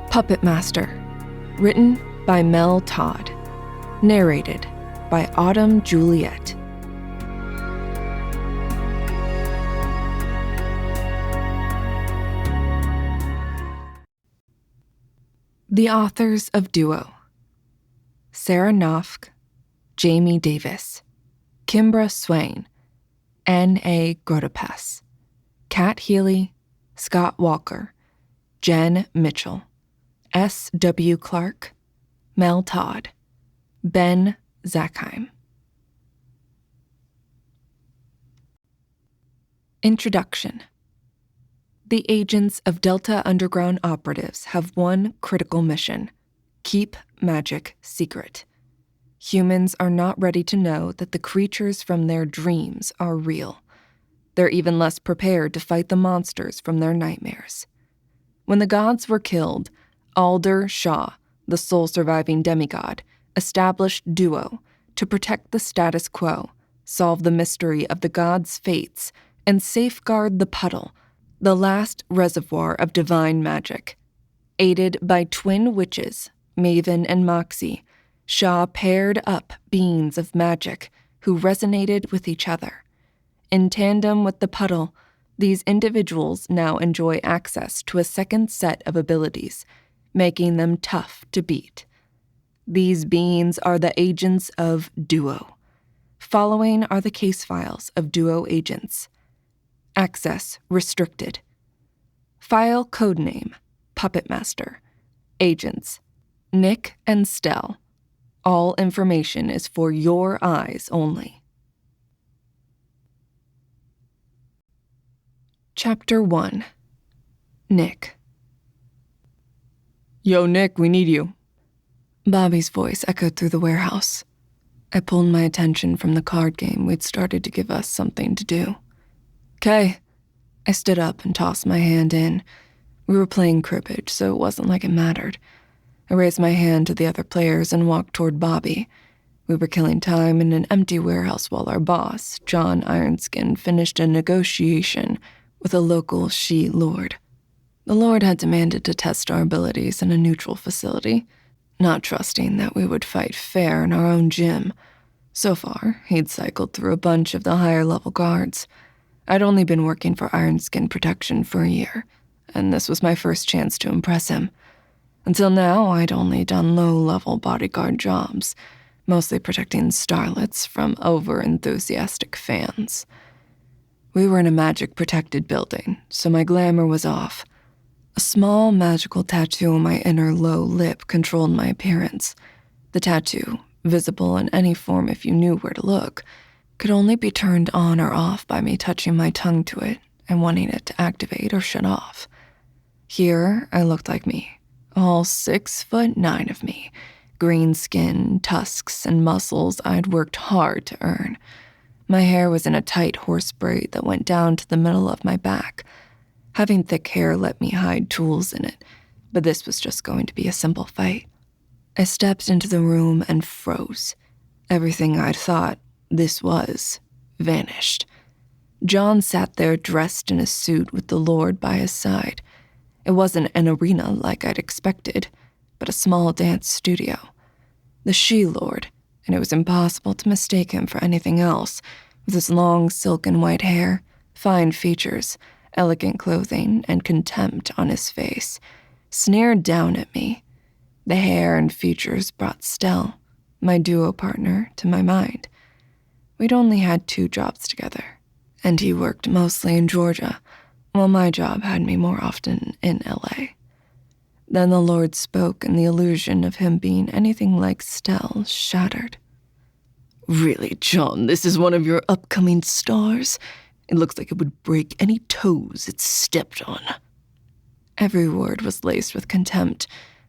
PuppetMaster, written by Mel Todd, narrated by Autumn Juliet. The authors of Duo: Sarah Knopf, Jamie Davis, Kimbra Swain, N.A. Grotepas, Kat Healy, Scott Walker, Jen Mitchell, S.W. Clark, Mel Todd, Ben Zackheim. Introduction. The agents of Delta Underground Operatives have one critical mission: keep magic secret. Humans are not ready to know that the creatures from their dreams are real. They're even less prepared to fight the monsters from their nightmares. When the gods were killed, Alder Shaw, the sole surviving demi-god, established Duo to protect the status quo, solve the mystery of the gods' fates, and safeguard the puddle, the last reservoir of divine magic. Aided by twin witches, Maven and Moxie, Shaw paired up beings of magic who resonated with each other. In tandem with the puddle, these individuals now enjoy access to a second set of abilities, making them tough to beat. These beings are the agents of Duo. Following are the case files of Duo agents. Access restricted. File codename: PuppetMaster. Agents: Nyc and Stel. All information is for your eyes only. Chapter 1. Nyc. Yo, Nyc, we need you. Bobby's voice echoed through the warehouse. I pulled my attention from the card game we'd started to give us something to do. "'Kay." I stood up and tossed my hand in. We were playing cribbage, so it wasn't like it mattered. I raised my hand to the other players and walked toward Bobby. We were killing time in an empty warehouse while our boss, John Ironskin, finished a negotiation with a local she-lord. The lord had demanded to test our abilities in a neutral facility, not trusting that we would fight fair in our own gym. So far, he'd cycled through a bunch of the higher-level guards. I'd only been working for Ironskin Protection for a year, and this was my first chance to impress him. Until now, I'd only done low-level bodyguard jobs, mostly protecting starlets from over-enthusiastic fans. We were in a magic-protected building, so my glamour was off. A small magical tattoo on my inner low lip controlled my appearance. The tattoo, visible in any form if you knew where to look, could only be turned on or off by me touching my tongue to it and wanting it to activate or shut off. Here, I looked like me, all 6'9" of me, green skin, tusks, and muscles I'd worked hard to earn. My hair was in a tight horse braid that went down to the middle of my back. Having thick hair let me hide tools in it, but this was just going to be a simple fight. I stepped into the room and froze. Everything I'd thought this was vanished. John sat there dressed in a suit with the Lord by his side. It wasn't an arena like I'd expected, but a small dance studio. The she-lord, and it was impossible to mistake him for anything else, with his long silken white hair, fine features, elegant clothing, and contempt on his face, sneered down at me. The hair and features brought Stel, my duo partner, to my mind. We'd only had 2 jobs together, and he worked mostly in Georgia, while my job had me more often in L.A. Then the Lord spoke, and the illusion of him being anything like Stel shattered. "Really, John, this is one of your upcoming stars? It looks like it would break any toes it stepped on." Every word was laced with contempt,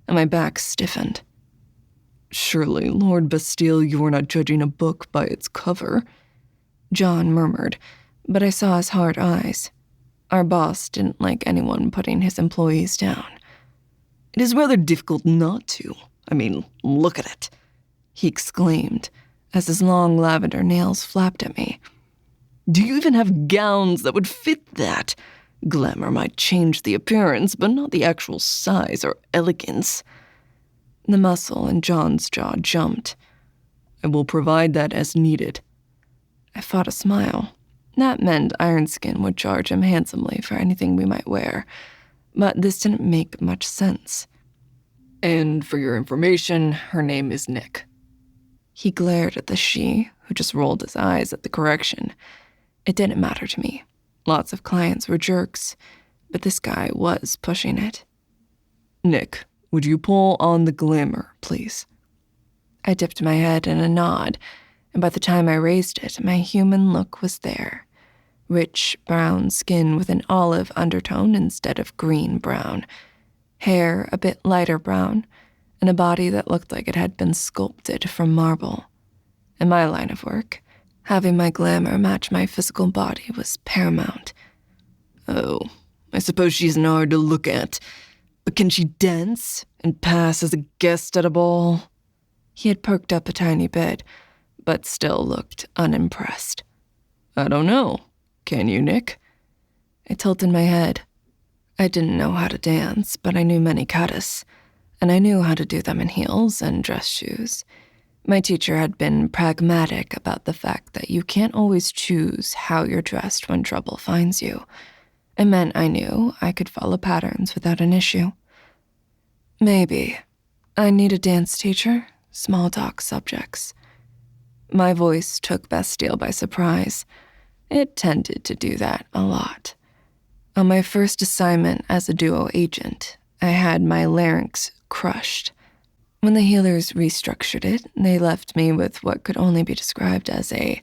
and my back stiffened. "Surely, Lord Bastille, you are not judging a book by its cover," John murmured, but I saw his hard eyes. Our boss didn't like anyone putting his employees down. "It is rather difficult not to. I mean, look at it," he exclaimed, as his long lavender nails flapped at me. "Do you even have gowns that would fit that? Glamour might change the appearance, but not the actual size or elegance. The muscle in John's jaw jumped. I will provide that as needed. I fought a smile. That meant Ironskin would charge him handsomely for anything we might wear, but this didn't make much sense. And for your information, her name is Nyc. He glared at the she, who just rolled his eyes at the correction. It didn't matter to me. Lots of clients were jerks, but this guy was pushing it. Nyc, would you pull on the glamour, please? I dipped my head in a nod, and by the time I raised it, my human look was there. Rich brown skin with an olive undertone instead of green-brown. Hair a bit lighter brown, and a body that looked like it had been sculpted from marble. In my line of work, having my glamour match my physical body was paramount. Oh, I suppose she isn't hard to look at. But can she dance and pass as a guest at a ball? He had perked up a tiny bit, but still looked unimpressed. I don't know. Can you, Nyc? I tilted my head. I didn't know how to dance, but I knew many katas, and I knew how to do them in heels and dress shoes. My teacher had been pragmatic about the fact that you can't always choose how you're dressed when trouble finds you. It meant I knew I could follow patterns without an issue. Maybe. I need a dance teacher, small talk subjects. My voice took Bastille by surprise. It tended to do that a lot. On my first assignment as a duo agent, I had my larynx crushed. When the healers restructured it, they left me with what could only be described as a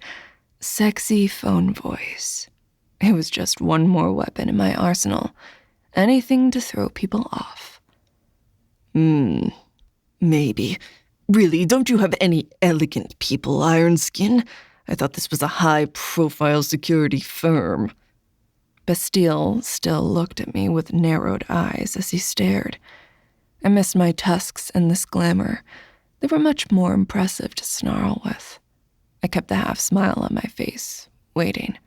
sexy phone voice. It was just one more weapon in my arsenal, anything to throw people off. Maybe. Really, don't you have any elegant people, Ironskin? I thought this was a high-profile security firm. Bastille still looked at me with narrowed eyes as he stared. I missed my tusks and this glamour. They were much more impressive to snarl with. I kept the half-smile on my face, waiting.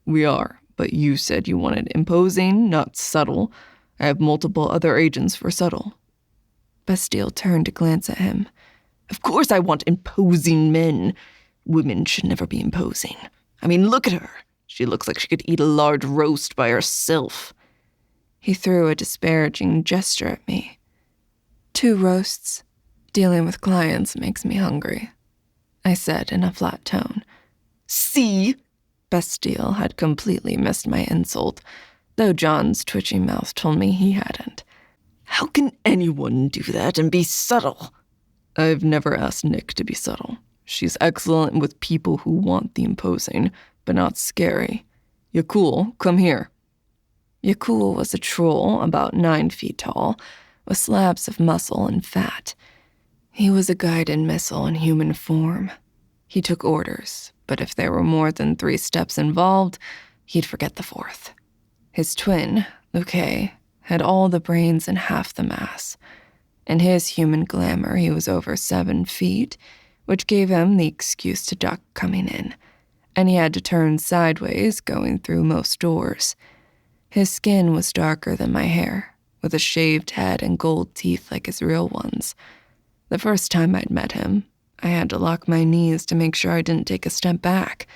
We are, but you said you wanted imposing, not subtle. I have multiple other agents for subtle. Bastille turned to glance at him. Of course I want imposing men. Women should never be imposing. I mean, look at her. She looks like she could eat a large roast by herself. He threw a disparaging gesture at me. 2 roasts. Dealing with clients makes me hungry, I said in a flat tone. See? Bastille had completely missed my insult, though John's twitching mouth told me he hadn't. How can anyone do that and be subtle? I've never asked Nyc to be subtle. She's excellent with people who want the imposing, but not scary. Yakul, come here. Yakul was a troll about 9 feet tall, with slabs of muscle and fat. He was a guided missile in human form. He took orders, but if there were more than 3 steps involved, he'd forget the 4th. His twin, Luque, had all the brains and half the mass. In his human glamour, he was over 7 feet, which gave him the excuse to duck coming in, and he had to turn sideways going through most doors. His skin was darker than my hair, with a shaved head and gold teeth like his real ones. The first time I'd met him, I had to lock my knees to make sure I didn't take a step back.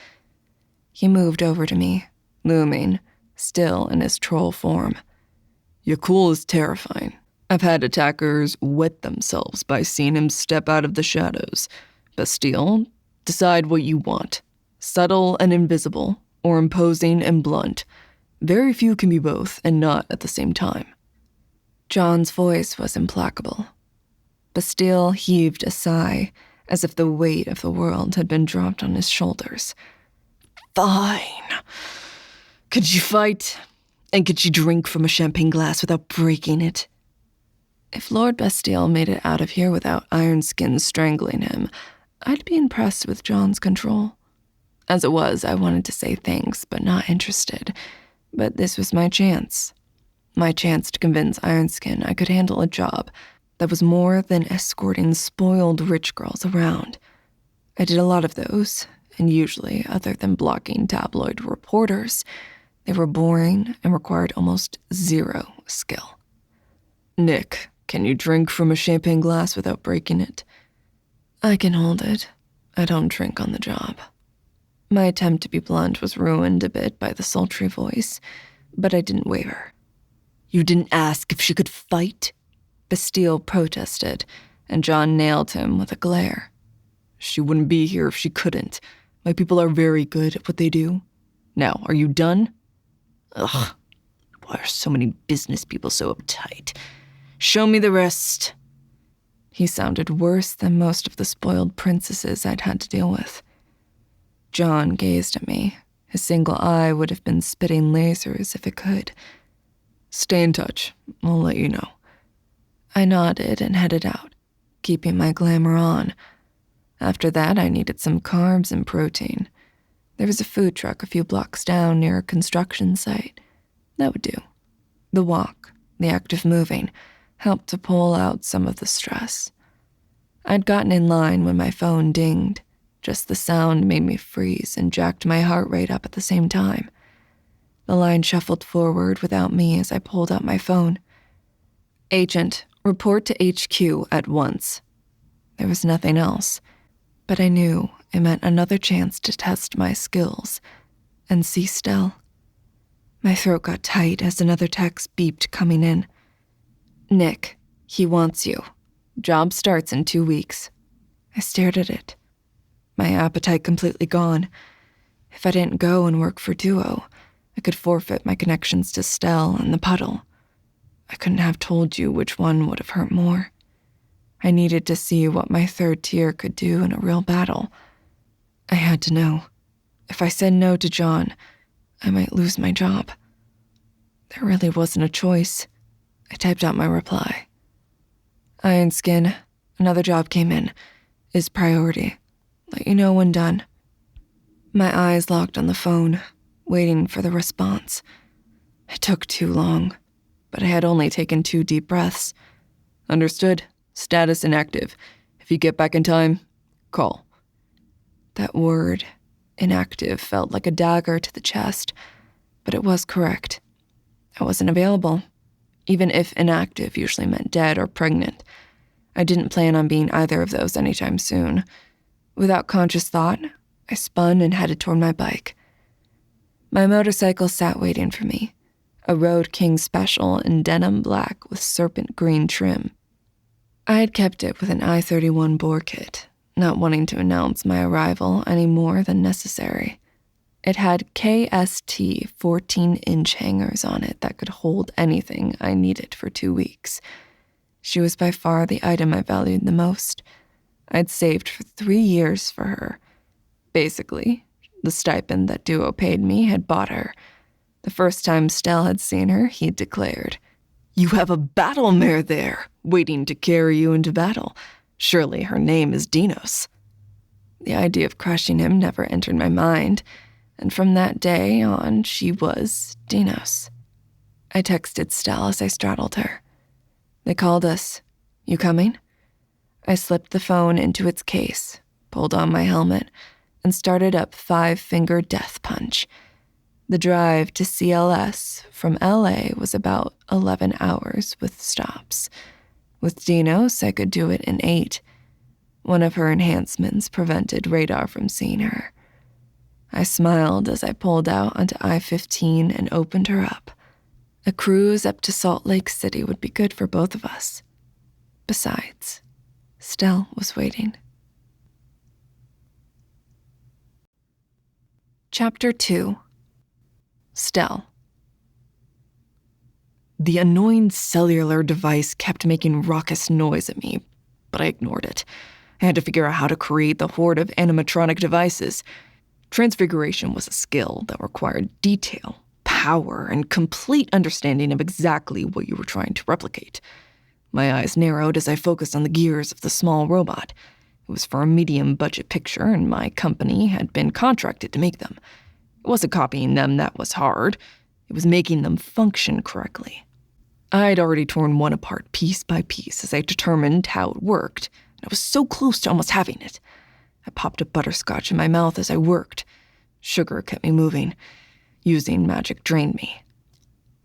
He moved over to me, looming, still in his troll form. Yakul is terrifying. I've had attackers wet themselves by seeing him step out of the shadows. Bastille, decide what you want. Subtle and invisible, or imposing and blunt. Very few can be both, and not at the same time. John's voice was implacable. Bastille heaved a sigh, as if the weight of the world had been dropped on his shoulders. Fine. Could she fight? And could she drink from a champagne glass without breaking it? If Lord Bastille made it out of here without Ironskin strangling him, I'd be impressed with John's control. As it was, I wanted to say thanks, but not interested. But this was my chance. My chance to convince Ironskin I could handle a job that was more than escorting spoiled rich girls around. I did a lot of those, and usually, other than blocking tabloid reporters, They were boring and required almost zero skill. Nyc, can you drink from a champagne glass without breaking it? I can hold it. I don't drink on the job. My attempt to be blunt was ruined a bit by the sultry voice, but I didn't waver. You didn't ask if she could fight? Bastille protested, and John nailed him with a glare. She wouldn't be here if she couldn't. My people are very good at what they do. Now, are you done? Ugh, why are so many business people so uptight? Show me the rest. He sounded worse than most of the spoiled princesses I'd had to deal with. John gazed at me. His single eye would have been spitting lasers if it could. Stay in touch. I'll let you know. I nodded and headed out, keeping my glamour on. After that, I needed some carbs and protein. There was a food truck a few blocks down near a construction site. That would do. The walk, the act of moving, helped to pull out some of the stress. I'd gotten in line when my phone dinged. Just the sound made me freeze and jacked my heart rate up at the same time. The line shuffled forward without me as I pulled out my phone. Agent, report to HQ at once. There was nothing else, but I knew it meant another chance to test my skills and see Stel. My throat got tight as another text beeped coming in. Nyc, he wants you. Job starts in 2 weeks. I stared at it. My appetite completely gone. If I didn't go and work for Duo, I could forfeit my connections to Stel and the puddle. I couldn't have told you which one would have hurt more. I needed to see what my third tier could do in a real battle. I had to know. If I said no to John, I might lose my job. There really wasn't a choice. I typed out my reply. Iron Skin, another job came in. Is priority. Let you know when done. My eyes locked on the phone, waiting for the response. It took too long, but I had only taken 2 deep breaths. Understood. Status inactive. If you get back in time, call. That word, inactive, felt like a dagger to the chest, but it was correct. I wasn't available, even if inactive usually meant dead or pregnant. I didn't plan on being either of those anytime soon. Without conscious thought, I spun and headed toward my bike. My motorcycle sat waiting for me, a Road King special in denim black with serpent green trim. I had kept it with an I-31 bore kit, not wanting to announce my arrival any more than necessary. It had KST 14-inch hangers on it that could hold anything I needed for 2 weeks. She was by far the item I valued the most. I'd saved for 3 years for her. Basically, the stipend that Duo paid me had bought her. The first time Stel had seen her, he'd declared, "You have a battle mare there, waiting to carry you into battle. Surely her name is Dinos." The idea of crushing him never entered my mind, and from that day on, she was Dinos. I texted Stel as I straddled her. They called us. You coming? I slipped the phone into its case, pulled on my helmet, and started up 5-finger death punch. The drive to CLS from LA was about 11 hours with stops. With Dinos, I could do it in 8. One of her enhancements prevented radar from seeing her. I smiled as I pulled out onto I-15 and opened her up. A cruise up to Salt Lake City would be good for both of us. Besides, Stel was waiting. Chapter 2. Stel. The annoying cellular device kept making raucous noise at me, but I ignored it. I had to figure out how to create the horde of animatronic devices. Transfiguration was a skill that required detail, power, and complete understanding of exactly what you were trying to replicate. My eyes narrowed as I focused on the gears of the small robot. It was for a medium-budget picture, and my company had been contracted to make them. It wasn't copying them that was hard. It was making them function correctly. I'd already torn one apart piece by piece as I determined how it worked, and I was so close to almost having it. I popped a butterscotch in my mouth as I worked. Sugar kept me moving. Using magic drained me.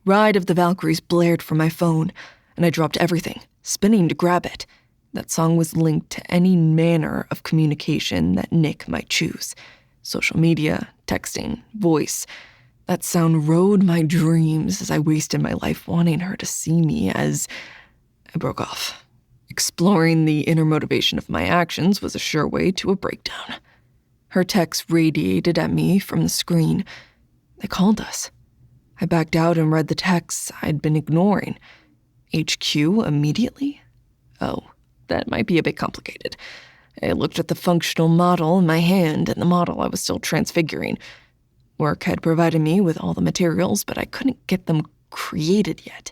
Ride of the Valkyries blared from my phone, and I dropped everything, spinning to grab it. That song was linked to any manner of communication that Nyc might choose. Social media, texting, voice. That sound rode my dreams as I wasted my life wanting her to see me as I broke off. Exploring the inner motivation of my actions was a sure way to a breakdown. Her text radiated at me from the screen. They called us. I backed out and read the texts I'd been ignoring. HQ immediately? Oh, that might be a bit complicated. I looked at the functional model in my hand and the model I was still transfiguring. Work had provided me with all the materials, but I couldn't get them created yet.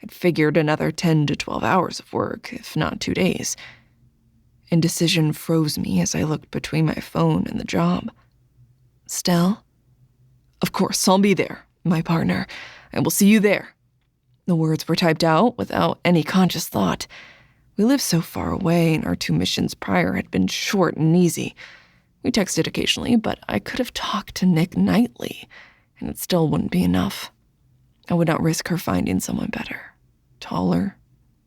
I'd figured another 10 to 12 hours of work, if not 2 days. Indecision froze me as I looked between my phone and the job. Stel? Of course, I'll be there, my partner. I will see you there. The words were typed out without any conscious thought. We lived so far away, and our 2 missions prior had been short and easy. We texted occasionally, but I could have talked to Nyc nightly, and it still wouldn't be enough. I would not risk her finding someone better, taller,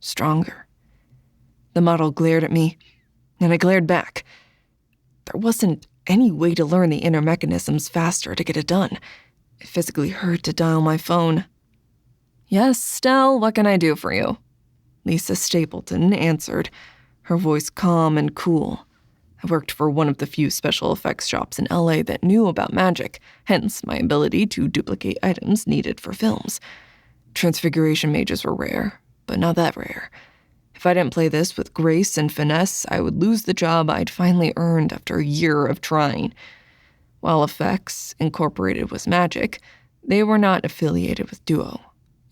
stronger. The model glared at me, and I glared back. There wasn't any way to learn the inner mechanisms faster to get it done. It physically hurt to dial my phone. Yes, Stel, what can I do for you? Lisa Stapleton answered, her voice calm and cool. I worked for one of the few special effects shops in LA that knew about magic, hence my ability to duplicate items needed for films. Transfiguration mages were rare, but not that rare. If I didn't play this with grace and finesse, I would lose the job I'd finally earned after a year of trying. While Effects Incorporated was magic, they were not affiliated with Duo.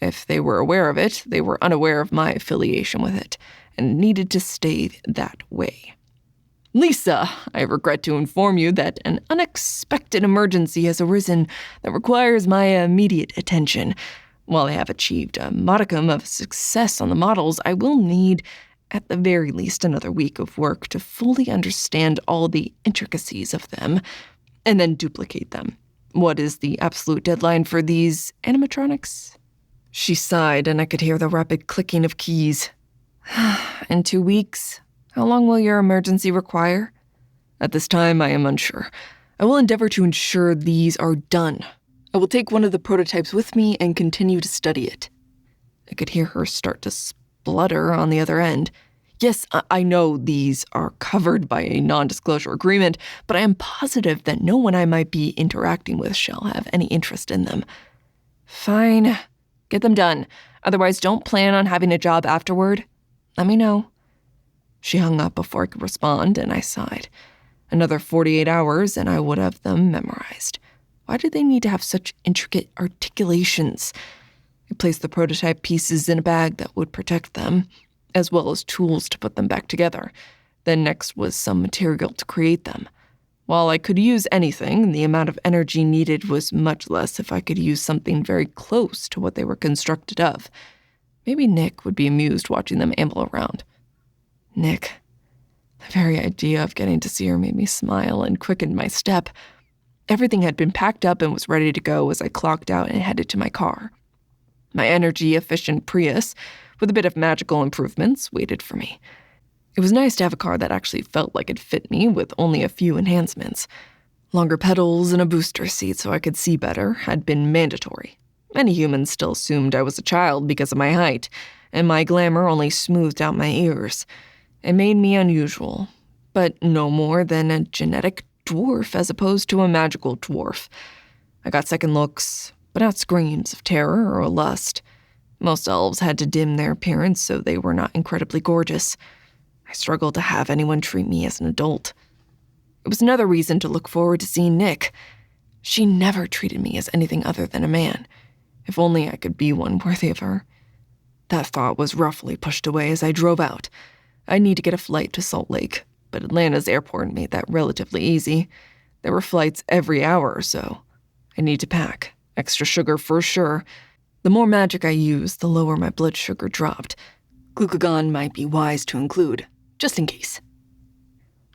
If they were aware of it, they were unaware of my affiliation with it, and needed to stay that way. Lisa, I regret to inform you that an unexpected emergency has arisen that requires my immediate attention. While I have achieved a modicum of success on the models, I will need, at the very least, another week of work to fully understand all the intricacies of them, and then duplicate them. What is the absolute deadline for these animatronics? She sighed, and I could hear the rapid clicking of keys. In 2 weeks? How long will your emergency require? At this time, I am unsure. I will endeavor to ensure these are done. I will take one of the prototypes with me and continue to study it. I could hear her start to splutter on the other end. Yes, I know these are covered by a non-disclosure agreement, but I am positive that no one I might be interacting with shall have any interest in them. Fine. Get them done. Otherwise, don't plan on having a job afterward. Let me know. She hung up before I could respond, and I sighed. Another 48 hours, and I would have them memorized. Why did they need to have such intricate articulations? I placed the prototype pieces in a bag that would protect them, as well as tools to put them back together. Then next was some material to create them. While I could use anything, the amount of energy needed was much less if I could use something very close to what they were constructed of. Maybe Nyc would be amused watching them amble around. Nyc. The very idea of getting to see her made me smile and quickened my step. Everything had been packed up and was ready to go as I clocked out and headed to my car. My energy-efficient Prius, with a bit of magical improvements, waited for me. It was nice to have a car that actually felt like it fit me with only a few enhancements. Longer pedals and a booster seat so I could see better had been mandatory. Many humans still assumed I was a child because of my height, and my glamour only smoothed out my ears. It made me unusual, but no more than a genetic dwarf as opposed to a magical dwarf. I got second looks, but not screams of terror or lust. Most elves had to dim their appearance so they were not incredibly gorgeous. I struggled to have anyone treat me as an adult. It was another reason to look forward to seeing Nyc. She never treated me as anything other than a man. If only I could be one worthy of her. That thought was roughly pushed away as I drove out. I'd need to get a flight to Salt Lake, but Atlanta's airport made that relatively easy. There were flights every hour or so. I need to pack. Extra sugar for sure. The more magic I used, the lower my blood sugar dropped. Glucagon might be wise to include, just in case.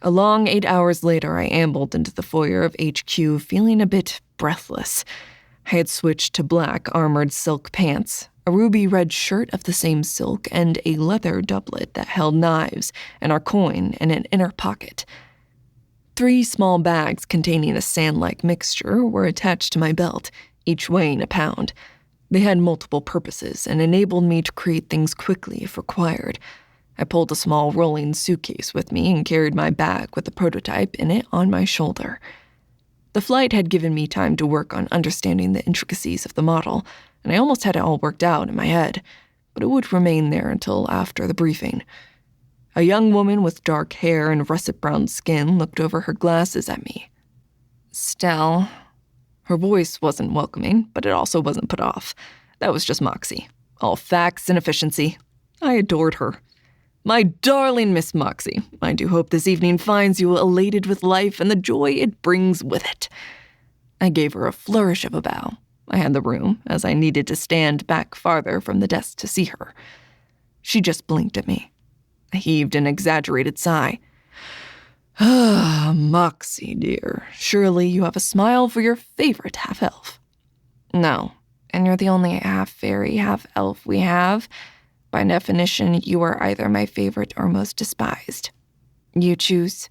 A long 8 hours later, I ambled into the foyer of HQ, feeling a bit breathless. I had switched to black armored silk pants, a ruby red shirt of the same silk, and a leather doublet that held knives and our coin in an inner pocket. 3 small bags containing a sand-like mixture were attached to my belt, each weighing a pound. They had multiple purposes and enabled me to create things quickly if required. I pulled a small rolling suitcase with me and carried my bag with the prototype in it on my shoulder. The flight had given me time to work on understanding the intricacies of the model, and I almost had it all worked out in my head, but it would remain there until after the briefing. A young woman with dark hair and russet-brown skin looked over her glasses at me. Stel. Her voice wasn't welcoming, but it also wasn't put off. That was just Moxie. All facts and efficiency. I adored her. My darling Miss Moxie, I do hope this evening finds you elated with life and the joy it brings with it. I gave her a flourish of a bow. I had the room, as I needed to stand back farther from the desk to see her. She just blinked at me. I heaved an exaggerated sigh. Ah, Moxie, dear, surely you have a smile for your favorite half-elf. No, and you're the only half-fairy, half-elf we have. By definition, you are either my favorite or most despised. You choose.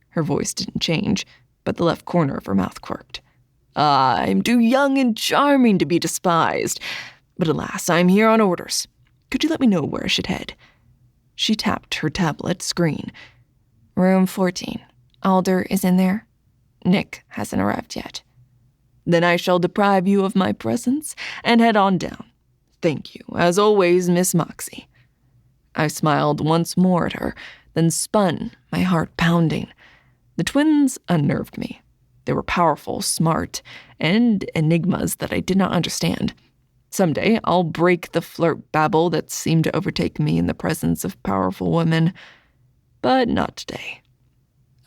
Her voice didn't change, but the left corner of her mouth quirked. I'm too young and charming to be despised, but alas, I'm here on orders. Could you let me know where I should head? She tapped her tablet screen. Room 14. Alder is in there. Nyc hasn't arrived yet. Then I shall deprive you of my presence and head on down. Thank you, as always, Miss Moxie. I smiled once more at her, then spun, my heart pounding. The twins unnerved me. They were powerful, smart, and enigmas that I did not understand. Someday I'll break the flirt babble that seemed to overtake me in the presence of powerful women, but not today.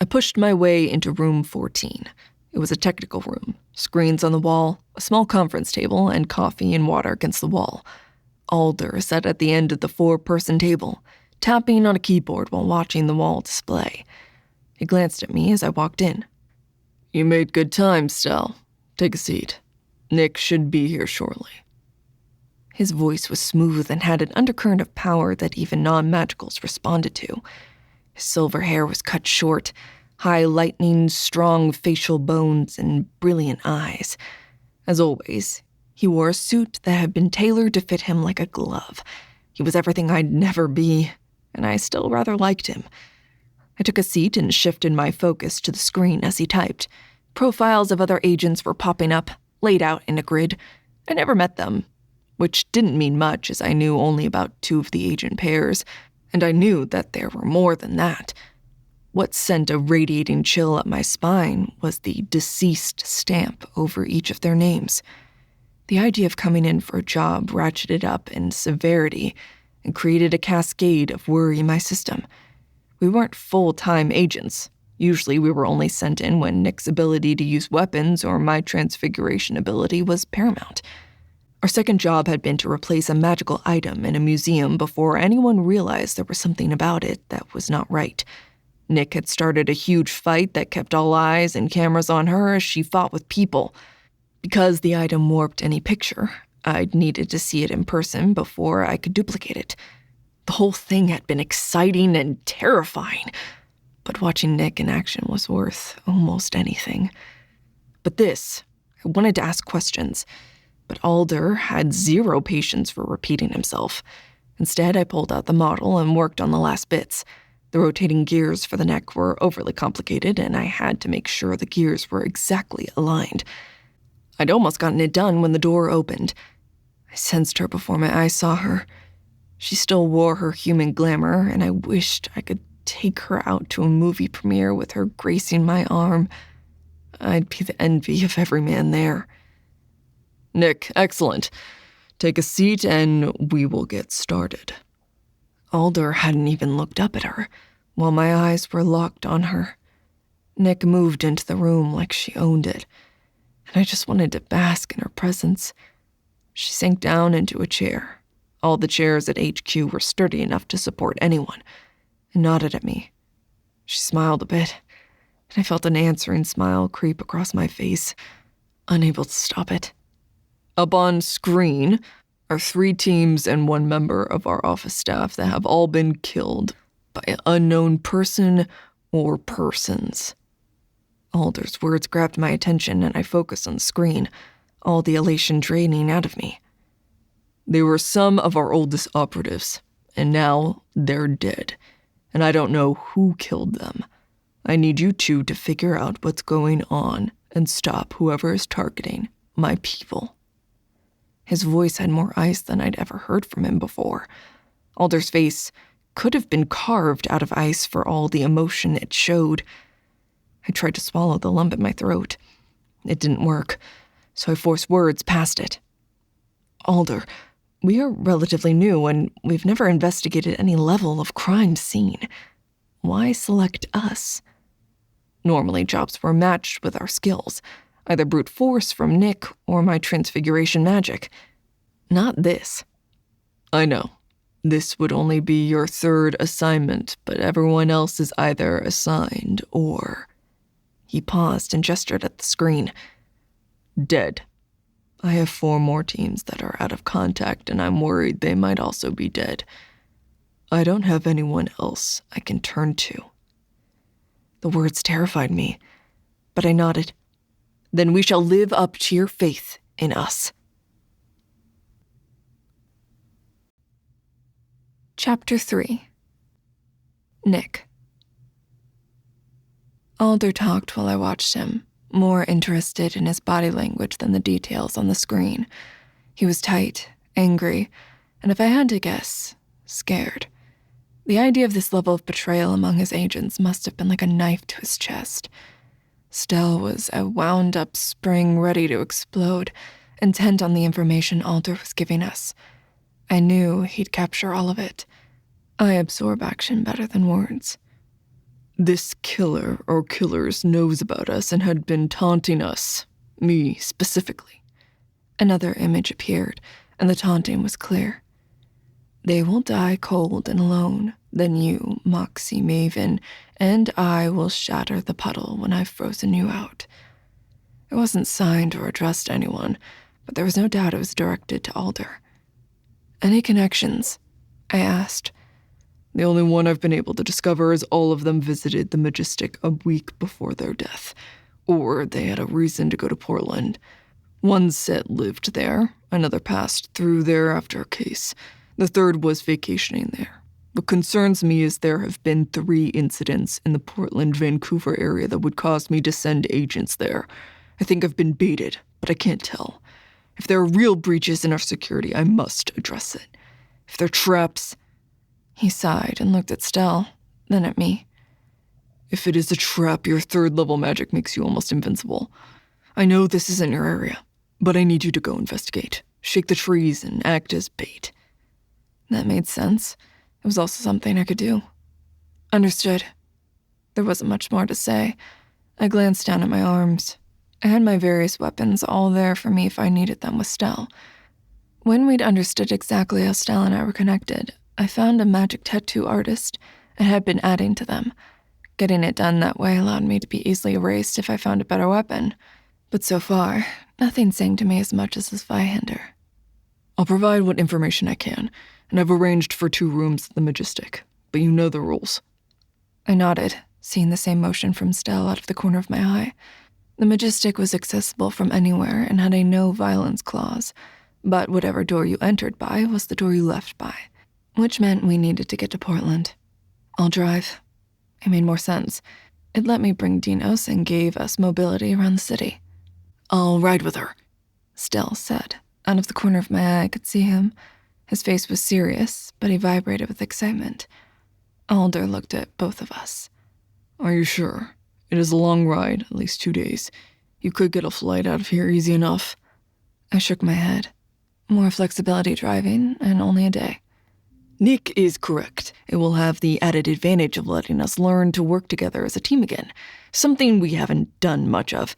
I pushed my way into room 14. It was a technical room, screens on the wall, a small conference table, and coffee and water against the wall. Alder sat at the end of the 4-person table, tapping on a keyboard while watching the wall display. He glanced at me as I walked in. You made good time, Stel. Take a seat. Nyc should be here shortly. His voice was smooth and had an undercurrent of power that even non-magicals responded to. His silver hair was cut short, high lightning, strong facial bones, and brilliant eyes. As always, he wore a suit that had been tailored to fit him like a glove. He was everything I'd never be, and I still rather liked him. I took a seat and shifted my focus to the screen as he typed. Profiles of other agents were popping up, laid out in a grid. I never met them, which didn't mean much as I knew only about 2 of the agent pairs, and I knew that there were more than that. What sent a radiating chill up my spine was the deceased stamp over each of their names. The idea of coming in for a job ratcheted up in severity and created a cascade of worry in my system. We weren't full-time agents. Usually we were only sent in when Nyc's ability to use weapons or my transfiguration ability was paramount. Our second job had been to replace a magical item in a museum before anyone realized there was something about it that was not right. Nyc had started a huge fight that kept all eyes and cameras on her as she fought with people. Because the item warped any picture, I'd needed to see it in person before I could duplicate it. The whole thing had been exciting and terrifying, but watching Nyc in action was worth almost anything. But this, I wanted to ask questions, but Alder had 0 patience for repeating himself. Instead, I pulled out the model and worked on the last bits. The rotating gears for the neck were overly complicated, and I had to make sure the gears were exactly aligned. I'd almost gotten it done when the door opened. I sensed her before my eyes saw her. She still wore her human glamour, and I wished I could take her out to a movie premiere with her gracing my arm. I'd be the envy of every man there. Nyc, excellent. Take a seat and we will get started. Alder hadn't even looked up at her, while my eyes were locked on her. Nyc moved into the room like she owned it, and I just wanted to bask in her presence. She sank down into a chair. All the chairs at HQ were sturdy enough to support anyone, and nodded at me. She smiled a bit, and I felt an answering smile creep across my face. unable to stop it. Up on screen are 3 teams and 1 member of our office staff that have all been killed by an unknown person or persons. Alder's words grabbed my attention and I focused on the screen, all the elation draining out of me. They were some of our oldest operatives, and now they're dead, and I don't know who killed them. I need you 2 to figure out what's going on and stop whoever is targeting my people. His voice had more ice than I'd ever heard from him before. Alder's face could have been carved out of ice for all the emotion it showed. I tried to swallow the lump in my throat. It didn't work, so I forced words past it. Alder, we are relatively new and we've never investigated any level of crime scene. Why select us? Normally, jobs were matched with our skills, either brute force from Nyc or my transfiguration magic. Not this. I know. This would only be your 3rd assignment, but everyone else is either assigned or... He paused and gestured at the screen. Dead. I have 4 more teams that are out of contact, and I'm worried they might also be dead. I don't have anyone else I can turn to. The words terrified me, but I nodded. Then we shall live up to your faith in us. Chapter 3. Nyc. Alder talked while I watched him, more interested in his body language than the details on the screen. He was tight, angry, and if I had to guess, scared. The idea of this level of betrayal among his agents must have been like a knife to his chest. Stel was a wound-up spring ready to explode, intent on the information Alder was giving us. I knew he'd capture all of it. I absorb action better than words. This killer or killers knows about us and had been taunting us, me specifically. Another image appeared, and the taunting was clear. They will die cold and alone, then you, Moxie Maven, and I will shatter the puddle when I've frozen you out. It wasn't signed or addressed to anyone, but there was no doubt it was directed to Alder. Any connections? I asked. The only one I've been able to discover is all of them visited the Majestic a week before their death, or they had a reason to go to Portland. One set lived there, another passed through there after a case. The 3rd was vacationing there. What concerns me is there have been 3 incidents in the Portland-Vancouver area that would cause me to send agents there. I think I've been baited, but I can't tell. If there are real breaches in our security, I must address it. If they're traps... He sighed and looked at Stel, then at me. If it is a trap, your 3rd level magic makes you almost invincible. I know this isn't your area, but I need you to go investigate. Shake the trees and act as bait. That made sense. It was also something I could do. Understood. There wasn't much more to say. I glanced down at my arms. I had my various weapons all there for me if I needed them with Stel. When we'd understood exactly how Stel and I were connected, I found a magic tattoo artist and had been adding to them. Getting it done that way allowed me to be easily erased if I found a better weapon. But so far, nothing sang to me as much as this Vihander. I'll provide what information I can, and I've arranged for 2 rooms at the Majestic, but you know the rules. I nodded, seeing the same motion from Stel out of the corner of my eye. The Majestic was accessible from anywhere and had a no-violence clause, but whatever door you entered by was the door you left by, which meant we needed to get to Portland. I'll drive. It made more sense. It let me bring Dinos and gave us mobility around the city. I'll ride with her, Stel said. Out of the corner of my eye, I could see him. His face was serious, but he vibrated with excitement. Alder looked at both of us. Are you sure? It is a long ride, at least 2 days. You could get a flight out of here easy enough. I shook my head. More flexibility driving, and only a day. Nyc is correct. It will have the added advantage of letting us learn to work together as a team again, something we haven't done much of.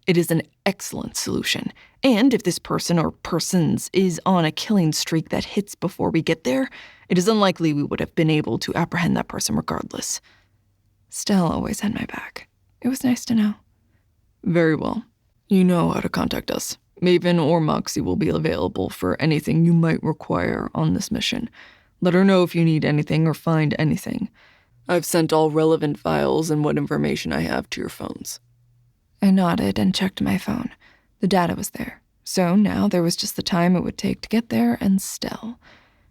It is an excellent solution, and if this person or persons is on a killing streak that hits before we get there, it is unlikely we would have been able to apprehend that person regardless. Stel always had my back. It was nice to know. Very well. You know how to contact us. Maven or Moxie will be available for anything you might require on this mission. Let her know if you need anything or find anything. I've sent all relevant files and what information I have to your phones. I nodded and checked my phone. The data was there. So now there was just the time it would take to get there and Stel.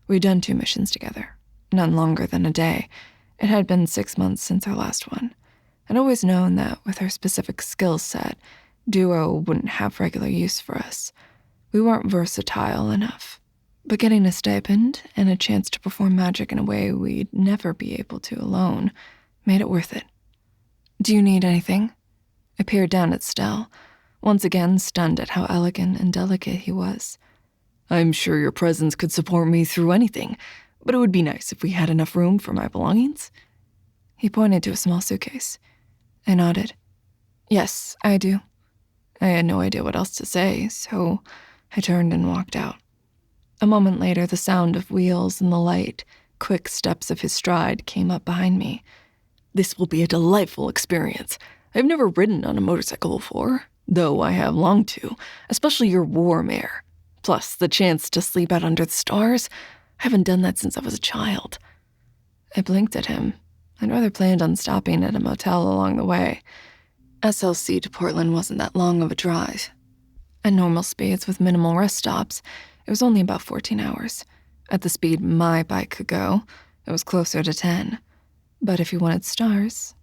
We'd done 2 missions together. None longer than a day. It had been 6 months since our last one. I'd always known that with her specific skill set, Duo wouldn't have regular use for us. We weren't versatile enough. But getting a stipend and a chance to perform magic in a way we'd never be able to alone made it worth it. Do you need anything? I peered down at Stel, once again stunned at how elegant and delicate he was. I'm sure your presence could support me through anything, but it would be nice if we had enough room for my belongings. He pointed to a small suitcase. I nodded. Yes, I do. I had no idea what else to say, so I turned and walked out. A moment later, the sound of wheels and the light, quick steps of his stride came up behind me. This will be a delightful experience. I've never ridden on a motorcycle before, though I have longed to, especially your war mare. Plus, the chance to sleep out under the stars. I haven't done that since I was a child. I blinked at him. I'd rather planned on stopping at a motel along the way. SLC to Portland wasn't that long of a drive. At normal speeds with minimal rest stops, it was only about 14 hours. At the speed my bike could go, it was closer to 10. But if you wanted stars,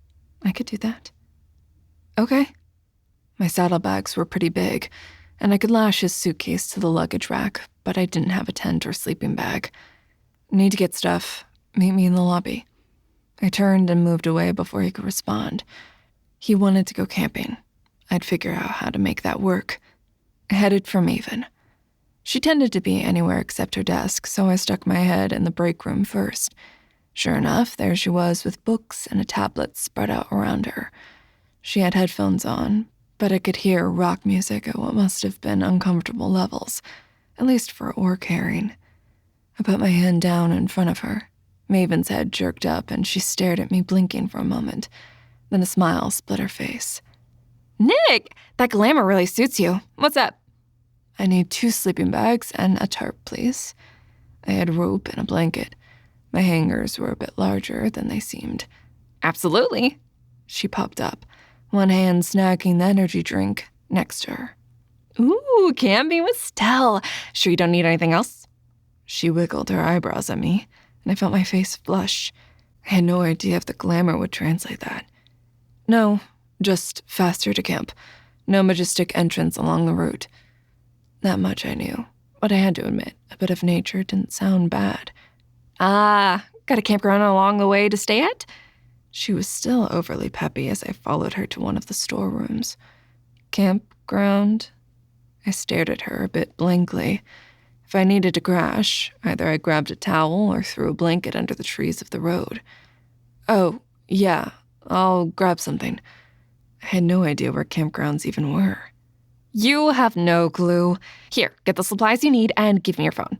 I could do that. Okay. My saddlebags were pretty big, and I could lash his suitcase to the luggage rack, but I didn't have a tent or sleeping bag. Need to get stuff. Meet me in the lobby. I turned and moved away before he could respond. He wanted to go camping. I'd figure out how to make that work. I headed for Maven. She tended to be anywhere except her desk, so I stuck my head in the break room first. Sure enough, there she was with books and a tablet spread out around her. She had headphones on, but I could hear rock music at what must have been uncomfortable levels, at least for orc hearing. I put my hand down in front of her. Maven's head jerked up and she stared at me, blinking for a moment. Then a smile split her face. Nyc, that glamour really suits you. What's up? I need 2 sleeping bags and a tarp, please. I had rope and a blanket. My hangers were a bit larger than they seemed. Absolutely. She popped up, one hand snacking the energy drink next to her. Ooh, camping with Stel. Sure you don't need anything else? She wiggled her eyebrows at me, and I felt my face flush. I had no idea if the glamour would translate that. No, just faster to camp. No majestic entrance along the route. That much I knew, but I had to admit, a bit of nature didn't sound bad. Got a campground along the way to stay at? She was still overly peppy as I followed her to one of the storerooms. Campground? I stared at her a bit blankly. If I needed to crash, either I grabbed a towel or threw a blanket under the trees of the road. Oh, yeah, I'll grab something. I had no idea where campgrounds even were. You have no clue. Here, get the supplies you need and give me your phone.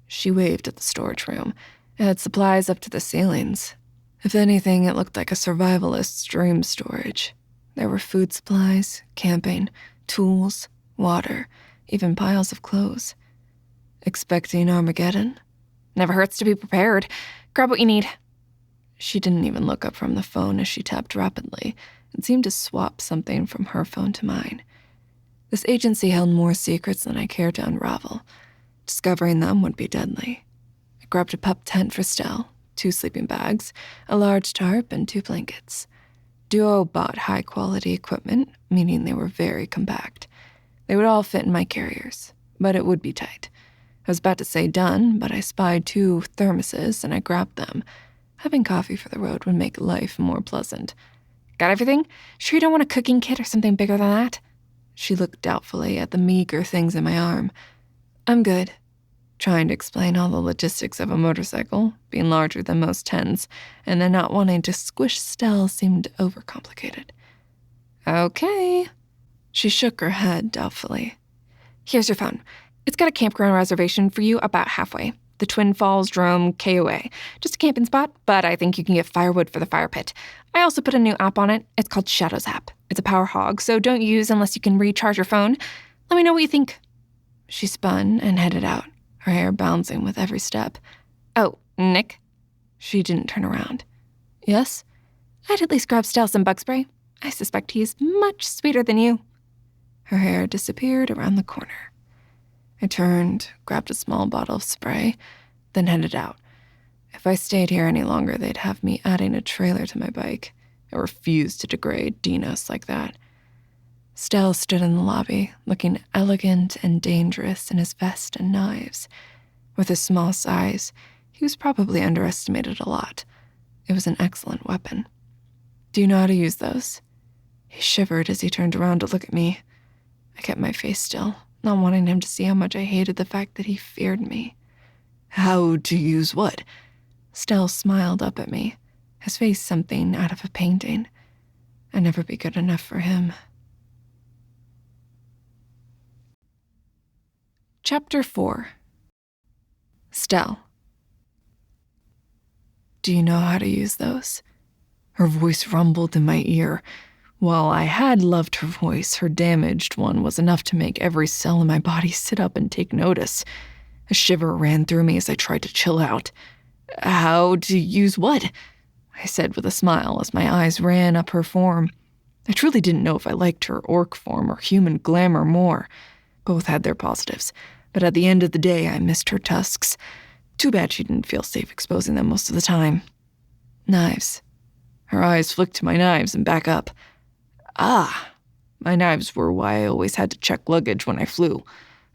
She waved at the storage room. It had supplies up to the ceilings. If anything, it looked like a survivalist's dream storage. There were food supplies, camping, tools, water, even piles of clothes. Expecting Armageddon? Never hurts to be prepared. Grab what you need. She didn't even look up from the phone as she tapped rapidly and seemed to swap something from her phone to mine. This agency held more secrets than I cared to unravel. Discovering them would be deadly. I grabbed a pup tent for Stel, 2 sleeping bags, a large tarp, and 2 blankets. Duo bought high-quality equipment, meaning they were very compact. They would all fit in my carriers, but it would be tight. I was about to say done, but I spied 2 thermoses and I grabbed them. Having coffee for the road would make life more pleasant. Got everything? Sure you don't want a cooking kit or something bigger than that? She looked doubtfully at the meager things in my arm. I'm good. Trying to explain all the logistics of a motorcycle, being larger than most 10s, and then not wanting to squish Stel seemed overcomplicated. Okay. She shook her head doubtfully. Here's your phone. It's got a campground reservation for you about halfway. the Twin Falls Drome KOA. Just a camping spot, but I think you can get firewood for the fire pit. I also put a new app on it. It's called Shadows app. It's a power hog, so don't use unless you can recharge your phone. Let me know what you think. She spun and headed out, her hair bouncing with every step. Oh, Nyc? She didn't turn around. Yes? I'd at least grab Stel some bug spray. I suspect he's much sweeter than you. Her hair disappeared around the corner. I turned, grabbed a small bottle of spray, then headed out. If I stayed here any longer, they'd have me adding a trailer to my bike. I refused to degrade Dinos like that. Stel stood in the lobby, looking elegant and dangerous in his vest and knives. With his small size, he was probably underestimated a lot. It was an excellent weapon. Do you know how to use those? He shivered as he turned around to look at me. I kept my face still, not wanting him to see how much I hated the fact that he feared me. How to use what? Stel smiled up at me, his face something out of a painting. I'd never be good enough for him. Chapter 4. Stel. Do you know how to use those? Her voice rumbled in my ear. While I had loved her voice, her damaged one was enough to make every cell in my body sit up and take notice. A shiver ran through me as I tried to chill out. How to use what? I said with a smile as my eyes ran up her form. I truly didn't know if I liked her orc form or human glamour more. Both had their positives, but at the end of the day, I missed her tusks. Too bad she didn't feel safe exposing them most of the time. Knives. Her eyes flicked to my knives and back up. Ah, my knives were why I always had to check luggage when I flew.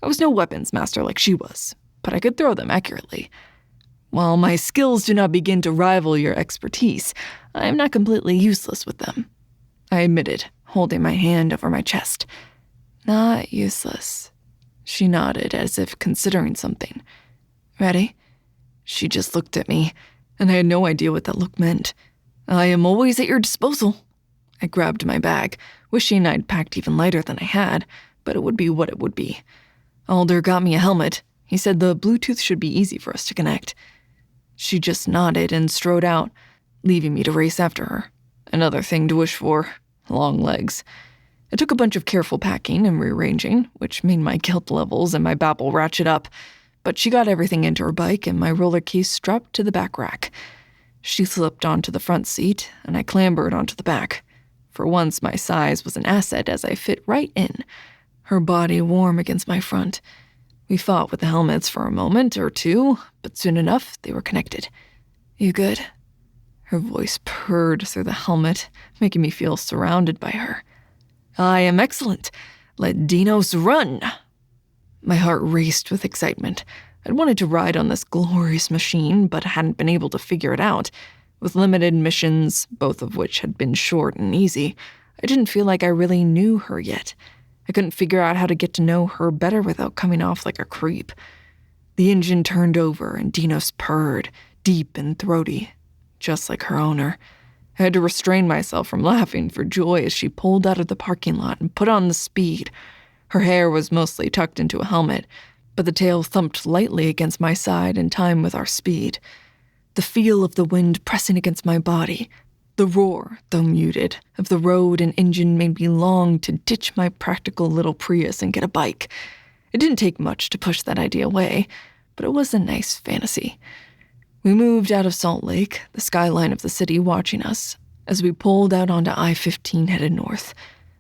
I was no weapons master like she was, but I could throw them accurately. While my skills do not begin to rival your expertise, I am not completely useless with them. I admitted, holding my hand over my chest. Not useless. She nodded as if considering something. Ready? She just looked at me, and I had no idea what that look meant. I am always at your disposal. I grabbed my bag, wishing I'd packed even lighter than I had, but it would be what it would be. Alder got me a helmet. He said the Bluetooth should be easy for us to connect. She just nodded and strode out, leaving me to race after her. Another thing to wish for, long legs. It took a bunch of careful packing and rearranging, which made my guilt levels and my babble ratchet up, but she got everything into her bike and my roller case strapped to the back rack. She slipped onto the front seat, and I clambered onto the back. For once, my size was an asset as I fit right in, her body warm against my front. We fought with the helmets for a moment or two, but soon enough, they were connected. You good? Her voice purred through the helmet, making me feel surrounded by her. I am excellent. Let Dinos run. My heart raced with excitement. I'd wanted to ride on this glorious machine, but hadn't been able to figure it out. With limited missions, both of which had been short and easy, I didn't feel like I really knew her yet. I couldn't figure out how to get to know her better without coming off like a creep. The engine turned over and Dinos purred, deep and throaty, just like her owner. I had to restrain myself from laughing for joy as she pulled out of the parking lot and put on the speed. Her hair was mostly tucked into a helmet, but the tail thumped lightly against my side in time with our speed. The feel of the wind pressing against my body, the roar, though muted, of the road and engine made me long to ditch my practical little Prius and get a bike. It didn't take much to push that idea away, but it was a nice fantasy. We moved out of Salt Lake, the skyline of the city watching us, as we pulled out onto I-15 headed north.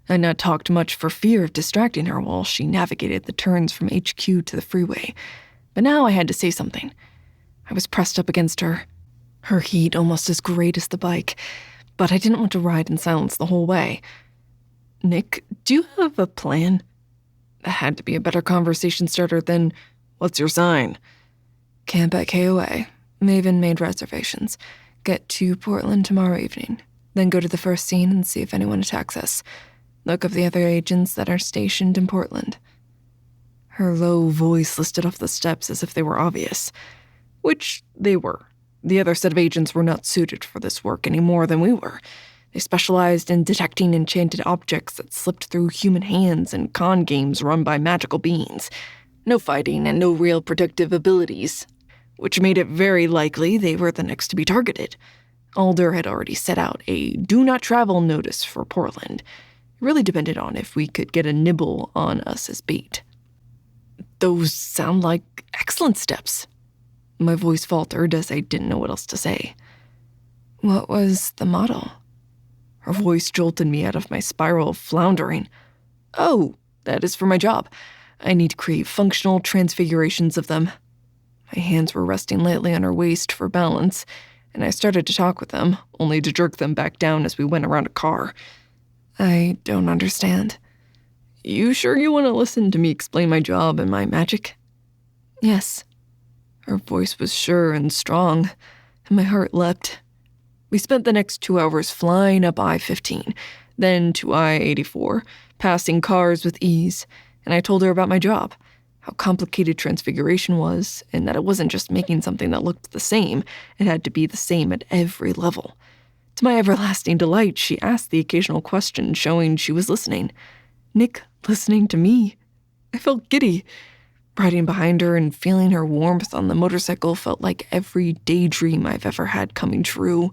I'd not talked much for fear of distracting her while she navigated the turns from HQ to the freeway, but now I had to say something. I was pressed up against her heat almost as great as the bike, but I didn't want to ride in silence the whole way. Nyc, do you have a plan? That had to be a better conversation starter than, what's your sign? Camp at KOA. Maven made reservations. Get to Portland tomorrow evening. Then go to the first scene and see if anyone attacks us. Look up the other agents that are stationed in Portland. Her low voice listed off the steps as if they were obvious. Which they were. The other set of agents were not suited for this work any more than we were. They specialized in detecting enchanted objects that slipped through human hands in con games run by magical beings. No fighting and no real predictive abilities. which made it very likely they were the next to be targeted. Alder had already set out a do not travel notice for Portland. It really depended on if we could get a nibble on us as bait. Those sound like excellent steps. My voice faltered as I didn't know what else to say. What was the model? Her voice jolted me out of my spiral of floundering. Oh, that is for my job. I need to create functional transfigurations of them. My hands were resting lightly on her waist for balance, and I started to talk with them, only to jerk them back down as we went around a car. I don't understand. You sure you want to listen to me explain my job and my magic? Yes. Her voice was sure and strong, and my heart leapt. We spent the next 2 hours flying up I-15, then to I-84, passing cars with ease, and I told her about my job, how complicated transfiguration was, and that it wasn't just making something that looked the same, it had to be the same at every level. To my everlasting delight, she asked the occasional question, showing she was listening. Nyc listening to me. I felt giddy. Riding behind her and feeling her warmth on the motorcycle felt like every daydream I've ever had coming true.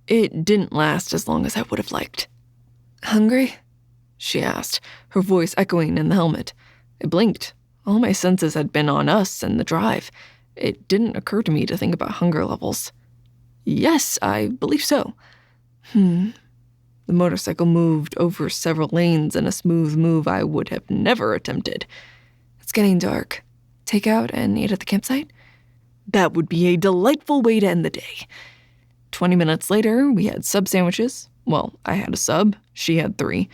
It didn't last as long as I would have liked. Hungry? She asked, her voice echoing in the helmet. I blinked. All my senses had been on us and the drive. It didn't occur to me to think about hunger levels. Yes, I believe so. The motorcycle moved over several lanes in a smooth move I would have never attempted. It's getting dark. Take out and eat at the campsite? That would be a delightful way to end the day. 20 minutes later, we had sub sandwiches. Well, I had a sub, she had 3,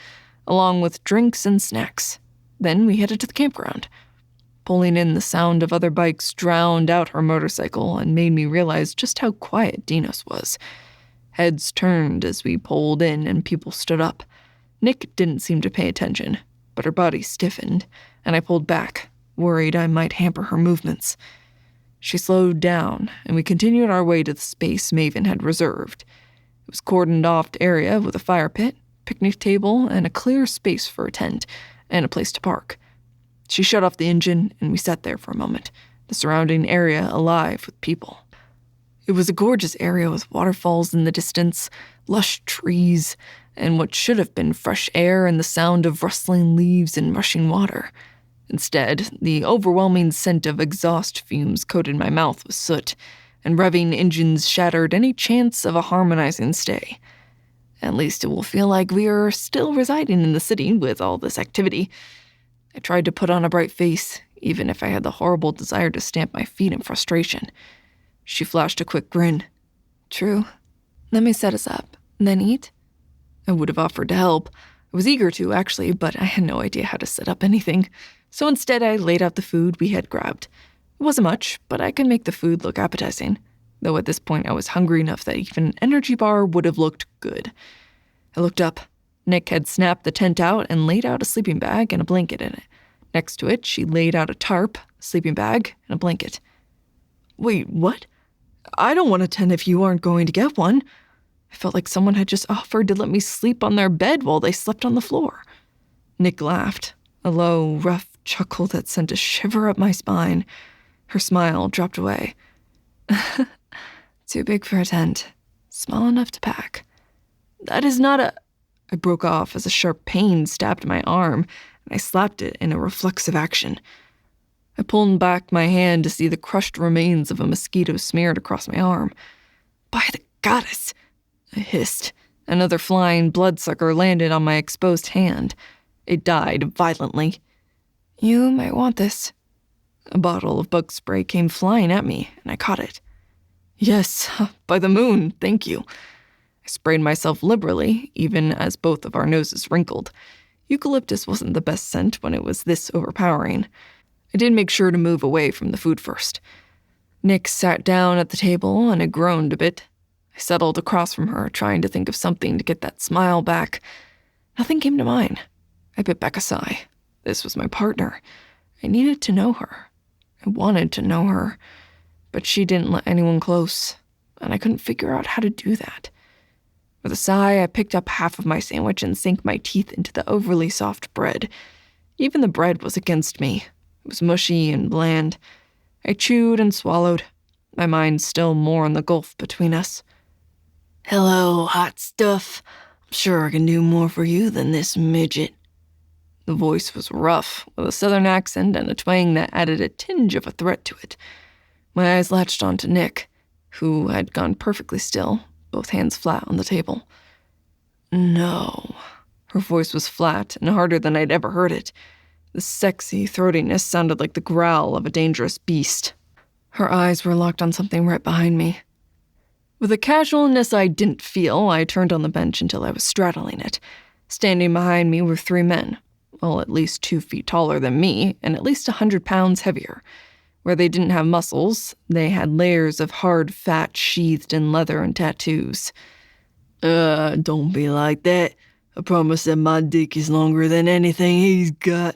along with drinks and snacks. Then we headed to the campground. Pulling in the sound of other bikes drowned out her motorcycle and made me realize just how quiet Dinos was. Heads turned as we pulled in and people stood up. Nyc didn't seem to pay attention, but her body stiffened, and I pulled back, worried I might hamper her movements. She slowed down, and we continued our way to the space Maven had reserved. It was cordoned off area with a fire pit, picnic table, and a clear space for a tent, and a place to park. She shut off the engine, and we sat there for a moment, the surrounding area alive with people. It was a gorgeous area with waterfalls in the distance, lush trees, and what should have been fresh air and the sound of rustling leaves and rushing water. Instead, the overwhelming scent of exhaust fumes coated my mouth with soot, and revving engines shattered any chance of a harmonizing stay. At least it will feel like we are still residing in the city with all this activity. I tried to put on a bright face, even if I had the horrible desire to stamp my feet in frustration. She flashed a quick grin. True. Let me set us up, then eat? I would have offered to help. I was eager to, actually, but I had no idea how to set up anything. So instead, I laid out the food we had grabbed. It wasn't much, but I could make the food look appetizing, though at this point I was hungry enough that even an energy bar would have looked good. I looked up. Nyc had snapped the tent out and laid out a sleeping bag and a blanket in it. Next to it, she laid out a tarp, a sleeping bag, and a blanket. Wait, what? I don't want a tent if you aren't going to get one. I felt like someone had just offered to let me sleep on their bed while they slept on the floor. Nyc laughed, a low, rough chuckle that sent a shiver up my spine. Her smile dropped away. Too big for a tent. Small enough to pack. That is not a... I broke off as a sharp pain stabbed my arm, and I slapped it in a reflexive action. I pulled back my hand to see the crushed remains of a mosquito smeared across my arm. By the goddess! I hissed. Another flying bloodsucker landed on my exposed hand. It died violently. You might want this. A bottle of bug spray came flying at me, and I caught it. Yes, by the moon, thank you. I sprayed myself liberally, even as both of our noses wrinkled. Eucalyptus wasn't the best scent when it was this overpowering. I did make sure to move away from the food first. Nyc sat down at the table, and I groaned a bit. I settled across from her, trying to think of something to get that smile back. Nothing came to mind. I bit back a sigh. This was my partner. I needed to know her. I wanted to know her, but she didn't let anyone close, and I couldn't figure out how to do that. With a sigh, I picked up half of my sandwich and sank my teeth into the overly soft bread. Even the bread was against me. It was mushy and bland. I chewed and swallowed, my mind still more on the gulf between us. Hello, hot stuff. I'm sure I can do more for you than this midget. The voice was rough, with a southern accent and a twang that added a tinge of a threat to it. My eyes latched onto Nyc, who had gone perfectly still, both hands flat on the table. No. Her voice was flat and harder than I'd ever heard it. The sexy throatiness sounded like the growl of a dangerous beast. Her eyes were locked on something right behind me. With a casualness I didn't feel, I turned on the bench until I was straddling it. Standing behind me were 3 men, well, at least 2 feet taller than me and at least 100 pounds heavier. Where they didn't have muscles, they had layers of hard fat sheathed in leather and tattoos. Don't be like that. I promise that my dick is longer than anything he's got.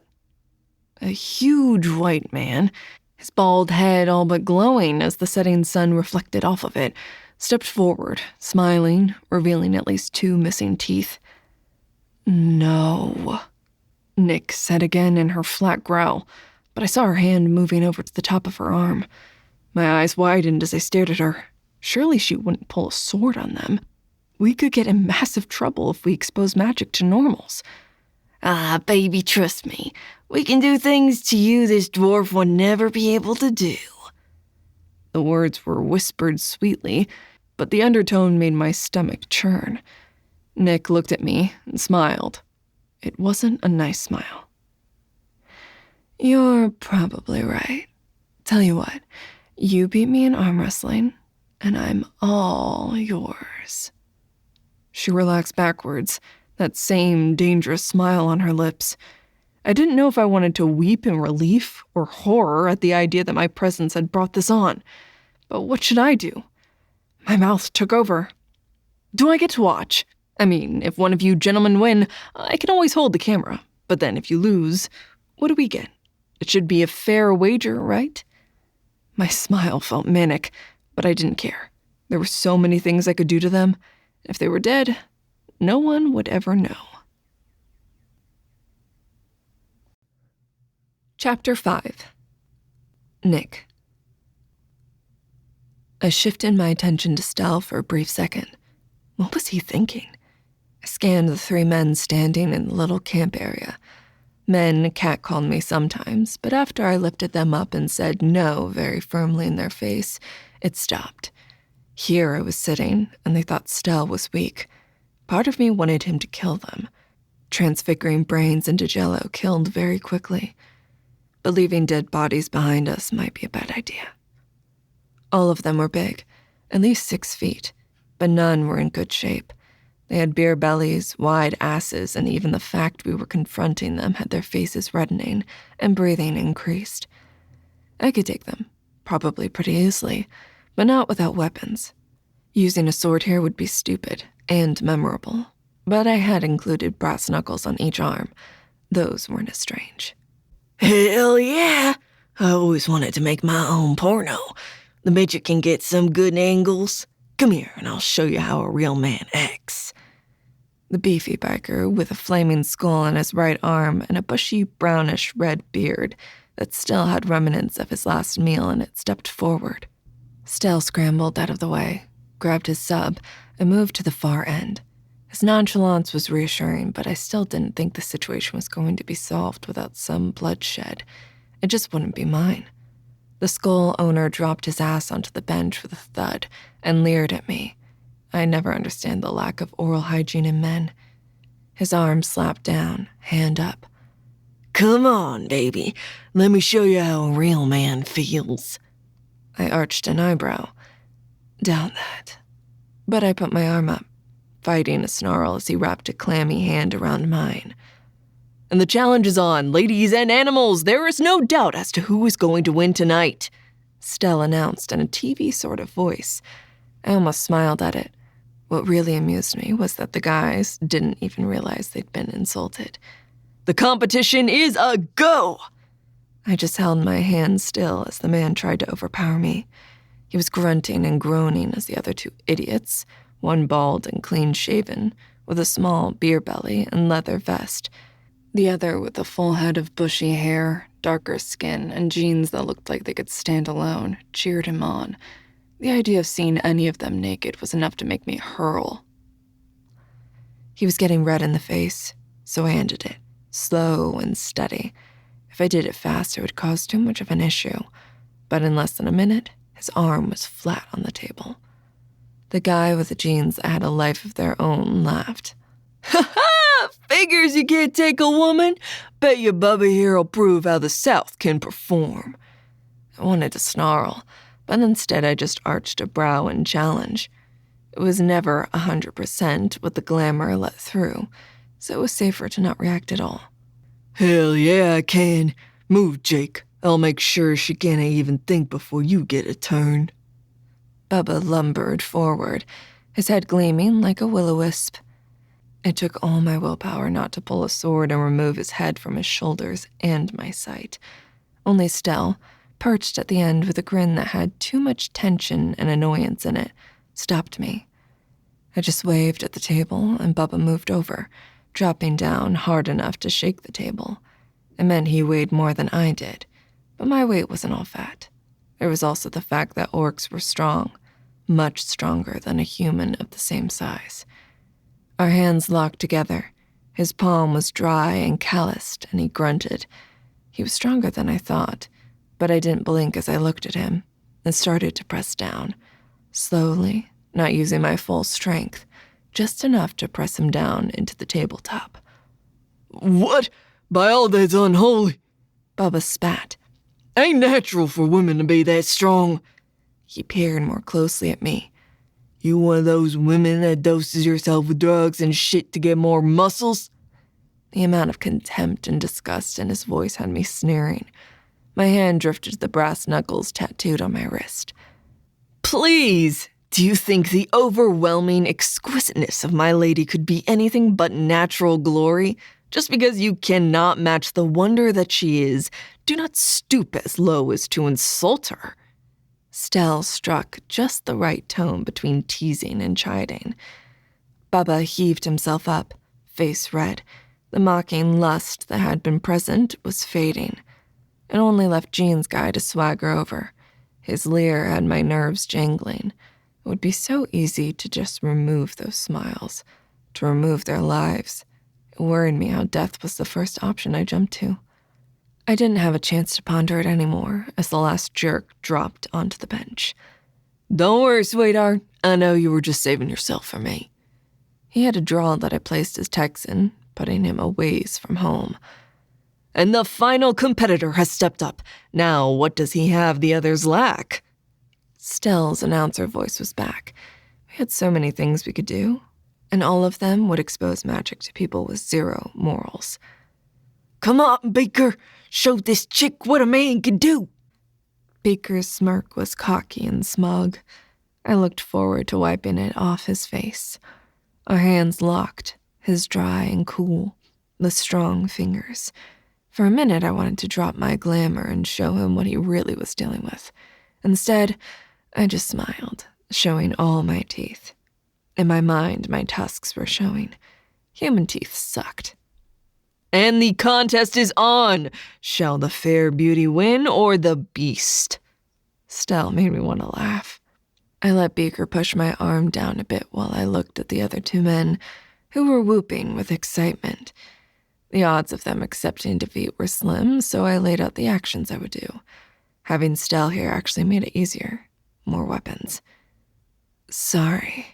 A huge white man, his bald head all but glowing as the setting sun reflected off of it, stepped forward, smiling, revealing at least 2 missing teeth. No, Nyc said again in her flat growl, but I saw her hand moving over to the top of her arm. My eyes widened as I stared at her. Surely she wouldn't pull a sword on them. We could get in massive trouble if we exposed magic to normals. Ah, baby, trust me. We can do things to you this dwarf would never be able to do. The words were whispered sweetly, but the undertone made my stomach churn. Nyc looked at me and smiled. It wasn't a nice smile. You're probably right. Tell you what, you beat me in arm wrestling, and I'm all yours. She relaxed backwards, that same dangerous smile on her lips. I didn't know if I wanted to weep in relief or horror at the idea that my presence had brought this on. But what should I do? My mouth took over. Do I get to watch? I mean, if one of you gentlemen win, I can always hold the camera. But then if you lose, what do we get? It should be a fair wager, right? My smile felt manic, but I didn't care. There were so many things I could do to them. If they were dead, no one would ever know. Chapter 5. Nyc. I shifted my attention to Stel for a brief second. What was he thinking? I scanned the 3 men standing in the little camp area. Men catcalled me sometimes, but after I lifted them up and said no very firmly in their face, it stopped. Here I was sitting, and they thought Stel was weak. Part of me wanted him to kill them. Transfiguring brains into jello killed very quickly. But leaving dead bodies behind us might be a bad idea. All of them were big, at least 6 feet, but none were in good shape. They had beer bellies, wide asses, and even the fact we were confronting them had their faces reddening and breathing increased. I could take them, probably pretty easily, but not without weapons. Using a sword here would be stupid and memorable, but I had included brass knuckles on each arm. Those weren't as strange. Hell yeah! I always wanted to make my own porno. The midget can get some good angles. Come here and I'll show you how a real man acts. The beefy biker, with a flaming skull on his right arm and a bushy brownish-red beard that still had remnants of his last meal in it, stepped forward. Stel scrambled out of the way, grabbed his sub, and moved to the far end. His nonchalance was reassuring, but I still didn't think the situation was going to be solved without some bloodshed. It just wouldn't be mine. The skull owner dropped his ass onto the bench with a thud and leered at me. I never understand the lack of oral hygiene in men. His arm slapped down, hand up. Come on, baby. Let me show you how a real man feels. I arched an eyebrow. Doubt that. But I put my arm up, fighting a snarl as he wrapped a clammy hand around mine. And the challenge is on, ladies and animals. There is no doubt as to who is going to win tonight, Stel announced in a TV sort of voice. I almost smiled at it. What really amused me was that the guys didn't even realize they'd been insulted. The competition is a go! I just held my hand still as the man tried to overpower me. He was grunting and groaning as the other 2 idiots, one bald and clean-shaven, with a small beer belly and leather vest, the other with a full head of bushy hair, darker skin, and jeans that looked like they could stand alone, cheered him on. The idea of seeing any of them naked was enough to make me hurl. He was getting red in the face, so I ended it, slow and steady. If I did it fast, it would cause too much of an issue. But in less than a minute, his arm was flat on the table. The guy with the jeans that had a life of their own laughed. "Ha ha! Figures you can't take a woman? Bet your Bubba here'll prove how the South can perform." I wanted to snarl, but instead I just arched a brow in challenge. It was never 100% what the glamour let through, so it was safer to not react at all. "Hell yeah, I can. Move, Jake. I'll make sure she can't even think before you get a turn." Bubba lumbered forward, his head gleaming like a will-o-wisp. It took all my willpower not to pull a sword and remove his head from his shoulders and my sight. Only Stel, perched at the end with a grin that had too much tension and annoyance in it, stopped me. I just waved at the table, and Bubba moved over, dropping down hard enough to shake the table. It meant he weighed more than I did, but my weight wasn't all fat. There was also the fact that orcs were strong, much stronger than a human of the same size. Our hands locked together. His palm was dry and calloused, and he grunted. He was stronger than I thought, but I didn't blink as I looked at him and started to press down, slowly, not using my full strength, just enough to press him down into the tabletop. "What? By all that's unholy!" Bubba spat. "Ain't natural for women to be that strong." He peered more closely at me. "You one of those women that doses yourself with drugs and shit to get more muscles?" The amount of contempt and disgust in his voice had me sneering. My hand drifted to the brass knuckles tattooed on my wrist. "Please, do you think the overwhelming exquisiteness of my lady could be anything but natural glory? Just because you cannot match the wonder that she is, do not stoop as low as to insult her." Stel struck just the right tone between teasing and chiding. Bubba heaved himself up, face red. The mocking lust that had been present was fading. It only left Jean's guy to swagger over. His leer had my nerves jangling. It would be so easy to just remove those smiles, to remove their lives. It worried me how death was the first option I jumped to. I didn't have a chance to ponder it anymore as the last jerk dropped onto the bench. "Don't worry, sweetheart. I know you were just saving yourself for me." He had a drawl that I placed as Texan, putting him a ways from home. "And the final competitor has stepped up. Now, what does he have the others lack?" Stel's announcer voice was back. We had so many things we could do, and all of them would expose magic to people with zero morals. "Come on, Beaker. Show this chick what a man can do." Beaker's smirk was cocky and smug. I looked forward to wiping it off his face. Our hands locked, his dry and cool, with strong fingers. For a minute, I wanted to drop my glamour and show him what he really was dealing with. Instead, I just smiled, showing all my teeth. In my mind, my tusks were showing. Human teeth sucked. "And the contest is on! Shall the fair beauty win or the beast?" Stel made me want to laugh. I let Beaker push my arm down a bit while I looked at the other two men, who were whooping with excitement. The odds of them accepting defeat were slim, so I laid out the actions I would do. Having Stel here actually made it easier. More weapons. "Sorry,"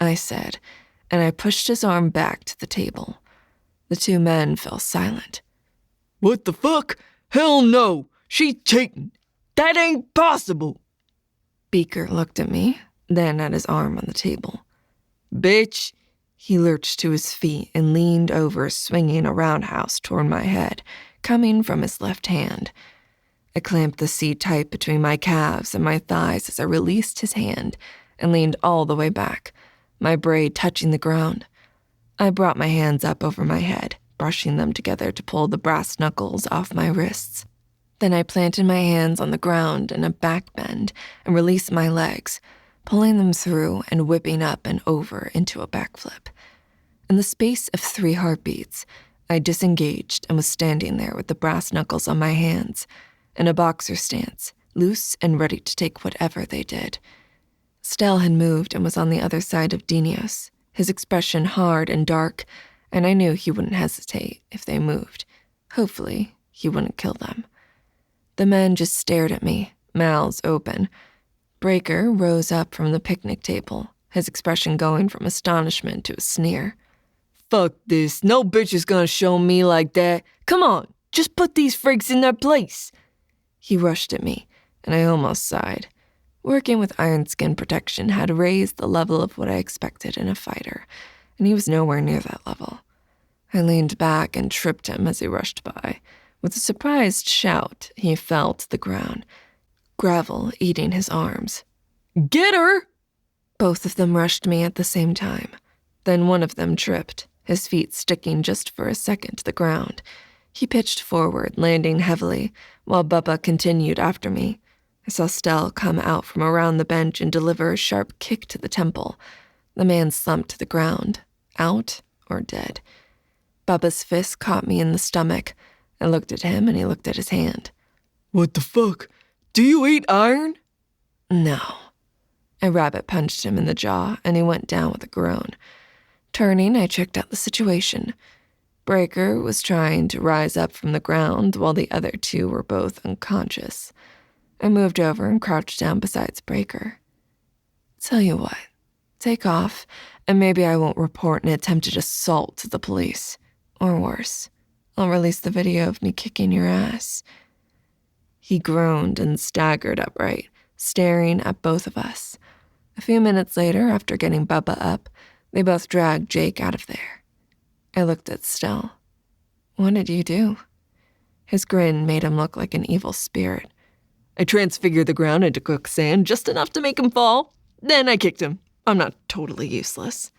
I said, and I pushed his arm back to the table. The two men fell silent. "What the fuck? Hell no! She's cheating! That ain't possible!" Beaker looked at me, then at his arm on the table. "Bitch!" He lurched to his feet and leaned over, swinging a roundhouse toward my head, coming from his left hand. I clamped the seat tight between my calves and my thighs as I released his hand and leaned all the way back, my braid touching the ground. I brought my hands up over my head, brushing them together to pull the brass knuckles off my wrists. Then I planted my hands on the ground in a back bend and released my legs, pulling them through and whipping up and over into a backflip. In the space of 3 heartbeats, I disengaged and was standing there with the brass knuckles on my hands, in a boxer stance, loose and ready to take whatever they did. Stel had moved and was on the other side of Dinios, his expression hard and dark, and I knew he wouldn't hesitate if they moved. Hopefully, he wouldn't kill them. The men just stared at me, mouths open. Breaker rose up from the picnic table, his expression going from astonishment to a sneer. Fuck this. No bitch is gonna show me like that. Come on, just put these freaks in their place. He rushed at me, and I almost sighed. Working with iron skin protection had raised the level of what I expected in a fighter, and he was nowhere near that level. I leaned back and tripped him as he rushed by. With a surprised shout, he fell to the ground, gravel eating his arms. Get her! Both of them rushed me at the same time. Then one of them tripped, his feet sticking just for a second to the ground. He pitched forward, landing heavily, while Bubba continued after me. I saw Stel come out from around the bench and deliver a sharp kick to the temple. The man slumped to the ground, out or dead. Bubba's fist caught me in the stomach. I looked at him and he looked at his hand. What the fuck? Do you eat iron? No. I rabbit punched him in the jaw and he went down with a groan. Turning, I checked out the situation. Breaker was trying to rise up from the ground while the other two were both unconscious. I moved over and crouched down beside Breaker. Tell you what, take off, and maybe I won't report an attempted assault to the police. Or worse, I'll release the video of me kicking your ass. He groaned and staggered upright, staring at both of us. A few minutes later, after getting Bubba up, they both dragged Jake out of there. I looked at Stel. What did you do? His grin made him look like an evil spirit. I transfigured the ground into quicksand just enough to make him fall. Then I kicked him. I'm not totally useless.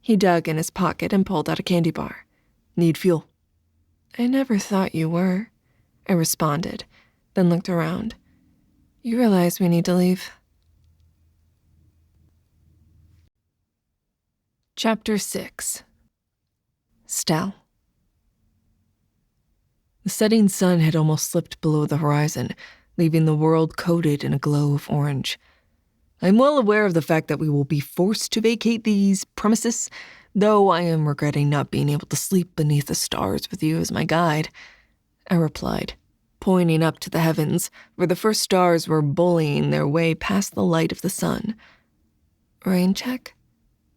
He dug in his pocket and pulled out a candy bar. Need fuel? I never thought you were, I responded, then looked around. You realize we need to leave? Chapter 6. Stel. The setting sun had almost slipped below the horizon, leaving the world coated in a glow of orange. I'm well aware of the fact that we will be forced to vacate these premises, though I am regretting not being able to sleep beneath the stars with you as my guide, I replied, pointing up to the heavens, where the first stars were bullying their way past the light of the sun. Rain check?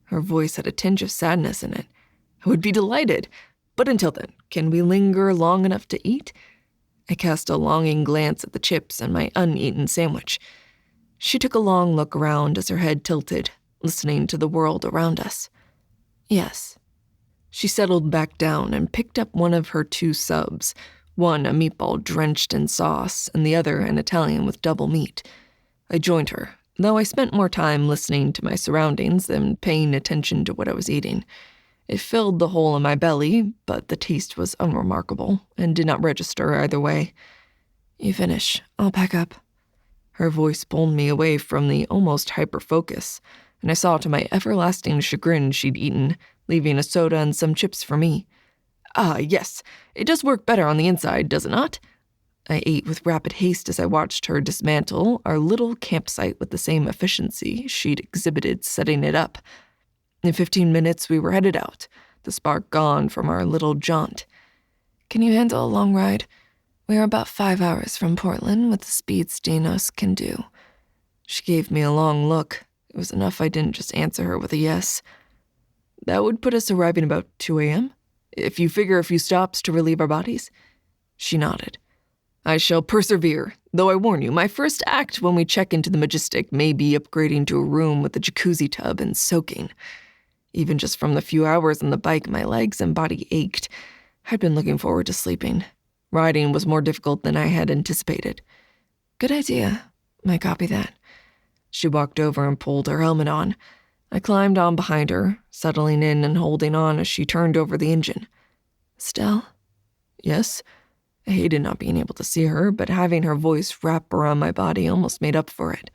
Her voice had a tinge of sadness in it. I would be delighted, but until then, can we linger long enough to eat? I cast a longing glance at the chips and my uneaten sandwich. She took a long look around as her head tilted, listening to the world around us. Yes. She settled back down and picked up one of her 2 subs, one a meatball drenched in sauce and the other an Italian with double meat. I joined her, though I spent more time listening to my surroundings than paying attention to what I was eating. It filled the hole in my belly, but the taste was unremarkable and did not register either way. You finish. I'll pack up. Her voice pulled me away from the almost hyper-focus, and I saw to my everlasting chagrin she'd eaten, leaving a soda and some chips for me. Ah, yes, it does work better on the inside, does it not? I ate with rapid haste as I watched her dismantle our little campsite with the same efficiency she'd exhibited setting it up. In 15 minutes, we were headed out, the spark gone from our little jaunt. Can you handle a long ride? We are about 5 hours from Portland with the speeds Dinos can do. She gave me a long look. It was enough I didn't just answer her with a yes. That would put us arriving about 2 a.m., if you figure a few stops to relieve our bodies. She nodded. I shall persevere, though I warn you, my first act when we check into the Majestic may be upgrading to a room with a jacuzzi tub and soaking. Even just from the few hours on the bike, my legs and body ached. I'd been looking forward to sleeping. Riding was more difficult than I had anticipated. Good idea. I copy that. She walked over and pulled her helmet on. I climbed on behind her, settling in and holding on as she turned over the engine. Stel? Yes? I hated not being able to see her, but having her voice wrap around my body almost made up for it.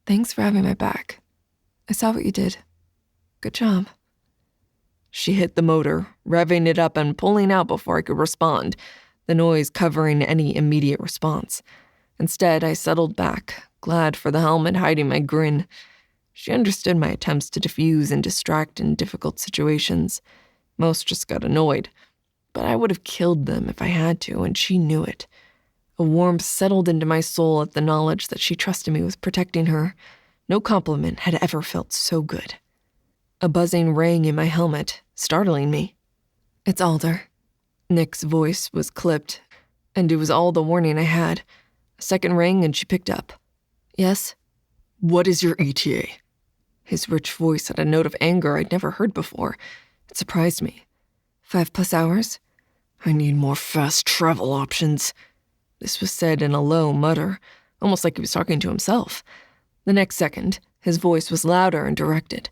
Thanks for having my back. I saw what you did. Good job. She hit the motor, revving it up and pulling out before I could respond, the noise covering any immediate response. Instead, I settled back, glad for the helmet hiding my grin. She understood my attempts to diffuse and distract in difficult situations. Most just got annoyed, but I would have killed them if I had to, and she knew it. A warmth settled into my soul at the knowledge that she trusted me with protecting her. No compliment had ever felt so good. A buzzing rang in my helmet, startling me. It's Alder. Nyc's voice was clipped, and it was all the warning I had. A second rang and she picked up. Yes? What is your ETA? His rich voice had a note of anger I'd never heard before. It surprised me. 5+ hours? I need more fast travel options. This was said in a low mutter, almost like he was talking to himself. The next second, his voice was louder and directed.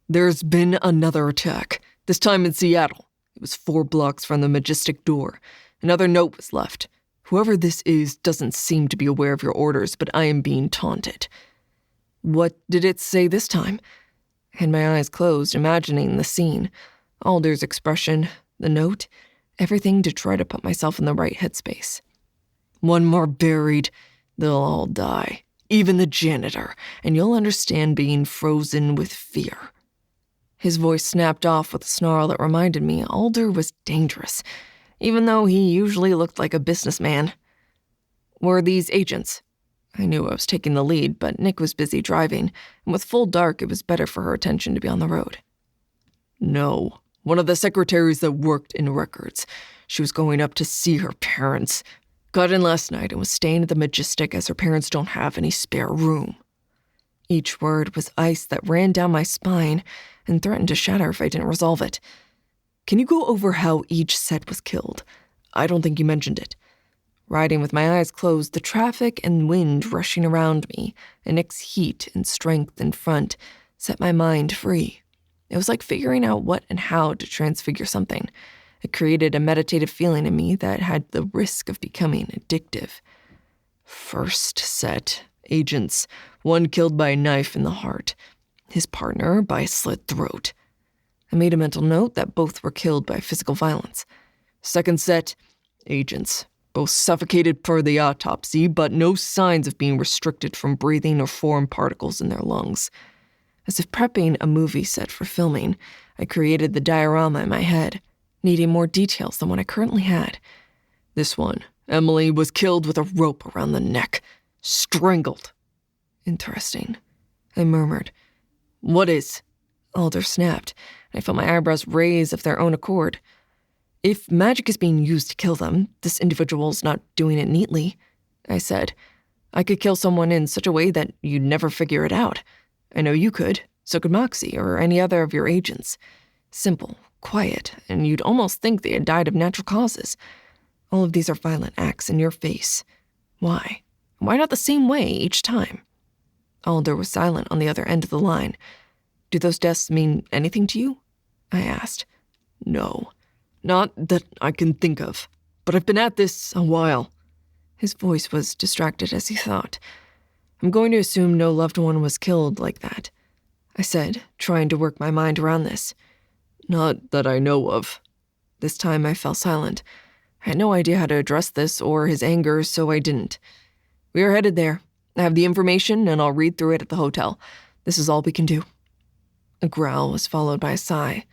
There's been another attack, this time in Seattle. It was 4 blocks from the Majestic door. Another note was left. Whoever this is doesn't seem to be aware of your orders, but I am being taunted. What did it say this time? I had my eyes closed, imagining the scene. Alder's expression, the note, everything to try to put myself in the right headspace. 1 more buried, they'll all die. Even the janitor, and you'll understand being frozen with fear. His voice snapped off with a snarl that reminded me Alder was dangerous, even though he usually looked like a businessman. Were these agents? I knew I was taking the lead, but Nyc was busy driving, and with full dark, it was better for her attention to be on the road. No, one of the secretaries that worked in records. She was going up to see her parents. Got in last night and was staying at the Majestic as her parents don't have any spare room. Each word was ice that ran down my spine and threatened to shatter if I didn't resolve it. Can you go over how each set was killed? I don't think you mentioned it. Riding with my eyes closed, the traffic and wind rushing around me, and Nyc's heat and strength in front, set my mind free. It was like figuring out what and how to transfigure something. It created a meditative feeling in me that had the risk of becoming addictive. First set, agents, 1 killed by a knife in the heart, his partner by a slit throat. I made a mental note that both were killed by physical violence. Second set, agents, both suffocated per the autopsy, but no signs of being restricted from breathing or foreign particles in their lungs. As if prepping a movie set for filming, I created the diorama in my head, needing more details than what I currently had. This one, Emily, was killed with a rope around the neck, strangled. Interesting, I murmured. What is? Alder snapped. I felt my eyebrows raise of their own accord. If magic is being used to kill them, this individual's not doing it neatly, I said. I could kill someone in such a way that you'd never figure it out. I know you could, so could Moxie or any other of your agents. Simple, quiet, and you'd almost think they had died of natural causes. All of these are violent acts in your face. Why? Why not the same way each time? Alder was silent on the other end of the line. Do those deaths mean anything to you? I asked. No. Not that I can think of, but I've been at this a while. His voice was distracted as he thought. I'm going to assume no loved one was killed like that, I said, trying to work my mind around this. Not that I know of. This time I fell silent. I had no idea how to address this or his anger, so I didn't. We are headed there. I have the information, and I'll read through it at the hotel. This is all we can do. A growl was followed by a sigh.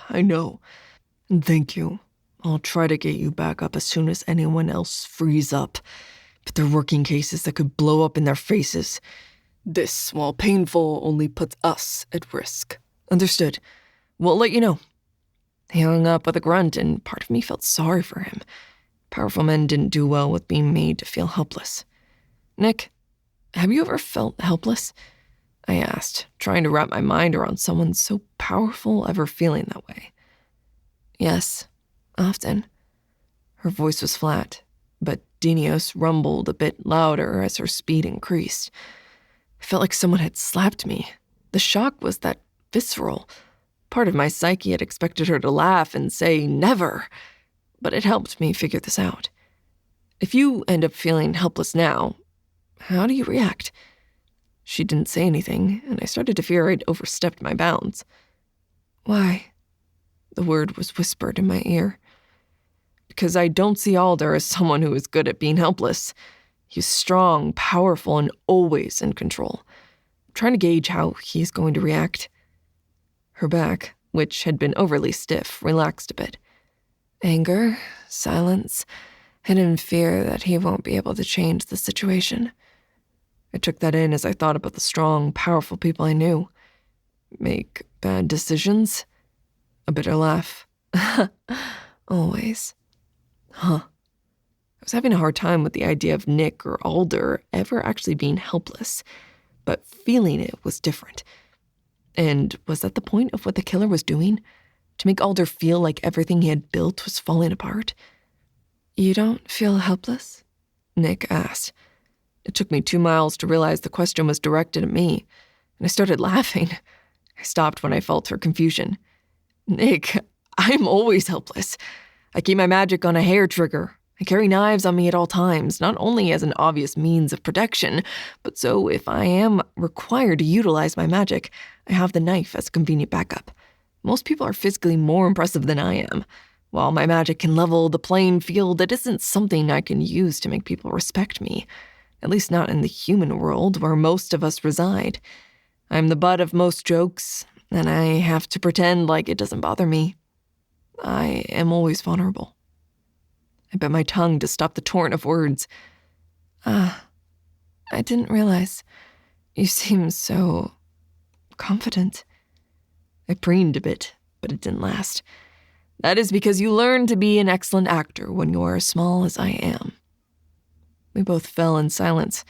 I know. And thank you. I'll try to get you back up as soon as anyone else frees up. But they're working cases that could blow up in their faces. This, while painful, only puts us at risk. Understood. We'll let you know. He hung up with a grunt, and part of me felt sorry for him. Powerful men didn't do well with being made to feel helpless. Nyc, have you ever felt helpless? I asked, trying to wrap my mind around someone so powerful ever feeling that way. Yes, often. Her voice was flat, but Dinios rumbled a bit louder as her speed increased. I felt like someone had slapped me. The shock was that visceral. Part of my psyche had expected her to laugh and say, never. But it helped me figure this out. If you end up feeling helpless now, how do you react? She didn't say anything, and I started to fear I'd overstepped my bounds. Why? The word was whispered in my ear. Because I don't see Alder as someone who is good at being helpless. He's strong, powerful, and always in control. I'm trying to gauge how he's going to react. Her back, which had been overly stiff, relaxed a bit. Anger, silence, hidden fear that he won't be able to change the situation. I took that in as I thought about the strong, powerful people I knew. Make bad decisions? A bitter laugh. Always. Huh. I was having a hard time with the idea of Nyc or Alder ever actually being helpless, but feeling it was different. And was that the point of what the killer was doing? To make Alder feel like everything he had built was falling apart? You don't feel helpless? Nyc asked. It took me 2 miles to realize the question was directed at me, and I started laughing. I stopped when I felt her confusion. Nyc, I'm always helpless. I keep my magic on a hair trigger. I carry knives on me at all times, not only as an obvious means of protection, but so if I am required to utilize my magic, I have the knife as a convenient backup. Most people are physically more impressive than I am. While my magic can level the playing field, it isn't something I can use to make people respect me. At least not in the human world, where most of us reside. I'm the butt of most jokes, and I have to pretend like it doesn't bother me. I am always vulnerable. I bit my tongue to stop the torrent of words. I didn't realize. You seem so confident. I preened a bit, but it didn't last. That is because you learn to be an excellent actor when you are as small as I am. We both fell in silence.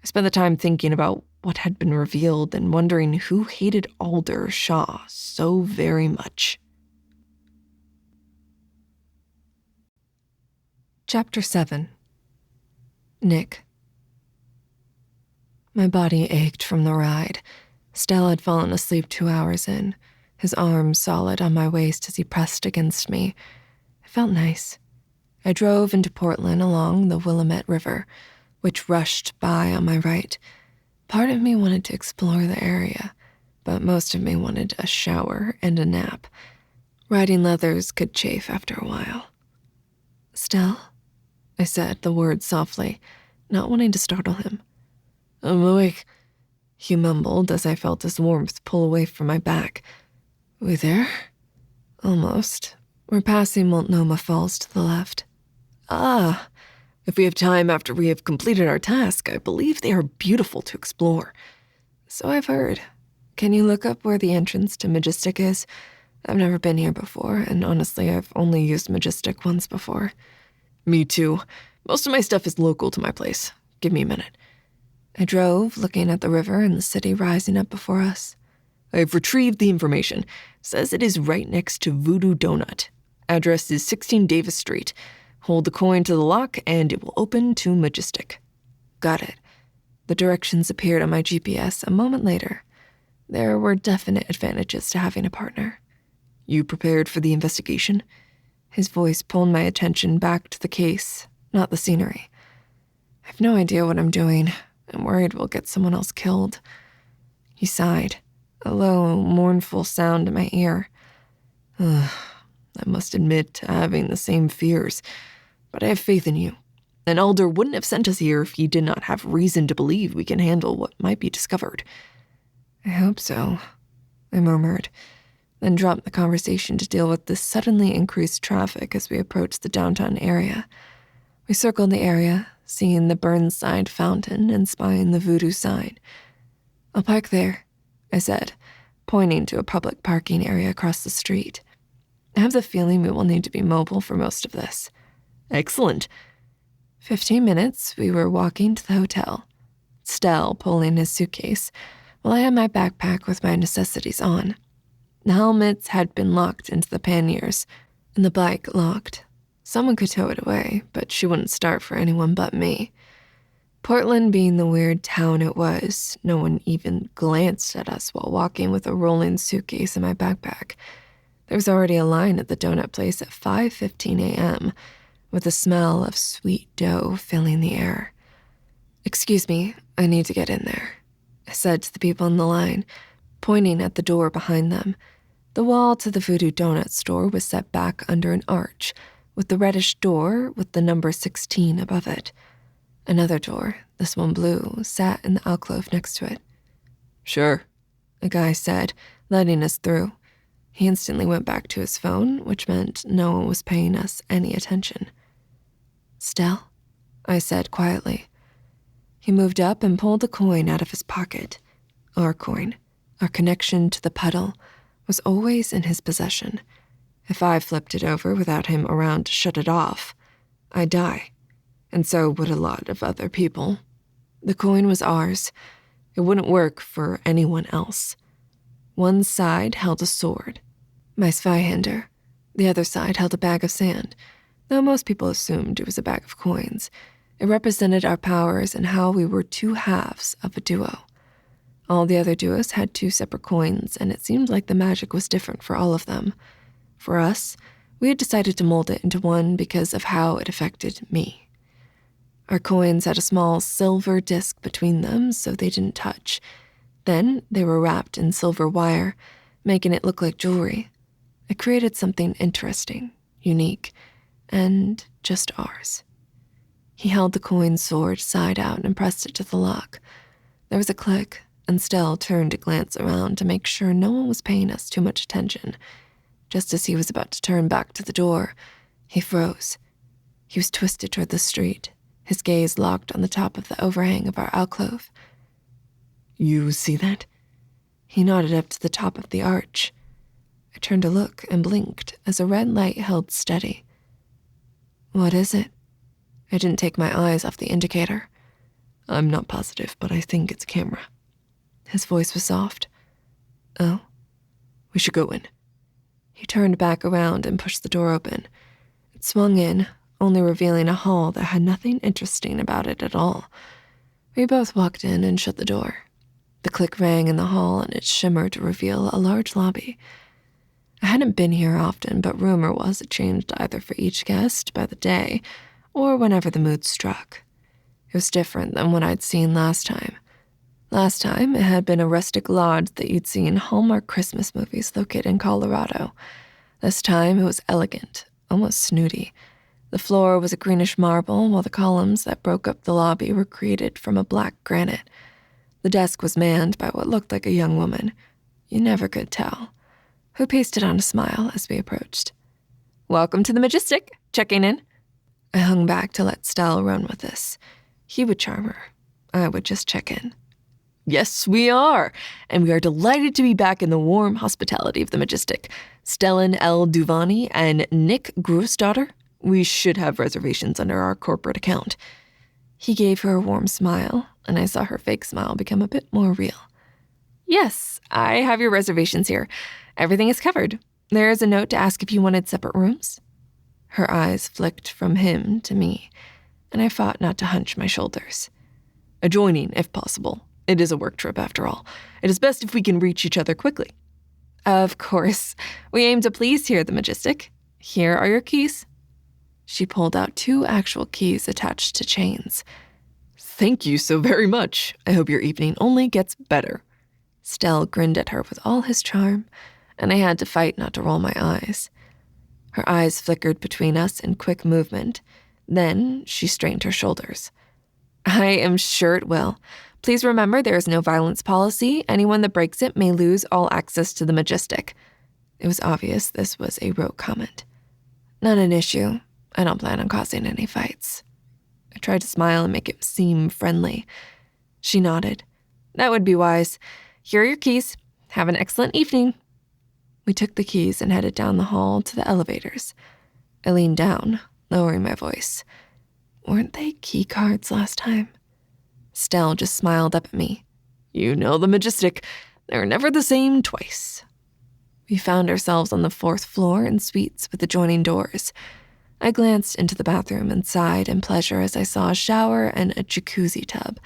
I spent the time thinking about what had been revealed and wondering who hated Alder Shaw so very much. Chapter 7. Nyc. My body ached from the ride. Stel had fallen asleep 2 hours in, his arms solid on my waist as he pressed against me. It felt nice. I drove into Portland along the Willamette River, which rushed by on my right. Part of me wanted to explore the area, but most of me wanted a shower and a nap. Riding leathers could chafe after a while. Stel? I said the word softly, not wanting to startle him. I'm awake, he mumbled as I felt his warmth pull away from my back. We there? Almost. We're passing Multnomah Falls to the left. Ah, if we have time after we have completed our task, I believe they are beautiful to explore. So I've heard. Can you look up where the entrance to Majestic is? I've never been here before, and honestly, I've only used Majestic once before. Me too. Most of my stuff is local to my place. Give me a minute. I drove, looking at the river and the city rising up before us. I have retrieved the information. Says it is right next to Voodoo Donut. Address is 16 Davis Street. Hold the coin to the lock, and it will open to Majestic. Got it. The directions appeared on my GPS a moment later. There were definite advantages to having a partner. You prepared for the investigation? His voice pulled my attention back to the case, not the scenery. I have no idea what I'm doing. I'm worried we'll get someone else killed. He sighed, a low, mournful sound in my ear. I must admit to having the same fears, but I have faith in you. And Alder wouldn't have sent us here if he did not have reason to believe we can handle what might be discovered. I hope so, I murmured, then dropped the conversation to deal with the suddenly increased traffic as we approached the downtown area. We circled the area, seeing the Burnside fountain and spying the voodoo sign. I'll park there, I said, pointing to a public parking area across the street. I have the feeling we will need to be mobile for most of this. Excellent. 15 minutes, we were walking to the hotel. Stel pulling his suitcase, while I had my backpack with my necessities on. The helmets had been locked into the panniers, and the bike locked. Someone could tow it away, but she wouldn't start for anyone but me. Portland being the weird town it was, no one even glanced at us while walking with a rolling suitcase in my backpack. There was already a line at the donut place at 5:15 a.m., with the smell of sweet dough filling the air. Excuse me, I need to get in there, I said to the people in the line, pointing at the door behind them. The wall to the Voodoo Donut store was set back under an arch, with the reddish door with the number 16 above it. Another door, this one blue, sat in the alcove next to it. Sure, a guy said, letting us through. He instantly went back to his phone, which meant no one was paying us any attention. Stel? I said quietly. He moved up and pulled a coin out of his pocket. Our coin, our connection to the puddle, was always in his possession. If I flipped it over without him around to shut it off, I'd die. And so would a lot of other people. The coin was ours. It wouldn't work for anyone else. One side held a sword, my Zweihander. The other side held a bag of sand, though most people assumed it was a bag of coins. It represented our powers and how we were two halves of a duo. All the other duos had two separate coins, and it seemed like the magic was different for all of them. For us, we had decided to mold it into one because of how it affected me. Our coins had a small silver disc between them so they didn't touch. Then they were wrapped in silver wire, making it look like jewelry. It created something interesting, unique, and just ours. He held the coin sword side out and pressed it to the lock. There was a click, and Stel turned to glance around to make sure no one was paying us too much attention. Just as he was about to turn back to the door, he froze. He was twisted toward the street, his gaze locked on the top of the overhang of our alcove. You see that? He nodded up to the top of the arch. I turned to look and blinked as a red light held steady. What is it? I didn't take my eyes off the indicator. I'm not positive, but I think it's a camera. His voice was soft. Oh? We should go in. He turned back around and pushed the door open. It swung in, only revealing a hall that had nothing interesting about it at all. We both walked in and shut the door. The click rang in the hall and it shimmered to reveal a large lobby. I hadn't been here often, but rumor was it changed either for each guest by the day or whenever the mood struck. It was different than what I'd seen last time. Last time, it had been a rustic lodge that you'd see in Hallmark Christmas movies located in Colorado. This time, it was elegant, almost snooty. The floor was a greenish marble, while the columns that broke up the lobby were created from a black granite. The desk was manned by what looked like a young woman. You never could tell. Who pasted on a smile as we approached. Welcome to the Majestic. Checking in. I hung back to let Stel run with this. He would charm her. I would just check in. Yes, we are. And we are delighted to be back in the warm hospitality of the Majestic. Stellan L. Duvani and Nyc Grossdaughter. We should have reservations under our corporate account. He gave her a warm smile, and I saw her fake smile become a bit more real. Yes, I have your reservations here. Everything is covered. There is a note to ask if you wanted separate rooms. Her eyes flicked from him to me, and I fought not to hunch my shoulders. Adjoining, if possible. It is a work trip, after all. It is best if we can reach each other quickly. Of course. We aim to please here at the Majestic. Here are your keys. She pulled out 2 actual keys attached to chains. Thank you so very much. I hope your evening only gets better. Stel grinned at her with all his charm, and I had to fight not to roll my eyes. Her eyes flickered between us in quick movement. Then she straightened her shoulders. I am sure it will. Please remember there is no violence policy. Anyone that breaks it may lose all access to the Majestic. It was obvious this was a rote comment. Not an issue. I don't plan on causing any fights. I tried to smile and make it seem friendly. She nodded. That would be wise. Here are your keys. Have an excellent evening. We took the keys and headed down the hall to the elevators. I leaned down, lowering my voice. Weren't they key cards last time? Stel just smiled up at me. You know the Majestic. They're never the same twice. We found ourselves on the 4th floor in suites with adjoining doors. I glanced into the bathroom and sighed in pleasure as I saw a shower and a jacuzzi tub.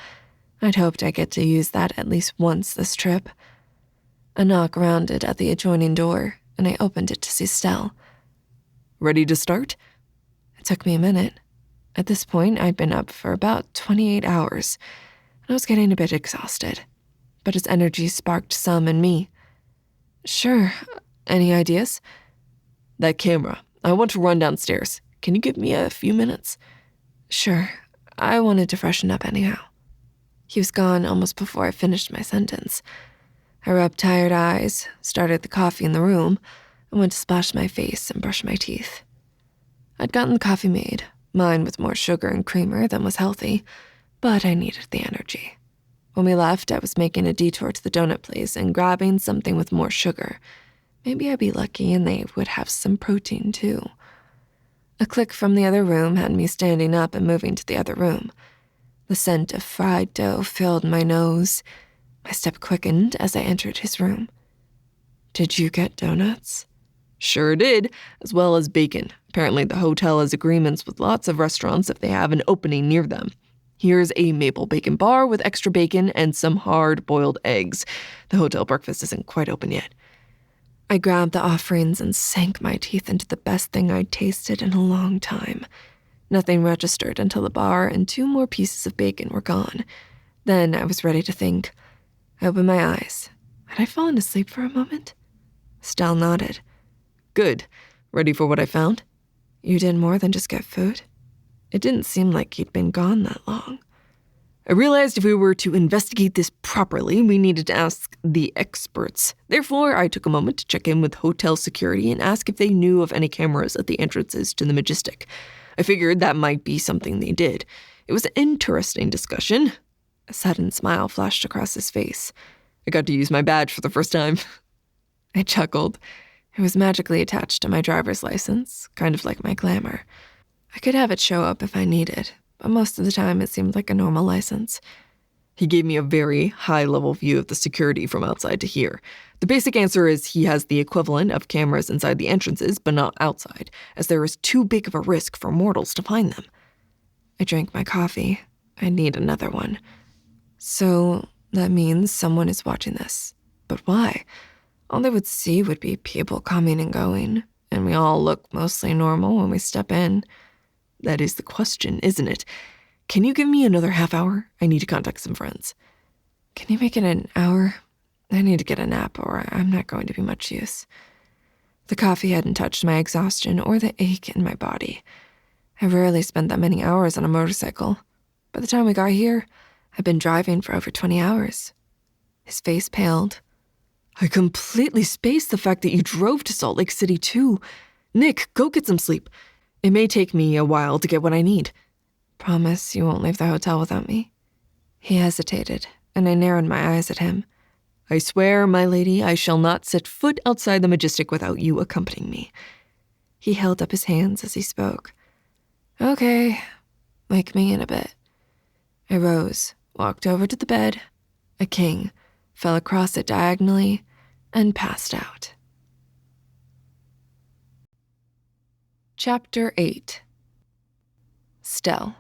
I'd hoped I'd get to use that at least once this trip. A knock rounded at the adjoining door, and I opened it to see Stel. Ready to start? It took me a minute. At this point, I'd been up for about 28 hours, and I was getting a bit exhausted. But his energy sparked some in me. Sure. Any ideas? That camera. I want to run downstairs. Can you give me a few minutes? Sure. I wanted to freshen up anyhow. He was gone almost before I finished my sentence. I rubbed tired eyes, started the coffee in the room, and went to splash my face and brush my teeth. I'd gotten the coffee made, mine with more sugar and creamer than was healthy, but I needed the energy. When we left, I was making a detour to the donut place and grabbing something with more sugar. Maybe I'd be lucky and they would have some protein too. A click from the other room had me standing up and moving to the other room. The scent of fried dough filled my nose. My step quickened as I entered his room. Did you get donuts? Sure did, as well as bacon. Apparently the hotel has agreements with lots of restaurants if they have an opening near them. Here's a maple bacon bar with extra bacon and some hard-boiled eggs. The hotel breakfast isn't quite open yet. I grabbed the offerings and sank my teeth into the best thing I'd tasted in a long time. Nothing registered until the bar and 2 more pieces of bacon were gone. Then I was ready to think. I opened my eyes. Had I fallen asleep for a moment? Stel nodded. Good. Ready for what I found? You did more than just get food? It didn't seem like he'd been gone that long. I realized if we were to investigate this properly, we needed to ask the experts. Therefore, I took a moment to check in with hotel security and ask if they knew of any cameras at the entrances to the Majestic. I figured that might be something they did. It was an interesting discussion. A sudden smile flashed across his face. I got to use my badge for the first time. I chuckled. It was magically attached to my driver's license, kind of like my glamour. I could have it show up if I needed, but most of the time it seemed like a normal license. He gave me a very high-level view of the security from outside to here. The basic answer is he has the equivalent of cameras inside the entrances, but not outside, as there is too big of a risk for mortals to find them. I drank my coffee. I need another one. So that means someone is watching this. But why? All they would see would be people coming and going, and we all look mostly normal when we step in. That is the question, isn't it? Can you give me another half hour? I need to contact some friends. Can you make it an hour? I need to get a nap or I'm not going to be much use. The coffee hadn't touched my exhaustion or the ache in my body. I rarely spent that many hours on a motorcycle. By the time we got here, I'd been driving for over 20 hours. His face paled. I completely spaced the fact that you drove to Salt Lake City too. Nick, go get some sleep. It may take me a while to get what I need. Promise you won't leave the hotel without me? He hesitated, and I narrowed my eyes at him. I swear, my lady, I shall not set foot outside the Majestic without you accompanying me. He held up his hands as he spoke. Okay, wake me in a bit. I rose, walked over to the bed. A king, fell across it diagonally, and passed out. Chapter 8. Stel.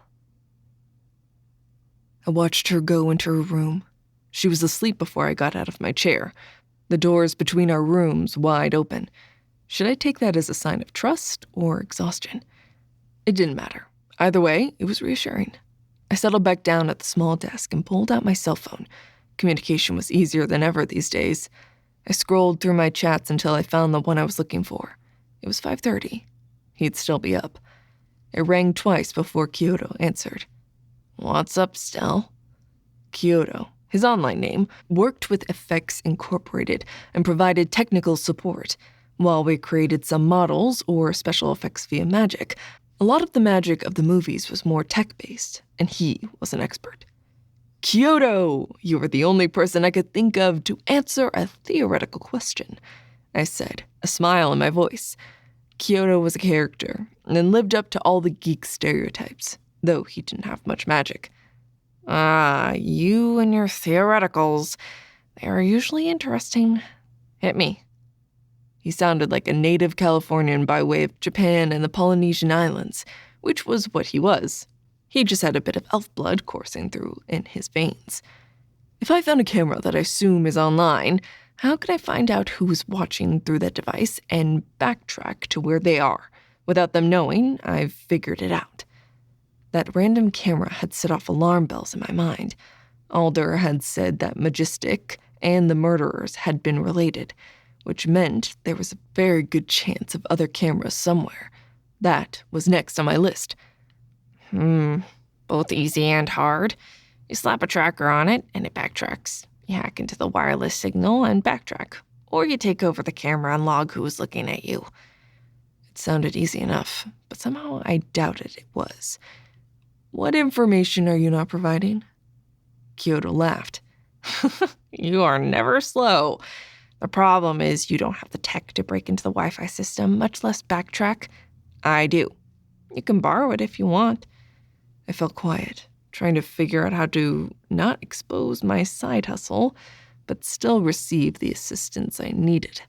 I watched her go into her room. She was asleep before I got out of my chair, the doors between our rooms wide open. Should I take that as a sign of trust or exhaustion? It didn't matter. Either way, it was reassuring. I settled back down at the small desk and pulled out my cell phone. Communication was easier than ever these days. I scrolled through my chats until I found the one I was looking for. It was 5:30. He'd still be up. It rang twice before Kyoto answered. What's up, Stel? Kyoto, his online name, worked with Effects Incorporated and provided technical support. While we created some models or special effects via magic, a lot of the magic of the movies was more tech-based, and he was an expert. Kyoto, you were the only person I could think of to answer a theoretical question, I said, a smile in my voice. Kyoto was a character and lived up to all the geek stereotypes, though he didn't have much magic. You and your theoreticals. They are usually interesting. Hit me. He sounded like a native Californian by way of Japan and the Polynesian Islands, which was what he was. He just had a bit of elf blood coursing through in his veins. If I found a camera that I assume is online, how could I find out who's watching through that device and backtrack to where they are? Without them knowing, I've figured it out. That random camera had set off alarm bells in my mind. Alder had said that Majestic and the murderers had been related, which meant there was a very good chance of other cameras somewhere. That was next on my list. both easy and hard. You slap a tracker on it, and it backtracks. You hack into the wireless signal and backtrack. Or you take over the camera and log who was looking at you. It sounded easy enough, but somehow I doubted it was. What information are you not providing? Kyoto laughed. You are never slow. The problem is you don't have the tech to break into the Wi-Fi system, much less backtrack. I do. You can borrow it if you want. I felt quiet, trying to figure out how to not expose my side hustle, but still receive the assistance I needed.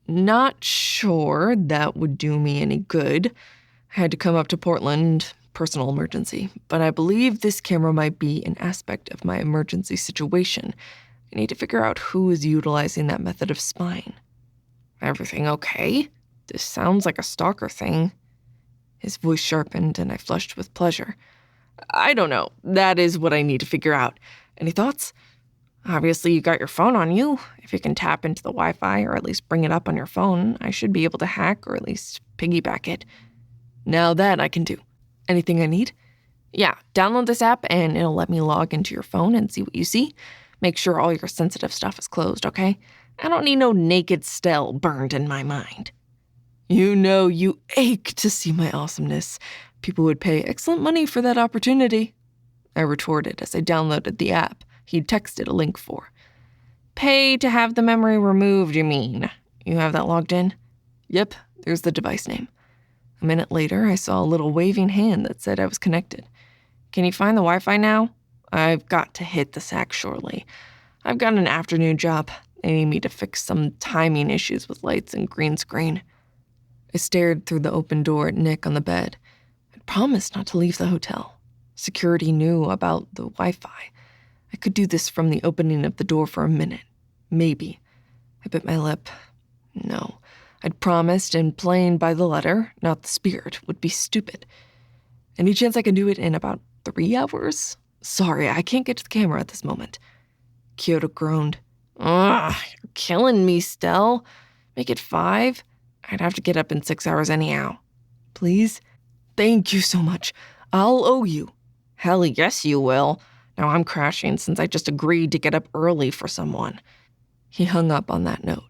Not sure that would do me any good. I had to come up to Portland, personal emergency, but I believe this camera might be an aspect of my emergency situation. I need to figure out who is utilizing that method of spying. Everything okay? This sounds like a stalker thing. His voice sharpened and I flushed with pleasure. I don't know. That is what I need to figure out. Any thoughts? Obviously, you got your phone on you. If you can tap into the Wi-Fi or at least bring it up on your phone, I should be able to hack or at least piggyback it. Now that I can do. Anything I need? Yeah, download this app and it'll let me log into your phone and see what you see. Make sure all your sensitive stuff is closed, okay? I don't need no Nyc and Stel burned in my mind. You know you ache to see my awesomeness. People would pay excellent money for that opportunity, I retorted as I downloaded the app he'd texted a link for. Pay to have the memory removed, you mean? You have that logged in? Yep, there's the device name. A minute later, I saw a little waving hand that said I was connected. Can you find the Wi-Fi now? I've got to hit the sack shortly. I've got an afternoon job. They need me to fix some timing issues with lights and green screen. I stared through the open door at Nyc on the bed. I'd promised not to leave the hotel. Security knew about the Wi-Fi. I could do this from the opening of the door for a minute. Maybe. I bit my lip. No. I'd promised, and playing by the letter, not the spirit, would be stupid. Any chance I can do it in about 3 hours? Sorry, I can't get to the camera at this moment. Kyoto groaned. Ugh, you're killing me, Stel. Make it 5? I'd have to get up in 6 hours anyhow. Please? Thank you so much. I'll owe you. Hell yes, you will. Now I'm crashing since I just agreed to get up early for someone. He hung up on that note.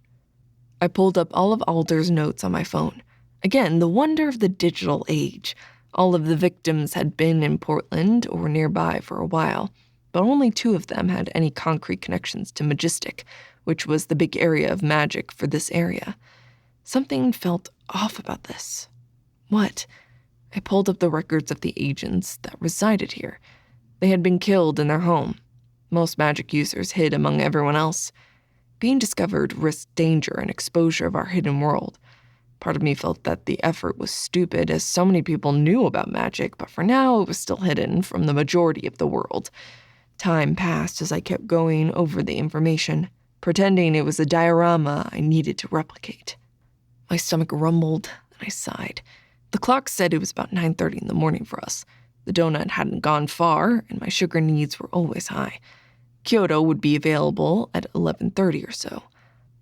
I pulled up all of Alder's notes on my phone. Again, the wonder of the digital age. All of the victims had been in Portland or nearby for a while, but only 2 of them had any concrete connections to Majestic, which was the big area of magic for this area. Something felt off about this. What? I pulled up the records of the agents that resided here. They had been killed in their home. Most magic users hid among everyone else. Being discovered risked danger and exposure of our hidden world. Part of me felt that the effort was stupid as so many people knew about magic, but for now it was still hidden from the majority of the world. Time passed as I kept going over the information, pretending it was a diorama I needed to replicate. My stomach rumbled and I sighed. The clock said it was about 9:30 in the morning for us. The donut hadn't gone far, and my sugar needs were always high. Kyoto would be available at 11:30 or so.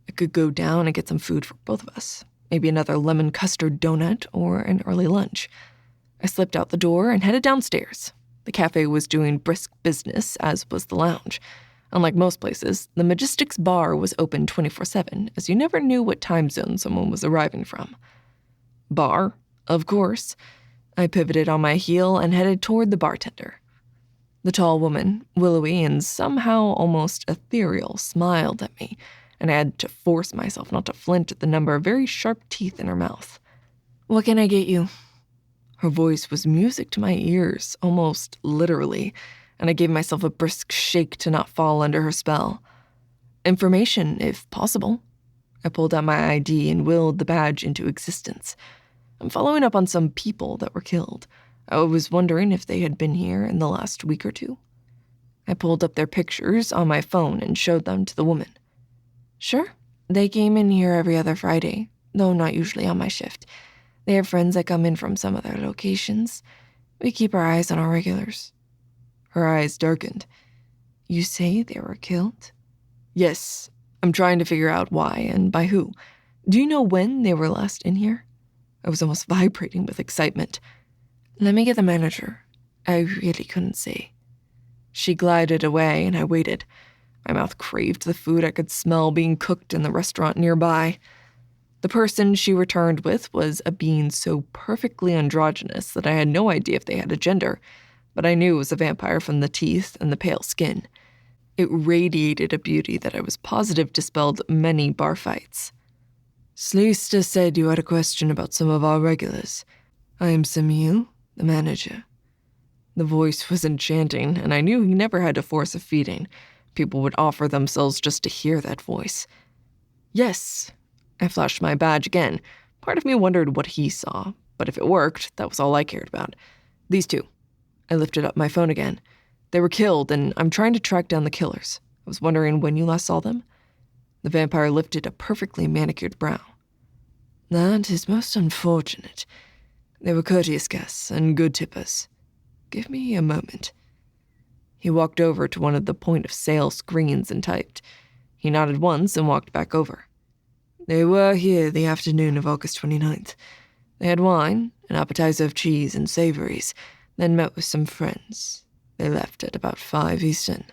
I could go down and get some food for both of us. Maybe another lemon custard donut or an early lunch. I slipped out the door and headed downstairs. The cafe was doing brisk business, as was the lounge. Unlike most places, the Majestic's bar was open 24/7, as you never knew what time zone someone was arriving from. Bar, of course. I pivoted on my heel and headed toward the bartender. The tall woman, willowy and somehow almost ethereal, smiled at me, and I had to force myself not to flinch at the number of very sharp teeth in her mouth. "What can I get you?" Her voice was music to my ears, almost literally, and I gave myself a brisk shake to not fall under her spell. "Information, if possible." I pulled out my ID and willed the badge into existence. "I'm following up on some people that were killed. I was wondering if they had been here in the last week or 2. I pulled up their pictures on my phone and showed them to the woman. "Sure. They came in here every other Friday, though not usually on my shift. They have friends that come in from some other locations. We keep our eyes on our regulars." Her eyes darkened. "You say they were killed?" "Yes. I'm trying to figure out why and by who. Do you know when they were last in here?" I was almost vibrating with excitement. "Let me get the manager." I really couldn't see. She glided away, and I waited. My mouth craved the food I could smell being cooked in the restaurant nearby. The person she returned with was a being so perfectly androgynous that I had no idea if they had a gender, but I knew it was a vampire from the teeth and the pale skin. It radiated a beauty that I was positive dispelled many bar fights. Sleester said you had a question about some of our regulars. I am Samuel, the manager. The voice was enchanting, and I knew he never had to force a feeding. People would offer themselves just to hear that voice. Yes. I flashed my badge again. Part of me wondered what he saw, but if it worked, that was all I cared about. These two. I lifted up my phone again. They were killed, and I'm trying to track down the killers. I was wondering when you last saw them. The vampire lifted a perfectly manicured brow. That is most unfortunate. They were courteous guests and good tippers. Give me a moment. He walked over to one of the point-of-sale screens and typed. He nodded once and walked back over. They were here the afternoon of August 29th. They had wine, an appetizer of cheese and savories, then met with some friends. They left at about 5 Eastern.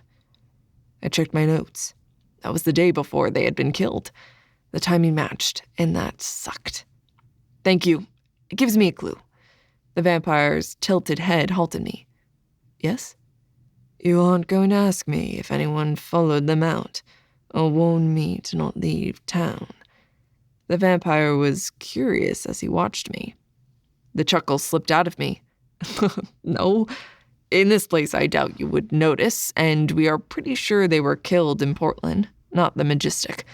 I checked my notes. That was the day before they had been killed. The timing matched, and that sucked. Thank you. It gives me a clue. The vampire's tilted head halted me. Yes? You aren't going to ask me if anyone followed them out, or warned me to not leave town. The vampire was curious as he watched me. The chuckle slipped out of me. No, in this place I doubt you would notice, and we are pretty sure they were killed in Portland, not the Majestic.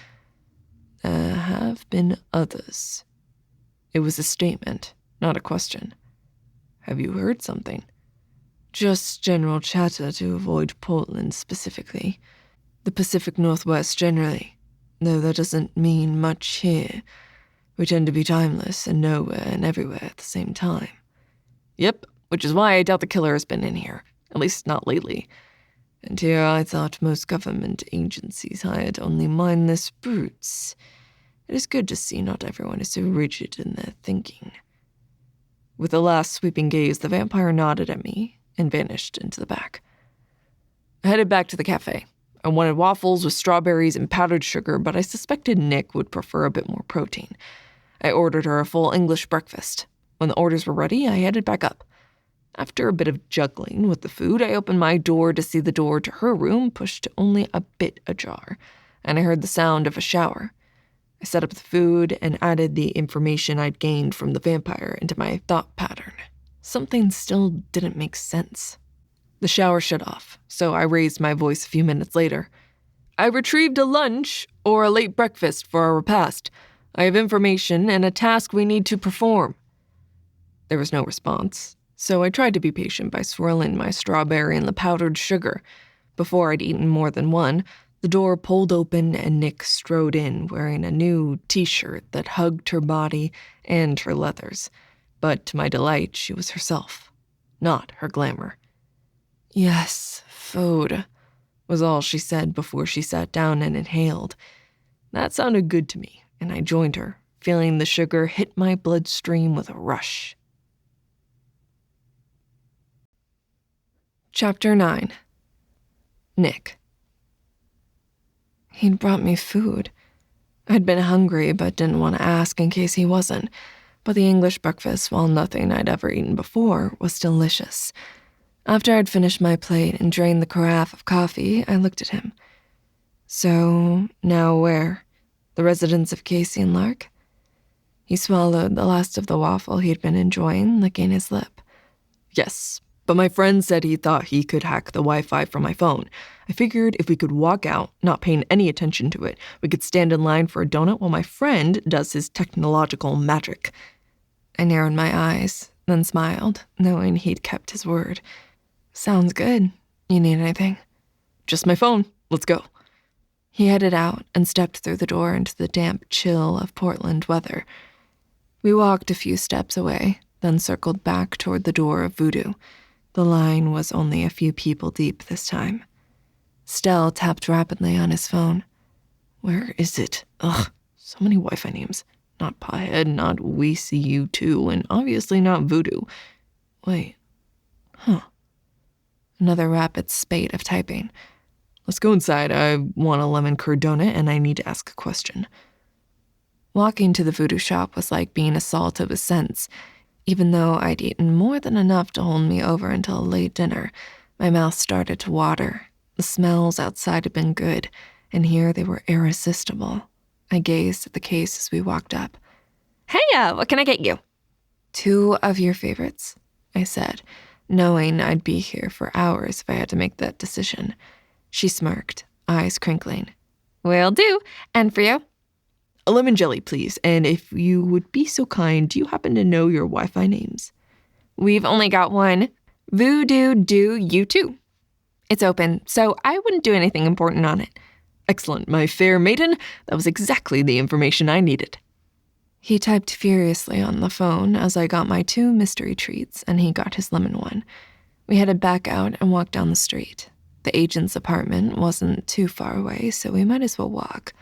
There have been others. It was a statement, not a question. Have you heard something? Just general chatter to avoid Portland specifically. The Pacific Northwest generally, though that doesn't mean much here. We tend to be timeless and nowhere and everywhere at the same time. Yep, which is why I doubt the killer has been in here, at least not lately. And here I thought most government agencies hired only mindless brutes. It is good to see not everyone is so rigid in their thinking. With a last sweeping gaze, the vampire nodded at me and vanished into the back. I headed back to the cafe. I wanted waffles with strawberries and powdered sugar, but I suspected Nyc would prefer a bit more protein. I ordered her a full English breakfast. When the orders were ready, I headed back up. After a bit of juggling with the food, I opened my door to see the door to her room pushed only a bit ajar, and I heard the sound of a shower. I set up the food and added the information I'd gained from the vampire into my thought pattern. Something still didn't make sense. The shower shut off, so I raised my voice a few minutes later. I retrieved a lunch or a late breakfast for our repast. I have information and a task we need to perform. There was no response, so I tried to be patient by swirling my strawberry in the powdered sugar. Before I'd eaten more than one, the door pulled open and Nyc strode in wearing a new t-shirt that hugged her body and her leathers. But to my delight, she was herself, not her glamour. Yes, food, was all she said before she sat down and inhaled. That sounded good to me, and I joined her, feeling the sugar hit my bloodstream with a rush. Chapter 9. Nyc. He'd brought me food. I'd been hungry but didn't want to ask in case he wasn't, but the English breakfast, while nothing I'd ever eaten before, was delicious. After I'd finished my plate and drained the carafe of coffee, I looked at him. So, now where? The residence of Casey and Lark? He swallowed the last of the waffle he'd been enjoying, licking his lip. Yes, but my friend said he thought he could hack the Wi-Fi from my phone. I figured if we could walk out, not paying any attention to it, we could stand in line for a donut while my friend does his technological magic. I narrowed my eyes, then smiled, knowing he'd kept his word. Sounds good. You need anything? Just my phone. Let's go. He headed out and stepped through the door into the damp chill of Portland weather. We walked a few steps away, then circled back toward the door of Voodoo. The line was only a few people deep this time. Stel tapped rapidly on his phone. Where is it? Ugh, so many Wi-Fi names. Not Pothead, not We See You Too, and obviously not Voodoo. Wait. Huh. Another rapid spate of typing. Let's go inside. I want a lemon curd donut, and I need to ask a question. Walking to the voodoo shop was like being assaulted with scents. Even though I'd eaten more than enough to hold me over until a late dinner, my mouth started to water. The smells outside had been good, and here they were irresistible. I gazed at the case as we walked up. Hey, what can I get you? 2 of your favorites, I said, knowing I'd be here for hours if I had to make that decision. She smirked, eyes crinkling. Will do. And for you? A lemon jelly, please. And if you would be so kind, do you happen to know your Wi-Fi names? We've only got one. Voodoo do you too. It's open, so I wouldn't do anything important on it. Excellent, my fair maiden. That was exactly the information I needed. He typed furiously on the phone as I got my 2 mystery treats and he got his lemon one. We headed back out and walked down the street. The agent's apartment wasn't too far away, so we might as well walk.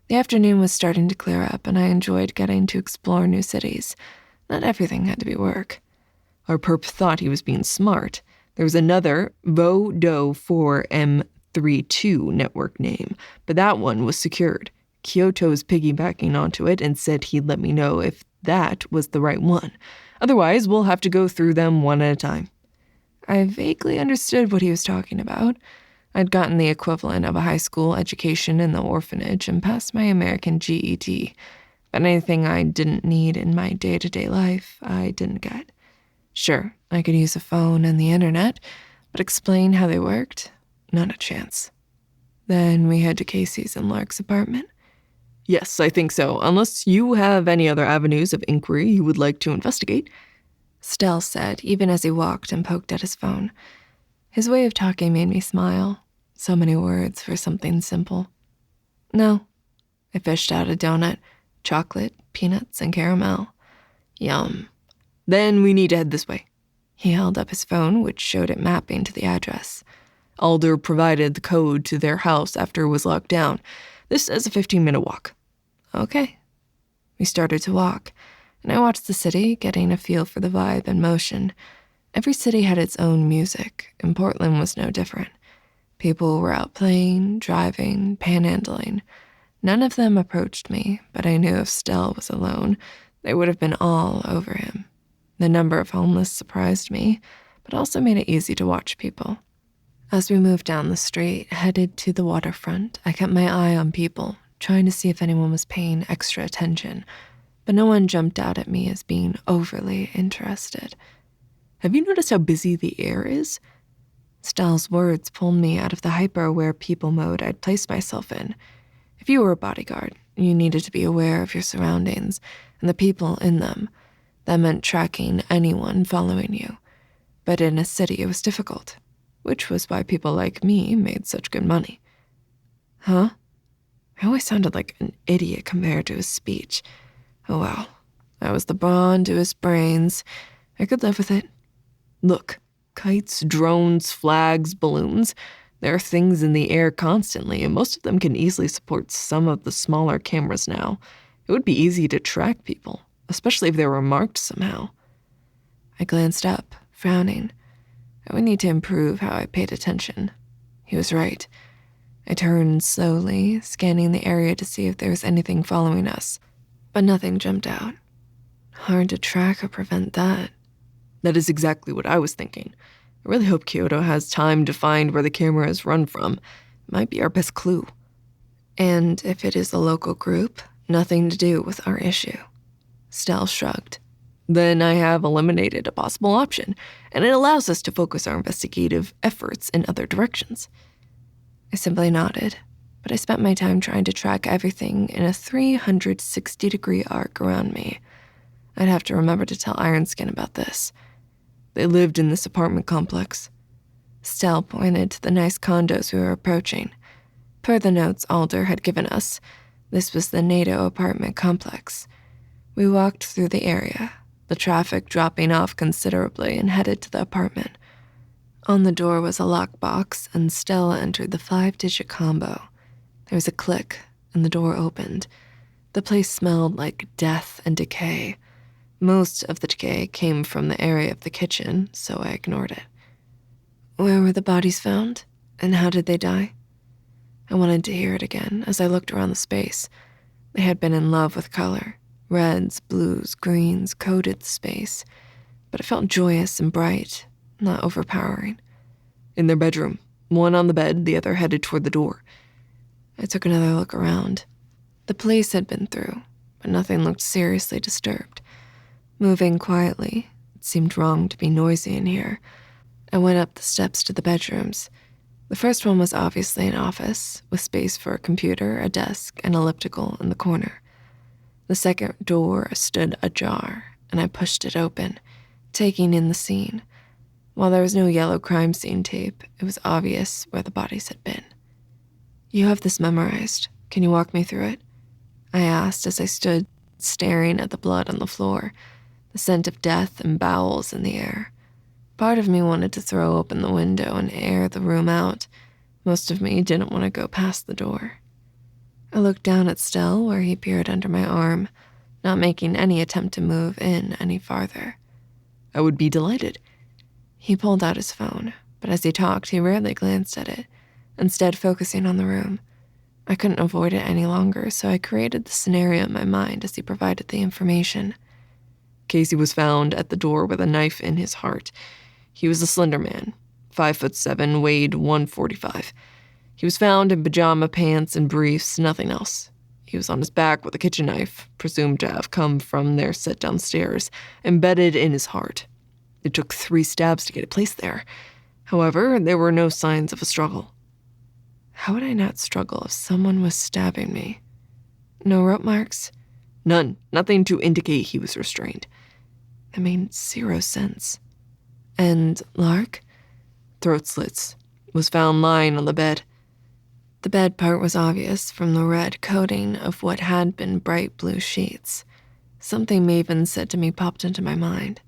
The afternoon was starting to clear up, and I enjoyed getting to explore new cities. Not everything had to be work. Our perp thought he was being smart. There was another VODO4M32 network name, but that one was secured. Kyoto's piggybacking onto it and said he'd let me know if that was the right one. Otherwise, we'll have to go through them one at a time. I vaguely understood what he was talking about. I'd gotten the equivalent of a high school education in the orphanage and passed my American GED, but anything I didn't need in my day-to-day life, I didn't get. Sure, I could use a phone and the internet, but explain how they worked? Not a chance. Then we head to Casey's and Lark's apartment. Yes, I think so, unless you have any other avenues of inquiry you would like to investigate. Stel said, even as he walked and poked at his phone. His way of talking made me smile. So many words for something simple. No. I fished out a donut, chocolate, peanuts, and caramel. Yum. Then we need to head this way. He held up his phone, which showed it mapping to the address. Alder provided the code to their house after it was locked down. This is a 15-minute walk. Okay. We started to walk, and I watched the city, getting a feel for the vibe and motion. Every city had its own music, and Portland was no different. People were out playing, driving, panhandling. None of them approached me, but I knew if Stel was alone, they would have been all over him. The number of homeless surprised me, but also made it easy to watch people. As we moved down the street, headed to the waterfront, I kept my eye on people, trying to see if anyone was paying extra attention, but no one jumped out at me as being overly interested. Have you noticed how busy the air is? Stel's words pulled me out of the hyper-aware people mode I'd placed myself in. If you were a bodyguard, you needed to be aware of your surroundings and the people in them. That meant tracking anyone following you. But in a city, it was difficult, which was why people like me made such good money. Huh? I always sounded like an idiot compared to his speech. Oh well, I was the brawn to his brains. I could live with it. Look, kites, drones, flags, balloons. There are things in the air constantly, and most of them can easily support some of the smaller cameras now. It would be easy to track people, especially if they were marked somehow. I glanced up, frowning. I would need to improve how I paid attention. He was right. I turned slowly, scanning the area to see if there was anything following us, but nothing jumped out. Hard to track or prevent that. That is exactly what I was thinking. I really hope Kyoto has time to find where the camera is run from. It might be our best clue. And if it is a local group, nothing to do with our issue. Stel shrugged. Then I have eliminated a possible option, and it allows us to focus our investigative efforts in other directions. I simply nodded, but I spent my time trying to track everything in a 360-degree arc around me. I'd have to remember to tell Ironskin about this. They lived in this apartment complex. Stel pointed to the nice condos we were approaching. Per the notes Alder had given us, this was the NATO apartment complex. We walked through the area, the traffic dropping off considerably, and headed to the apartment. On the door was a lockbox, and Stel entered the 5-digit combo. There was a click, and the door opened. The place smelled like death and decay. Most of the decay came from the area of the kitchen, so I ignored it. Where were the bodies found? And how did they die? I wanted to hear it again as I looked around the space. I had been in love with color. Reds, blues, greens coated the space, but it felt joyous and bright, not overpowering. In their bedroom, one on the bed, the other headed toward the door. I took another look around. The police had been through, but nothing looked seriously disturbed. Moving quietly, it seemed wrong to be noisy in here. I went up the steps to the bedrooms. The first one was obviously an office, with space for a computer, a desk, and elliptical in the corner. The second door stood ajar, and I pushed it open, taking in the scene. While there was no yellow crime scene tape, it was obvious where the bodies had been. You have this memorized. Can you walk me through it? I asked as I stood staring at the blood on the floor, the scent of death and bowels in the air. Part of me wanted to throw open the window and air the room out. Most of me didn't want to go past the door. I looked down at Stel where he peered under my arm, not making any attempt to move in any farther. I would be delighted. He pulled out his phone, but as he talked, he rarely glanced at it, instead focusing on the room. I couldn't avoid it any longer, so I created the scenario in my mind as he provided the information. Casey was found at the door with a knife in his heart. He was a slender man, 5'7", weighed 145. He was found in pajama pants and briefs, nothing else. He was on his back with a kitchen knife, presumed to have come from their set downstairs, embedded in his heart. It took 3 stabs to get it placed there. However, there were no signs of a struggle. How would I not struggle if someone was stabbing me? No rope marks? None. Nothing to indicate he was restrained. That made 0 sense. And Lark? Throat slits. Was found lying on the bed. The bed part was obvious from the red coating of what had been bright blue sheets. Something Maven said to me popped into my mind.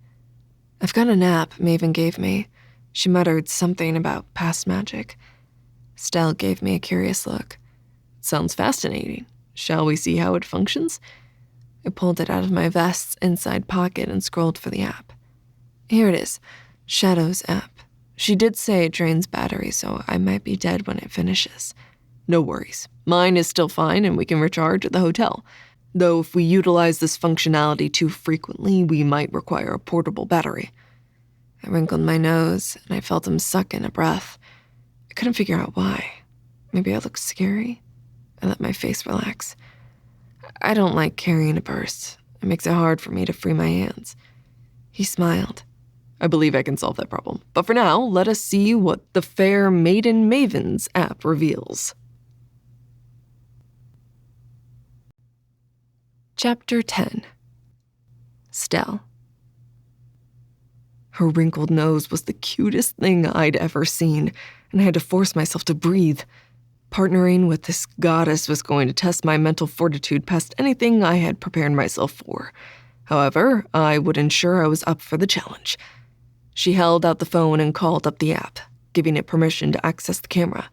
I've got a nap Maven gave me. She muttered something about past magic. Stel gave me a curious look. Sounds fascinating. Shall we see how it functions? I pulled it out of my vest's inside pocket and scrolled for the app. Here it is. Shadows app. She did say it drains battery, so I might be dead when it finishes. No worries. Mine is still fine and we can recharge at the hotel. Though if we utilize this functionality too frequently, we might require a portable battery. I wrinkled my nose and I felt him suck in a breath. I couldn't figure out why. Maybe I looked scary. I let my face relax. I don't like carrying a purse. It makes it hard for me to free my hands. He smiled. I believe I can solve that problem. But for now, let us see what the Fair Maiden Mavens app reveals. Chapter 10. Stel. Her wrinkled nose was the cutest thing I'd ever seen, and I had to force myself to breathe. Partnering with this goddess was going to test my mental fortitude past anything I had prepared myself for. However, I would ensure I was up for the challenge. She held out the phone and called up the app, giving it permission to access the camera.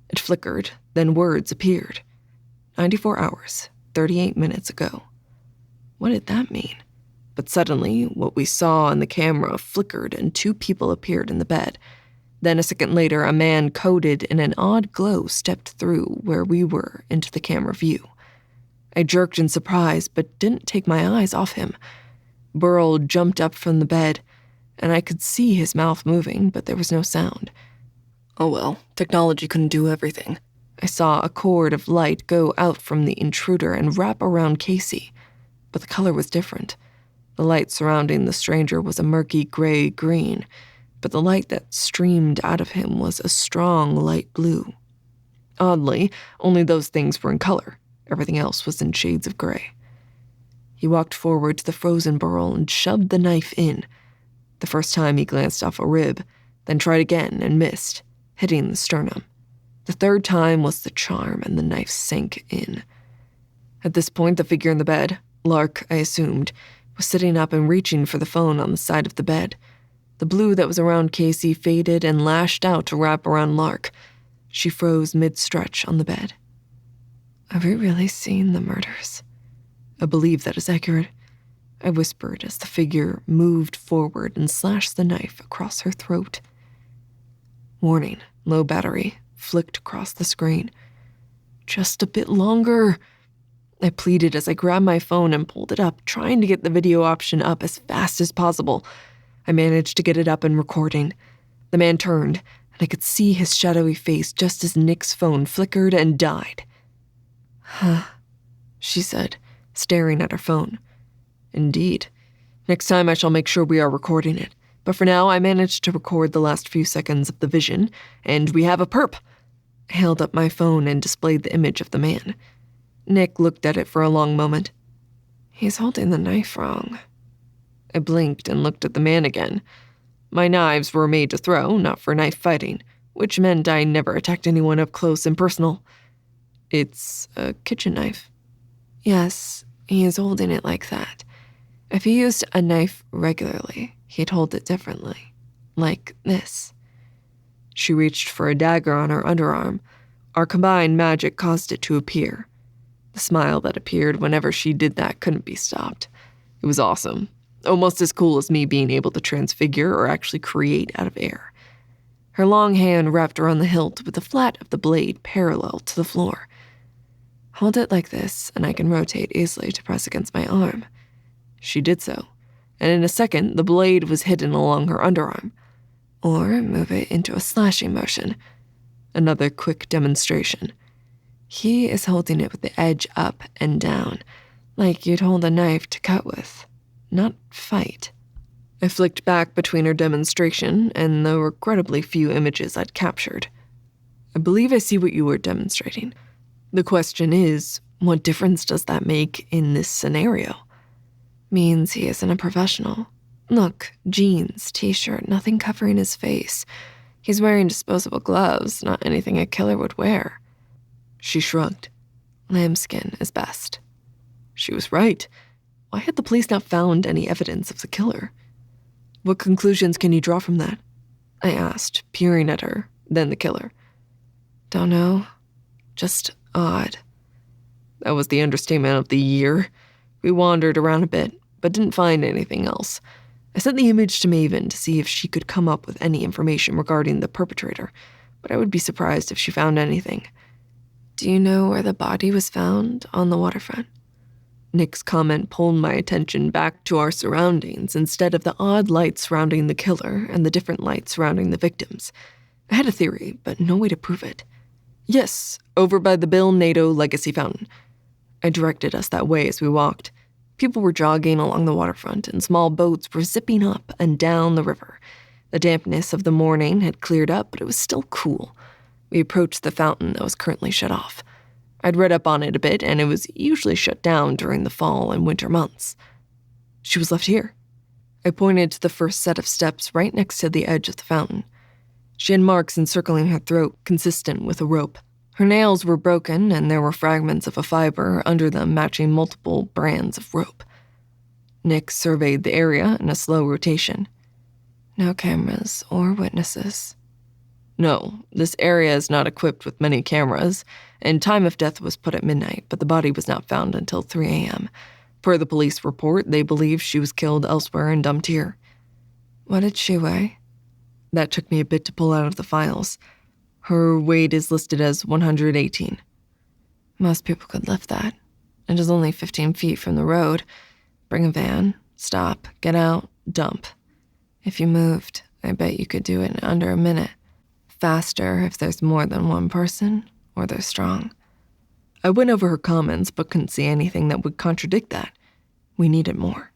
It flickered, then words appeared. 94 hours, 38 minutes ago. What did that mean? But suddenly, what we saw on the camera flickered and 2 people appeared in the bed. Then a second later, a man coated in an odd glow stepped through where we were into the camera view. I jerked in surprise, but didn't take my eyes off him. Burl jumped up from the bed, and I could see his mouth moving, but there was no sound. Oh well, technology couldn't do everything. I saw a cord of light go out from the intruder and wrap around Casey, but the color was different. The light surrounding the stranger was a murky gray-green, but the light that streamed out of him was a strong light blue. Oddly, only those things were in color. Everything else was in shades of gray. He walked forward to the frozen Burl and shoved the knife in. The first time he glanced off a rib, then tried again and missed, hitting the sternum. The third time was the charm and the knife sank in. At this point, the figure in the bed, Lark, I assumed, was sitting up and reaching for the phone on the side of the bed. The blue that was around Casey faded and lashed out to wrap around Lark. She froze mid-stretch on the bed. Have we really seen the murders? I believe that is accurate, I whispered as the figure moved forward and slashed the knife across her throat. Warning, low battery, flicked across the screen. Just a bit longer, I pleaded as I grabbed my phone and pulled it up, trying to get the video option up as fast as possible. I managed to get it up and recording. The man turned, and I could see his shadowy face just as Nyc's phone flickered and died. Huh, she said, staring at her phone. Indeed. Next time I shall make sure we are recording it. But for now, I managed to record the last few seconds of the vision, and we have a perp. I held up my phone and displayed the image of the man. Nyc looked at it for a long moment. He's holding the knife wrong. I blinked and looked at the man again. My knives were made to throw, not for knife fighting, which meant I never attacked anyone up close and personal. It's a kitchen knife. Yes, he is holding it like that. If he used a knife regularly, he'd hold it differently. Like this. She reached for a dagger on her underarm. Our combined magic caused it to appear. The smile that appeared whenever she did that couldn't be stopped. It was awesome. Almost as cool as me being able to transfigure or actually create out of air. Her long hand wrapped around the hilt with the flat of the blade parallel to the floor. Hold it like this, and I can rotate easily to press against my arm. She did so, and in a second, the blade was hidden along her underarm. Or move it into a slashing motion. Another quick demonstration. He is holding it with the edge up and down, like you'd hold a knife to cut with, not fight. I flicked back between her demonstration and the regrettably few images I'd captured. I believe I see what you were demonstrating. The question is, what difference does that make in this scenario? Means he isn't a professional. Look, jeans, t-shirt, nothing covering his face. He's wearing disposable gloves, not anything a killer would wear. She shrugged. Lambskin is best. She was right. Why had the police not found any evidence of the killer? What conclusions can you draw from that? I asked, peering at her, then the killer. Don't know. Just odd. That was the understatement of the year. We wandered around a bit, but didn't find anything else. I sent the image to Maven to see if she could come up with any information regarding the perpetrator, but I would be surprised if she found anything. Do you know where the body was found on the waterfront? Nyc's comment pulled my attention back to our surroundings instead of the odd light surrounding the killer and the different lights surrounding the victims. I had a theory, but no way to prove it. Yes, over by the Bill Nato Legacy Fountain. I directed us that way as we walked. People were jogging along the waterfront, and small boats were zipping up and down the river. The dampness of the morning had cleared up, but it was still cool. We approached the fountain that was currently shut off. I'd read up on it a bit, and it was usually shut down during the fall and winter months. She was left here. I pointed to the first set of steps right next to the edge of the fountain. She had marks encircling her throat, consistent with a rope. Her nails were broken, and there were fragments of a fiber under them matching multiple brands of rope. Nyc surveyed the area in a slow rotation. No cameras or witnesses. No, this area is not equipped with many cameras, and time of death was put at midnight, but the body was not found until 3 a.m. Per the police report, they believe she was killed elsewhere and dumped here. What did she weigh? That took me a bit to pull out of the files. Her weight is listed as 118. Most people could lift that. It is only 15 feet from the road. Bring a van, stop, get out, dump. If you moved, I bet you could do it in under a minute. Faster if there's more than one person, or they're strong. I went over her comments, but couldn't see anything that would contradict that. We needed more.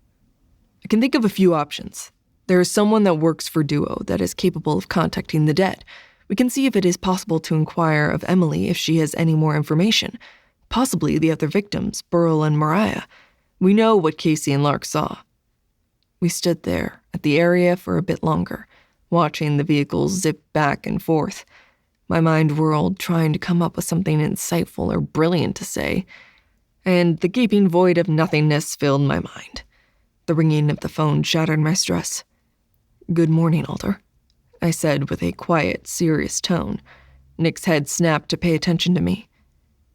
I can think of a few options. There is someone that works for Duo that is capable of contacting the dead. We can see if it is possible to inquire of Emily if she has any more information. Possibly the other victims, Burl and Mariah. We know what Casey and Lark saw. We stood there at the area for a bit longer, watching the vehicles zip back and forth. My mind whirled, trying to come up with something insightful or brilliant to say, and the gaping void of nothingness filled my mind. The ringing of the phone shattered my stress. Good morning, Alder, I said with a quiet, serious tone. Nyc's head snapped to pay attention to me.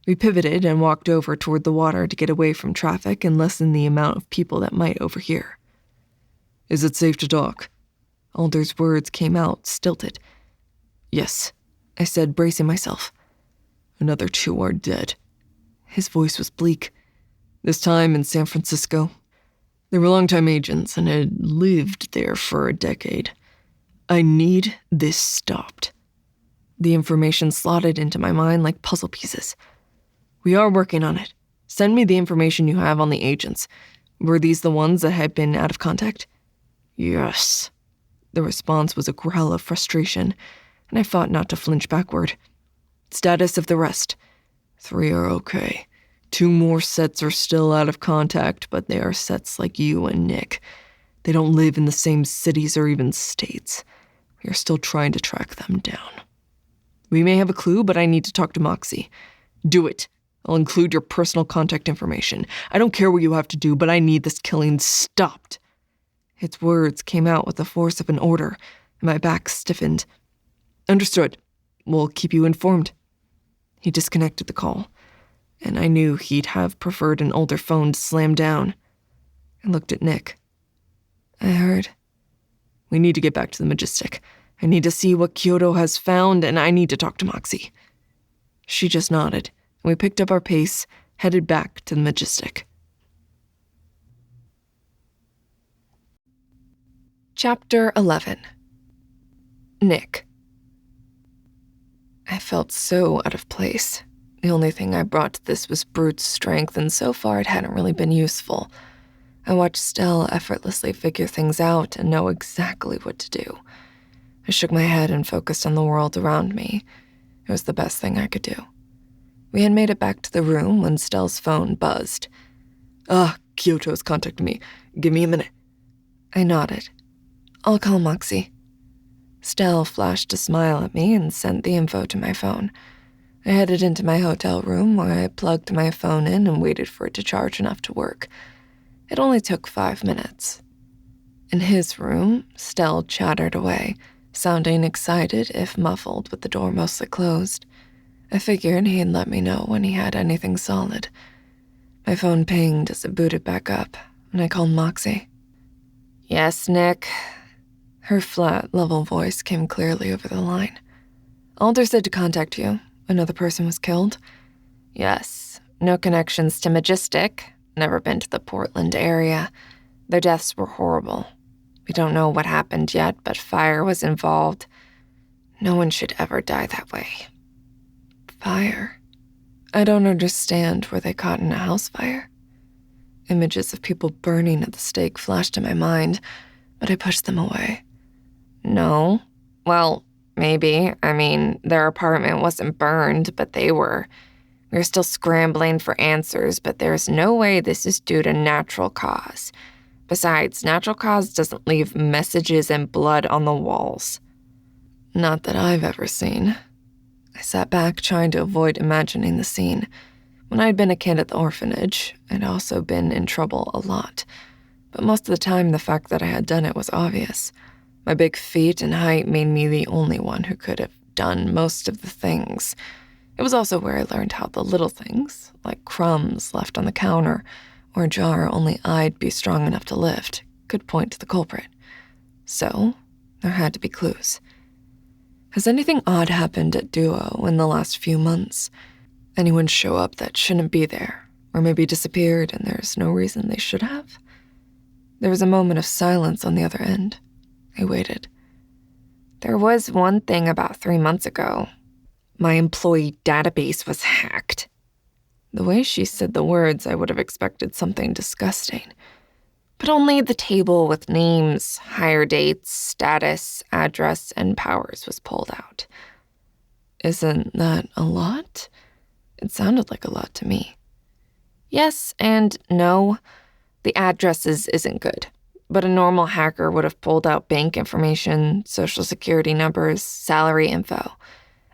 We pivoted and walked over toward the water to get away from traffic and lessen the amount of people that might overhear. Is it safe to talk? Alder's words came out, stilted. Yes, I said, bracing myself. Another 2 are dead. His voice was bleak. This time in San Francisco. They were longtime agents and had lived there for a decade. I need this stopped. The information slotted into my mind like puzzle pieces. We are working on it. Send me the information you have on the agents. Were these the ones that had been out of contact? Yes. The response was a growl of frustration, and I fought not to flinch backward. Status of the rest. 3 are okay. 2 more sets are still out of contact, but they are sets like you and Nyc. They don't live in the same cities or even states. We are still trying to track them down. We may have a clue, but I need to talk to Moxie. Do it. I'll include your personal contact information. I don't care what you have to do, but I need this killing stopped. Its words came out with the force of an order, and my back stiffened. Understood. We'll keep you informed. He disconnected the call, and I knew he'd have preferred an older phone to slam down. I looked at Nyc. I heard. We need to get back to the Majestic. I need to see what Kyoto has found, and I need to talk to Moxie. She just nodded, and we picked up our pace, headed back to the Majestic. Chapter 11. Nyc. I felt so out of place. The only thing I brought to this was brute strength, and so far it hadn't really been useful. I watched Stel effortlessly figure things out and know exactly what to do. I shook my head and focused on the world around me. It was the best thing I could do. We had made it back to the room when Stel's phone buzzed. Kyoto's contacted me. Give me a minute. I nodded. I'll call Moxie. Stel flashed a smile at me and sent the info to my phone. I headed into my hotel room where I plugged my phone in and waited for it to charge enough to work. It only took 5 minutes. In his room, Stel chattered away, sounding excited if muffled with the door mostly closed. I figured he'd let me know when he had anything solid. My phone pinged as it booted back up, and I called Moxie. Yes, Nyc. Her flat, level voice came clearly over the line. Alder said to contact you. Another person was killed? Yes. No connections to Majestic. Never been to the Portland area. Their deaths were horrible. We don't know what happened yet, but fire was involved. No one should ever die that way. Fire? I don't understand. Were they caught in a house fire? Images of people burning at the stake flashed in my mind, but I pushed them away. No. Well, maybe. I mean, their apartment wasn't burned, but they were. We were still scrambling for answers, but there's no way this is due to natural cause. Besides, natural cause doesn't leave messages and blood on the walls. Not that I've ever seen. I sat back, trying to avoid imagining the scene. When I'd been a kid at the orphanage, I'd also been in trouble a lot. But most of the time, the fact that I had done it was obvious. My big feet and height made me the only one who could have done most of the things. It was also where I learned how the little things, like crumbs left on the counter or a jar only I'd be strong enough to lift, could point to the culprit. So, there had to be clues. Has anything odd happened at Duo in the last few months? Anyone show up that shouldn't be there, or maybe disappeared and there's no reason they should have? There was a moment of silence on the other end. I waited. There was one thing about 3 months ago. My employee database was hacked. The way she said the words, I would have expected something disgusting. But only the table with names, hire dates, status, address, and powers was pulled out. Isn't that a lot? It sounded like a lot to me. Yes and no. The addresses isn't good. But a normal hacker would have pulled out bank information, social security numbers, salary info.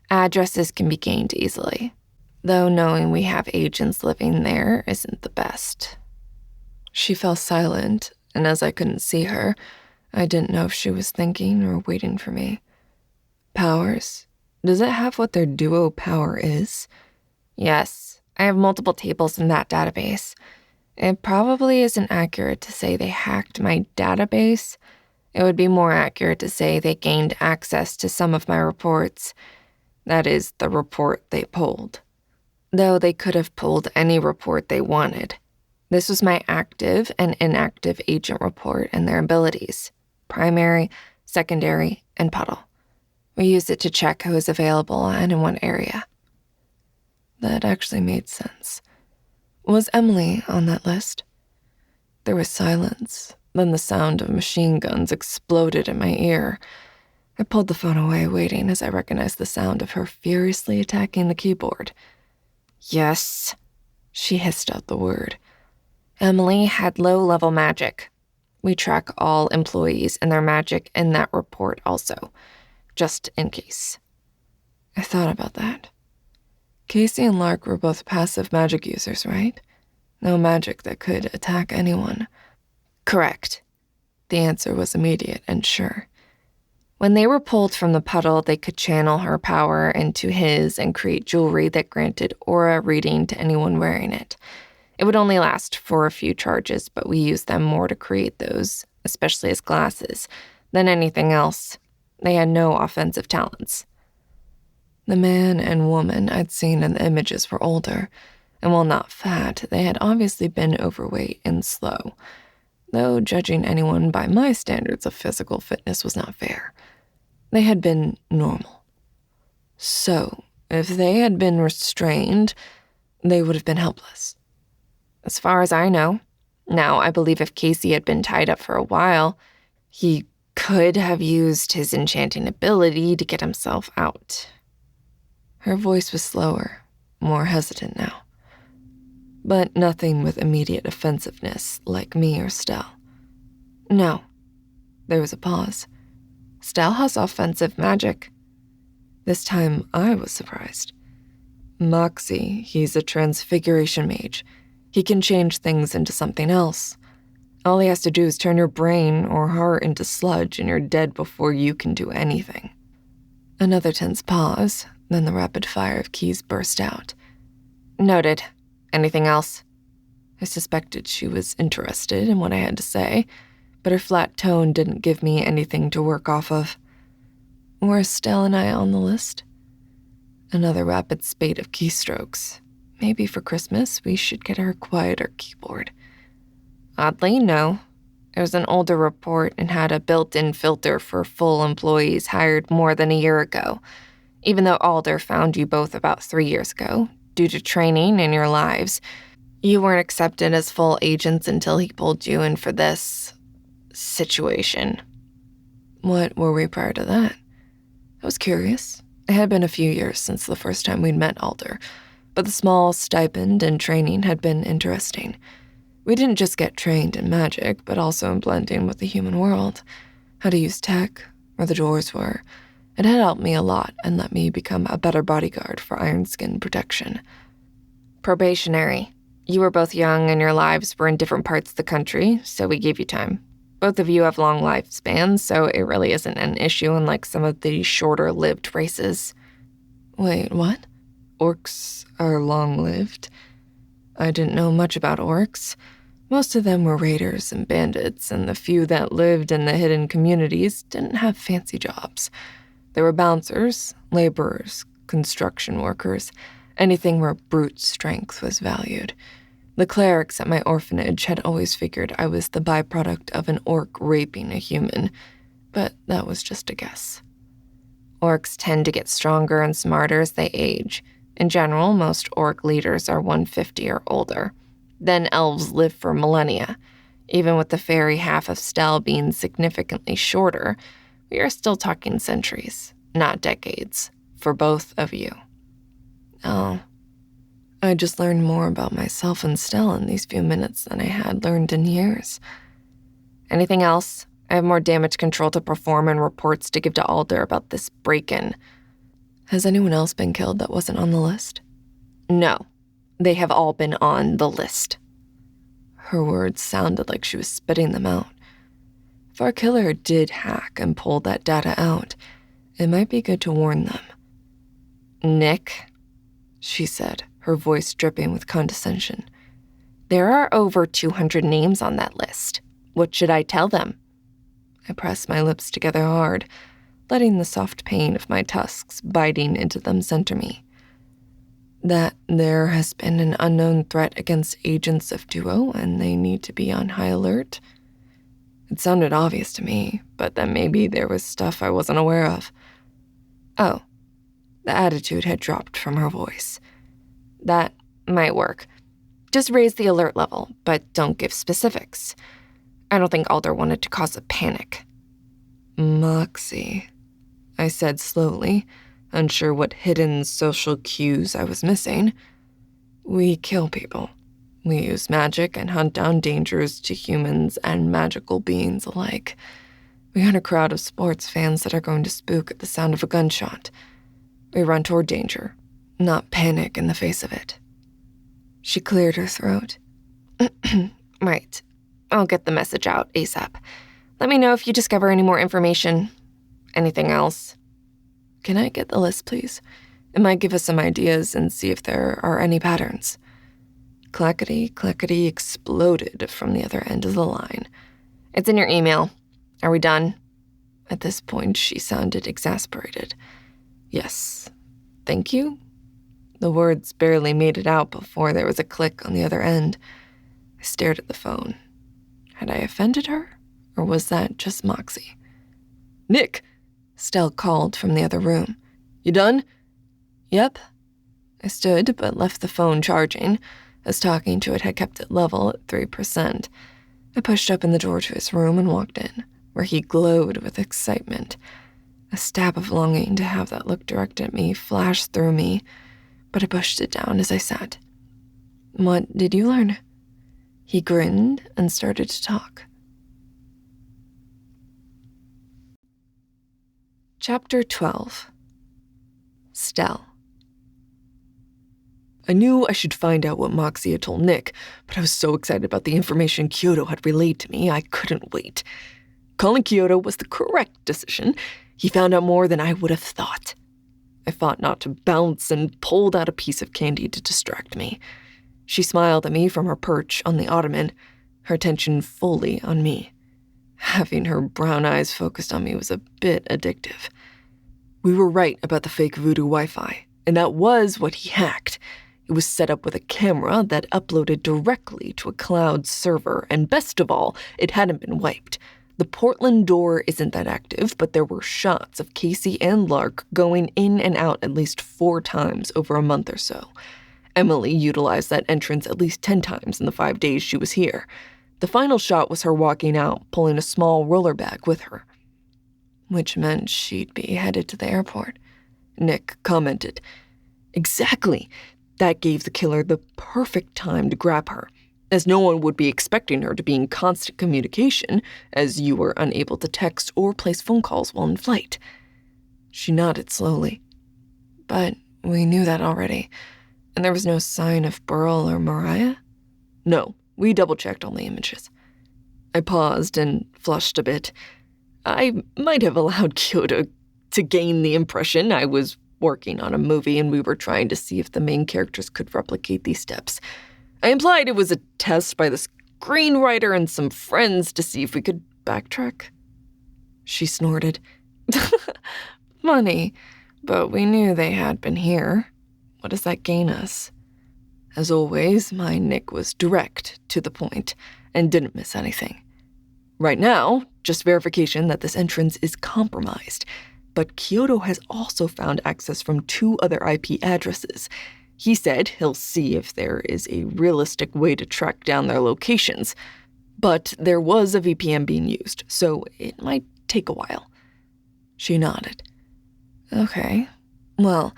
Addresses can be gained easily, though knowing we have agents living there isn't the best. She fell silent, and as I couldn't see her, I didn't know if she was thinking or waiting for me. Powers? Does it have what their duo power is? Yes, I have multiple tables in that database. It probably isn't accurate to say they hacked my database. It would be more accurate to say they gained access to some of my reports. That is, the report they pulled. Though they could have pulled any report they wanted. This was my active and inactive agent report and their abilities. Primary, secondary, and puddle. We used it to check who was available and in what area. That actually made sense. Was Emily on that list? There was silence. Then the sound of machine guns exploded in my ear. I pulled the phone away, waiting as I recognized the sound of her furiously attacking the keyboard. Yes, she hissed out the word. Emily had low-level magic. We track all employees and their magic in that report also, just in case. I thought about that. Casey and Lark were both passive magic users, right? No magic that could attack anyone. Correct. The answer was immediate and sure. When they were pulled from the puddle, they could channel her power into his and create jewelry that granted aura reading to anyone wearing it. It would only last for a few charges, but we used them more to create those, especially as glasses, than anything else. They had no offensive talents. The man and woman I'd seen in the images were older, and while not fat, they had obviously been overweight and slow, though judging anyone by my standards of physical fitness was not fair. They had been normal. So, if they had been restrained, they would have been helpless. As far as I know. Now, I believe if Casey had been tied up for a while, he could have used his enchanting ability to get himself out. Her voice was slower, more hesitant now. But nothing with immediate offensiveness like me or Stel. No. There was a pause. Stel has offensive magic. This time I was surprised. Moxie, he's a transfiguration mage. He can change things into something else. All he has to do is turn your brain or heart into sludge and you're dead before you can do anything. Another tense pause, then the rapid fire of keys burst out. Noted. Anything else? I suspected she was interested in what I had to say, but her flat tone didn't give me anything to work off of. Were Stel and I on the list? Another rapid spate of keystrokes. Maybe for Christmas, we should get her a quieter keyboard. Oddly, no. It was an older report and had a built-in filter for full employees hired more than a year ago, even though Alder found you both about 3 years ago. Due to training in your lives, you weren't accepted as full agents until he pulled you in for this situation. What were we prior to that? I was curious. It had been a few years since the first time we'd met Alder, but the small stipend and training had been interesting. We didn't just get trained in magic, but also in blending with the human world, how to use tech, where the doors were. It had helped me a lot and let me become a better bodyguard for Iron Skin protection. Probationary. You were both young and your lives were in different parts of the country, so we gave you time. Both of you have long lifespans, so it really isn't an issue unlike some of the shorter-lived races. Wait, what? Orcs are long-lived? I didn't know much about orcs. Most of them were raiders and bandits, and the few that lived in the hidden communities didn't have fancy jobs. They were bouncers, laborers, construction workers, anything where brute strength was valued. The clerics at my orphanage had always figured I was the byproduct of an orc raping a human, but that was just a guess. Orcs tend to get stronger and smarter as they age. In general, most orc leaders are 150 or older. Then elves live for millennia. Even with the fairy half of Stel being significantly shorter, we are still talking centuries, not decades, for both of you. Oh. I just learned more about myself and Stel in these few minutes than I had learned in years. Anything else? I have more damage control to perform and reports to give to Alder about this break-in. Has anyone else been killed that wasn't on the list? No. They have all been on the list. Her words sounded like she was spitting them out. If our killer did hack and pull that data out, it might be good to warn them. Nyc, she said, her voice dripping with condescension. There are over 200 names on that list. What should I tell them? I pressed my lips together hard, letting the soft pain of my tusks biting into them center me. That there has been an unknown threat against agents of Duo and they need to be on high alert. It sounded obvious to me, but then maybe there was stuff I wasn't aware of. Oh, the attitude had dropped from her voice. That might work. Just raise the alert level, but don't give specifics. I don't think Alder wanted to cause a panic. Moxie, I said slowly, unsure what hidden social cues I was missing. We kill people. We use magic and hunt down dangers to humans and magical beings alike. We hunt a crowd of sports fans that are going to spook at the sound of a gunshot. We run toward danger, not panic in the face of it. She cleared her throat. Right. I'll get the message out ASAP. Let me know if you discover any more information. Anything else? Can I get the list, please? It might give us some ideas and see if there are any patterns. Clackety, clackety exploded from the other end of the line. It's in your email. Are we done? At this point, she sounded exasperated. Yes. Thank you? The words barely made it out before there was a click on the other end. I stared at the phone. Had I offended her? Or was that just Moxie? Nyc! Stel called from the other room. You done? Yep. I stood, but left the phone charging, as talking to it had kept it level at 3%. I pushed open the door to his room and walked in, where he glowed with excitement. A stab of longing to have that look directed at me flashed through me, but I pushed it down as I sat. What did you learn? He grinned and started to talk. Chapter 12. Stel. I knew I should find out what Moxie had told Nyc, but I was so excited about the information Kyoto had relayed to me, I couldn't wait. Calling Kyoto was the correct decision. He found out more than I would have thought. I fought not to bounce and pulled out a piece of candy to distract me. She smiled at me from her perch on the ottoman, her attention fully on me. Having her brown eyes focused on me was a bit addictive. We were right about the fake voodoo Wi-Fi, and that was what he hacked. It was set up with a camera that uploaded directly to a cloud server, and best of all, it hadn't been wiped. The Portland door isn't that active, but there were shots of Casey and Lark going in and out at least 4 times over a month or so. Emily utilized that entrance at least 10 times in the 5 days she was here. The final shot was her walking out, pulling a small roller bag with her. Which meant she'd be headed to the airport. Nyc commented. Exactly. That gave the killer the perfect time to grab her, as no one would be expecting her to be in constant communication, as you were unable to text or place phone calls while in flight. She nodded slowly. But we knew that already, and there was no sign of Burl or Mariah? No, we double-checked all the images. I paused and flushed a bit. I might have allowed Kyoto to gain the impression I was working on a movie and we were trying to see if the main characters could replicate these steps. I implied it was a test by the screenwriter and some friends to see if we could backtrack. She snorted. Funny, but we knew they had been here. What does that gain us? As always, my Nyc was direct, to the point, and didn't miss anything. Right now, just verification that this entrance is compromised. But Kyoto has also found access from 2 other IP addresses. He said he'll see if there is a realistic way to track down their locations. But there was a VPN being used, so it might take a while. She nodded. Okay. Well,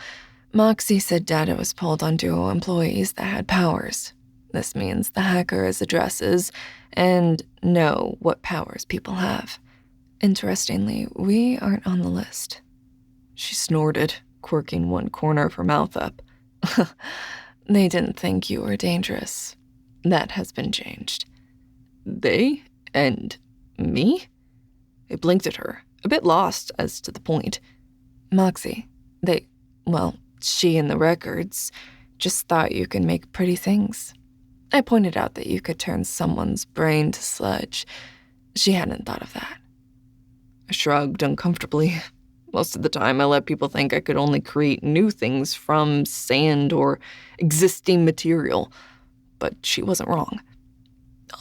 Moxie said data was pulled on Duo employees that had powers. This means the hacker has addresses and know what powers people have. Interestingly, we aren't on the list. She snorted, quirking one corner of her mouth up. They didn't think you were dangerous. That has been changed. They? And me? I blinked at her, a bit lost as to the point. Moxie, she and the records just thought you could make pretty things. I pointed out that you could turn someone's brain to sludge. She hadn't thought of that. I shrugged uncomfortably. Most of the time, I let people think I could only create new things from sand or existing material, but she wasn't wrong.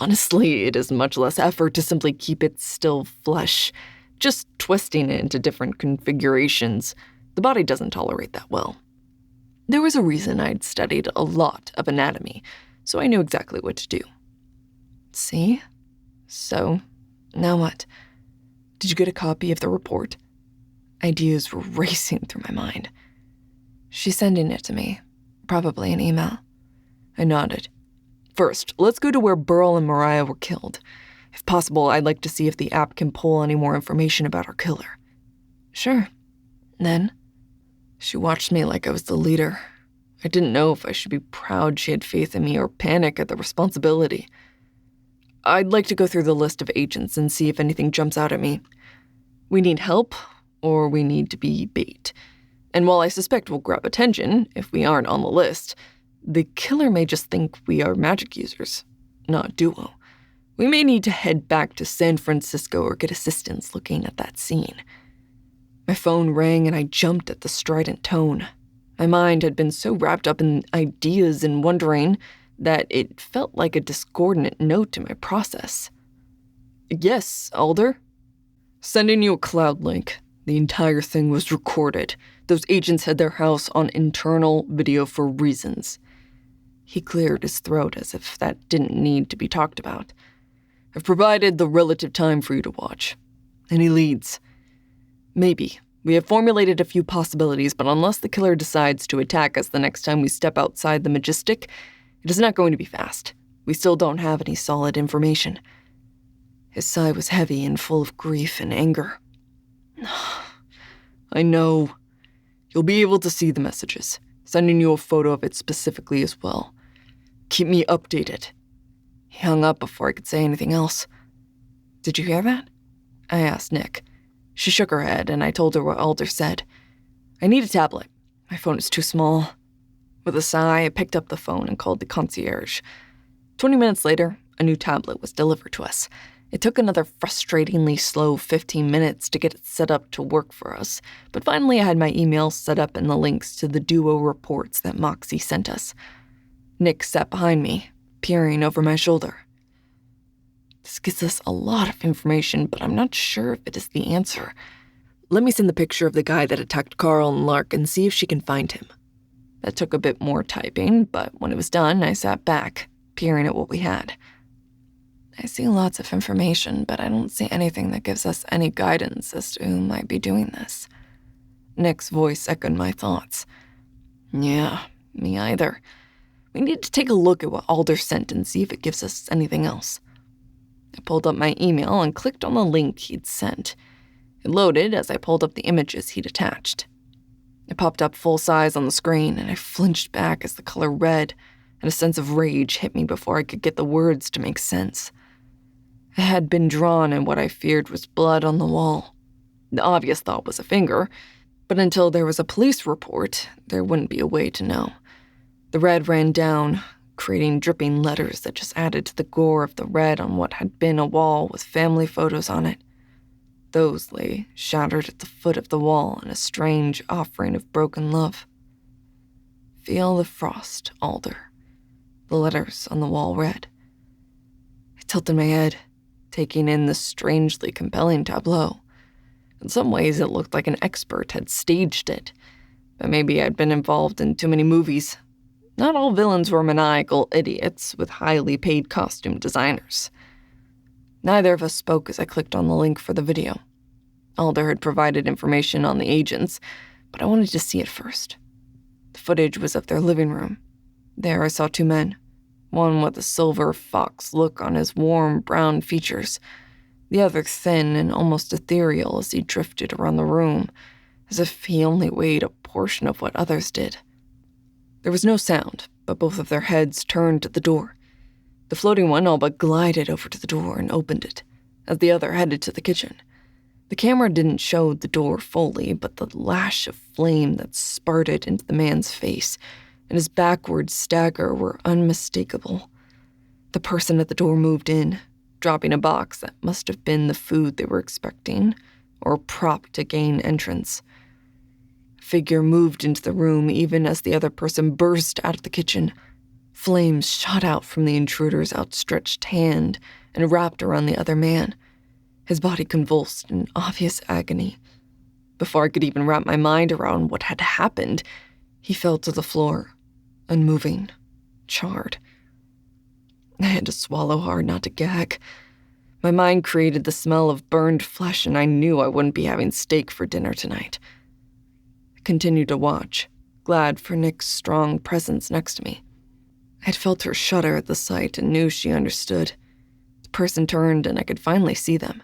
Honestly, it is much less effort to simply keep it still flesh, just twisting it into different configurations. The body doesn't tolerate that well. There was a reason I'd studied a lot of anatomy, so I knew exactly what to do. See? So, now what? Did you get a copy of the report? Ideas were racing through my mind. She's sending it to me, probably an email. I nodded. First, let's go to where Burl and Mariah were killed. If possible, I'd like to see if the app can pull any more information about our killer. Sure. Then, she watched me like I was the leader. I didn't know if I should be proud she had faith in me or panic at the responsibility. I'd like to go through the list of agents and see if anything jumps out at me. We need help, or we need to be bait. And while I suspect we'll grab attention if we aren't on the list, the killer may just think we are magic users, not duo. We may need to head back to San Francisco or get assistance looking at that scene. My phone rang and I jumped at the strident tone. My mind had been so wrapped up in ideas and wondering that it felt like a discordant note to my process. Yes, Alder? Sending you a cloud link. The entire thing was recorded. Those agents had their house on internal video for reasons. He cleared his throat as if that didn't need to be talked about. I've provided the relative time for you to watch. Any leads? Maybe. We have formulated a few possibilities, but unless the killer decides to attack us the next time we step outside the Majestic, it is not going to be fast. We still don't have any solid information. His sigh was heavy and full of grief and anger. I know. You'll be able to see the messages. Sending you a photo of it specifically as well. Keep me updated. He hung up before I could say anything else. Did you hear that? I asked Nyc. She shook her head, and I told her what Alder said. I need a tablet. My phone is too small. With a sigh, I picked up the phone and called the concierge. 20 minutes later, a new tablet was delivered to us. It took another frustratingly slow 15 minutes to get it set up to work for us, but finally I had my email set up and the links to the duo reports that Moxie sent us. Nyc sat behind me, peering over my shoulder. This gives us a lot of information, but I'm not sure if it is the answer. Let me send the picture of the guy that attacked Carl and Lark and see if she can find him. That took a bit more typing, but when it was done, I sat back, peering at what we had. I see lots of information, but I don't see anything that gives us any guidance as to who might be doing this. Nyc's voice echoed my thoughts. Yeah, me either. We need to take a look at what Alder sent and see if it gives us anything else. I pulled up my email and clicked on the link he'd sent. It loaded as I pulled up the images he'd attached. It popped up full size on the screen, and I flinched back as the color red, and a sense of rage hit me before I could get the words to make sense. It had been drawn, and what I feared was blood on the wall. The obvious thought was a finger, but until there was a police report, there wouldn't be a way to know. The red ran down, creating dripping letters that just added to the gore of the red on what had been a wall with family photos on it. Those lay shattered at the foot of the wall in a strange offering of broken love. Feel the frost, Alder. The letters on the wall read. I tilted my head, taking in the strangely compelling tableau. In some ways, it looked like an expert had staged it, but maybe I'd been involved in too many movies. Not all villains were maniacal idiots with highly paid costume designers. Neither of us spoke as I clicked on the link for the video. Alder had provided information on the agents, but I wanted to see it first. The footage was of their living room. There I saw two men, one with a silver fox look on his warm brown features, the other thin and almost ethereal as he drifted around the room, as if he only weighed a portion of what others did. There was no sound, but both of their heads turned to the door. The floating one all but glided over to the door and opened it, as the other headed to the kitchen. The camera didn't show the door fully, but the lash of flame that spurted into the man's face and his backward stagger were unmistakable. The person at the door moved in, dropping a box that must have been the food they were expecting, or prop to gain entrance. A figure moved into the room even as the other person burst out of the kitchen. Flames shot out from the intruder's outstretched hand and wrapped around the other man. His body convulsed in obvious agony. Before I could even wrap my mind around what had happened, he fell to the floor, unmoving, charred. I had to swallow hard not to gag. My mind created the smell of burned flesh, and I knew I wouldn't be having steak for dinner tonight. I continued to watch, glad for Nyc's strong presence next to me. I had felt her shudder at the sight and knew she understood. The person turned, and I could finally see them.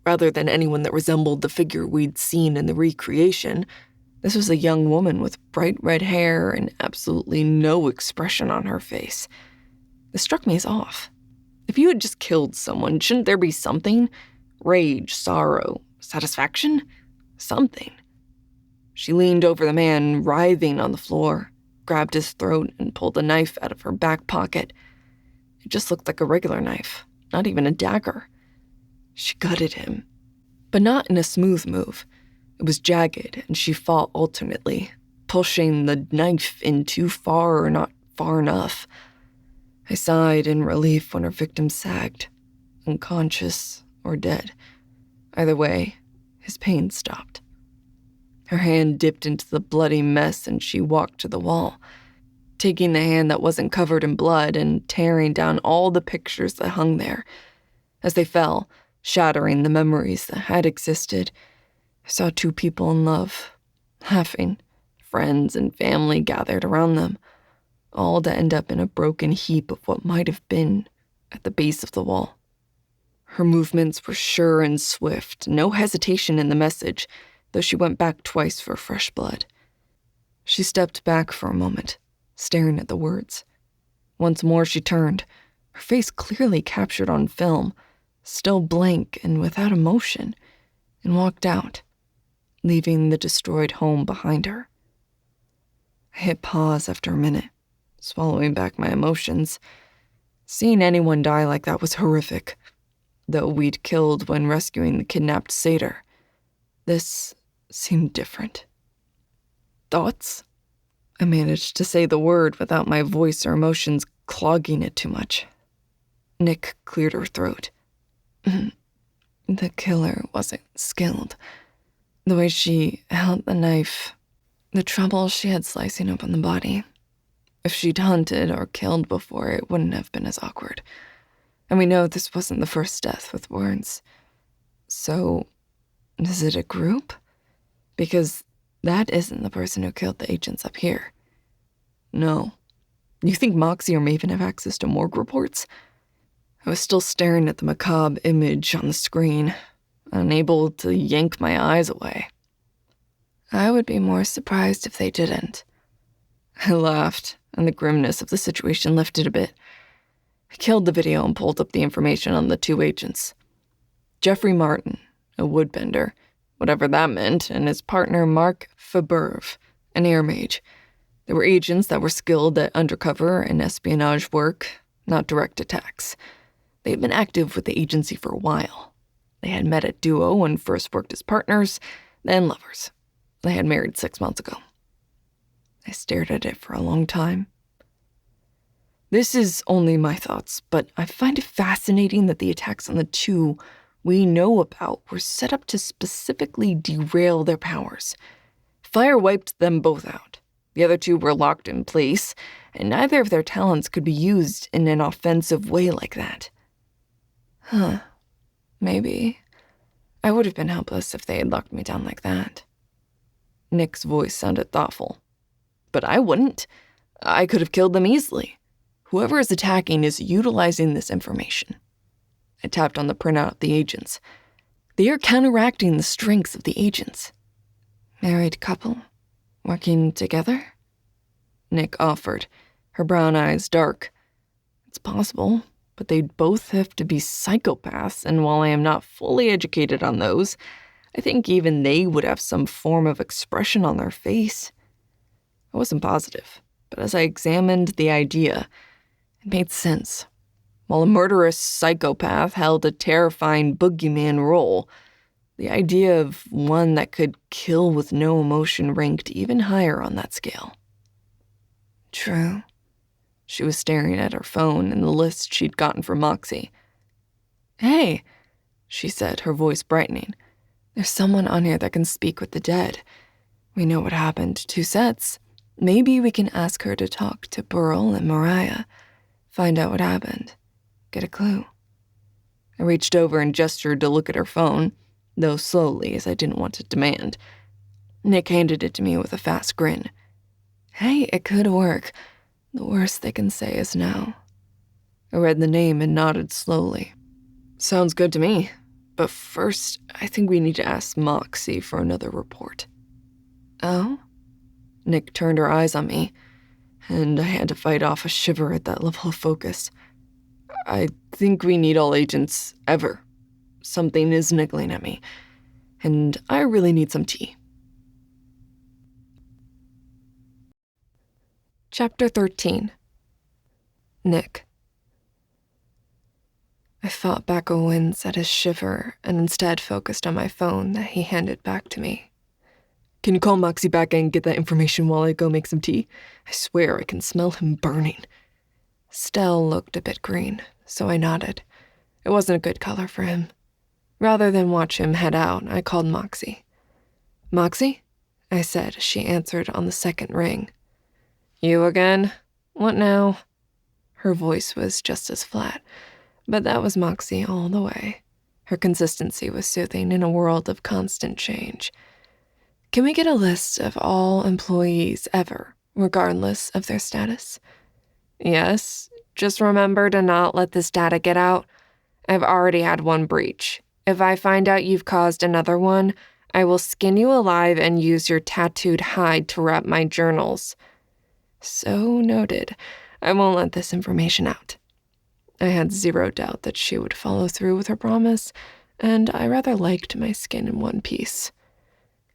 Rather than anyone that resembled the figure we'd seen in the recreation, this was a young woman with bright red hair and absolutely no expression on her face. This struck me as off. If you had just killed someone, shouldn't there be something? Rage, sorrow, satisfaction? Something. She leaned over the man, writhing on the floor, grabbed his throat, and pulled a knife out of her back pocket. It just looked like a regular knife, not even a dagger. She gutted him, but not in a smooth move. It was jagged, and she fought alternately, pushing the knife in too far or not far enough. I sighed in relief when her victim sagged, unconscious or dead. Either way, his pain stopped. Her hand dipped into the bloody mess, and she walked to the wall, taking the hand that wasn't covered in blood and tearing down all the pictures that hung there. As they fell, shattering the memories that had existed, I saw two people in love, laughing, friends and family gathered around them, all to end up in a broken heap of what might have been at the base of the wall. Her movements were sure and swift, no hesitation in the message, though she went back twice for fresh blood. She stepped back for a moment, staring at the words. Once more she turned, her face clearly captured on film, still blank and without emotion, and walked out, leaving the destroyed home behind her. I hit pause after a minute, swallowing back my emotions. Seeing anyone die like that was horrific, though we'd killed when rescuing the kidnapped satyr. This seemed different. Thoughts? I managed to say the word without my voice or emotions clogging it too much. Nyc cleared her throat. The killer wasn't skilled. The way she held the knife, the trouble she had slicing open the body. If she'd hunted or killed before, it wouldn't have been as awkward. And we know this wasn't the first death with words. So, is it a group? Because that isn't the person who killed the agents up here. No. You think Moxie or Maven have access to morgue reports? I was still staring at the macabre image on the screen, unable to yank my eyes away. I would be more surprised if they didn't. I laughed, and the grimness of the situation lifted a bit. I killed the video and pulled up the information on the two agents. Jeffrey Martin, a woodbender, whatever that meant, and his partner Mark Faberve, an air mage. They were agents that were skilled at undercover and espionage work, not direct attacks. They had been active with the agency for a while. They had met at Duo and first worked as partners, then lovers. They had married 6 months ago. I stared at it for a long time. This is only my thoughts, but I find it fascinating that the attacks on the two we know about were set up to specifically derail their powers. Fire wiped them both out. The other two were locked in place, and neither of their talents could be used in an offensive way like that. Maybe. I would have been helpless if they had locked me down like that. Nyc's voice sounded thoughtful. But I wouldn't. I could have killed them easily. Whoever is attacking is utilizing this information. I tapped on the printout of the agents. They are counteracting the strengths of the agents. Married couple? Working together? Nyc offered, her brown eyes dark. It's possible, but they'd both have to be psychopaths, and while I am not fully educated on those, I think even they would have some form of expression on their face. I wasn't positive, but as I examined the idea, it made sense. While a murderous psychopath held a terrifying boogeyman role, The idea of one that could kill with no emotion ranked even higher on that scale. True. She was staring at her phone and the list she'd gotten from Moxie. "Hey," she said, her voice brightening. "There's someone on here that can speak with the dead. We know what happened 2 sets. Maybe we can ask her to talk to Burl and Mariah. Find out what happened. Get a clue." I reached over and gestured to look at her phone, though slowly, as I didn't want to demand. Nyc handed it to me with a fast grin. "Hey, it could work. The worst they can say is no." I read the name and nodded slowly. "Sounds good to me. But first, I think we need to ask Moxie for another report." Oh? Nyc turned her eyes on me, and I had to fight off a shiver at that level of focus. "I think we need all agents ever. Something is niggling at me, and I really need some tea." Chapter 13. Nyc. I fought back a wince at his shiver and instead focused on my phone that he handed back to me. "Can you call Moxie back and get that information while I go make some tea? I swear I can smell him burning." Stel looked a bit green, so I nodded. It wasn't a good color for him. Rather than watch him head out, I called Moxie. "Moxie?" I said as she answered on the second ring. "You again? What now?" Her voice was just as flat, but that was Moxie all the way. Her consistency was soothing in a world of constant change. "Can we get a list of all employees ever, regardless of their status?" "Yes. Just remember to not let this data get out. I've already had one breach. If I find out you've caused another one, I will skin you alive and use your tattooed hide to wrap my journals." So noted. I won't let this information out. I had zero doubt that she would follow through with her promise, and I rather liked my skin in one piece.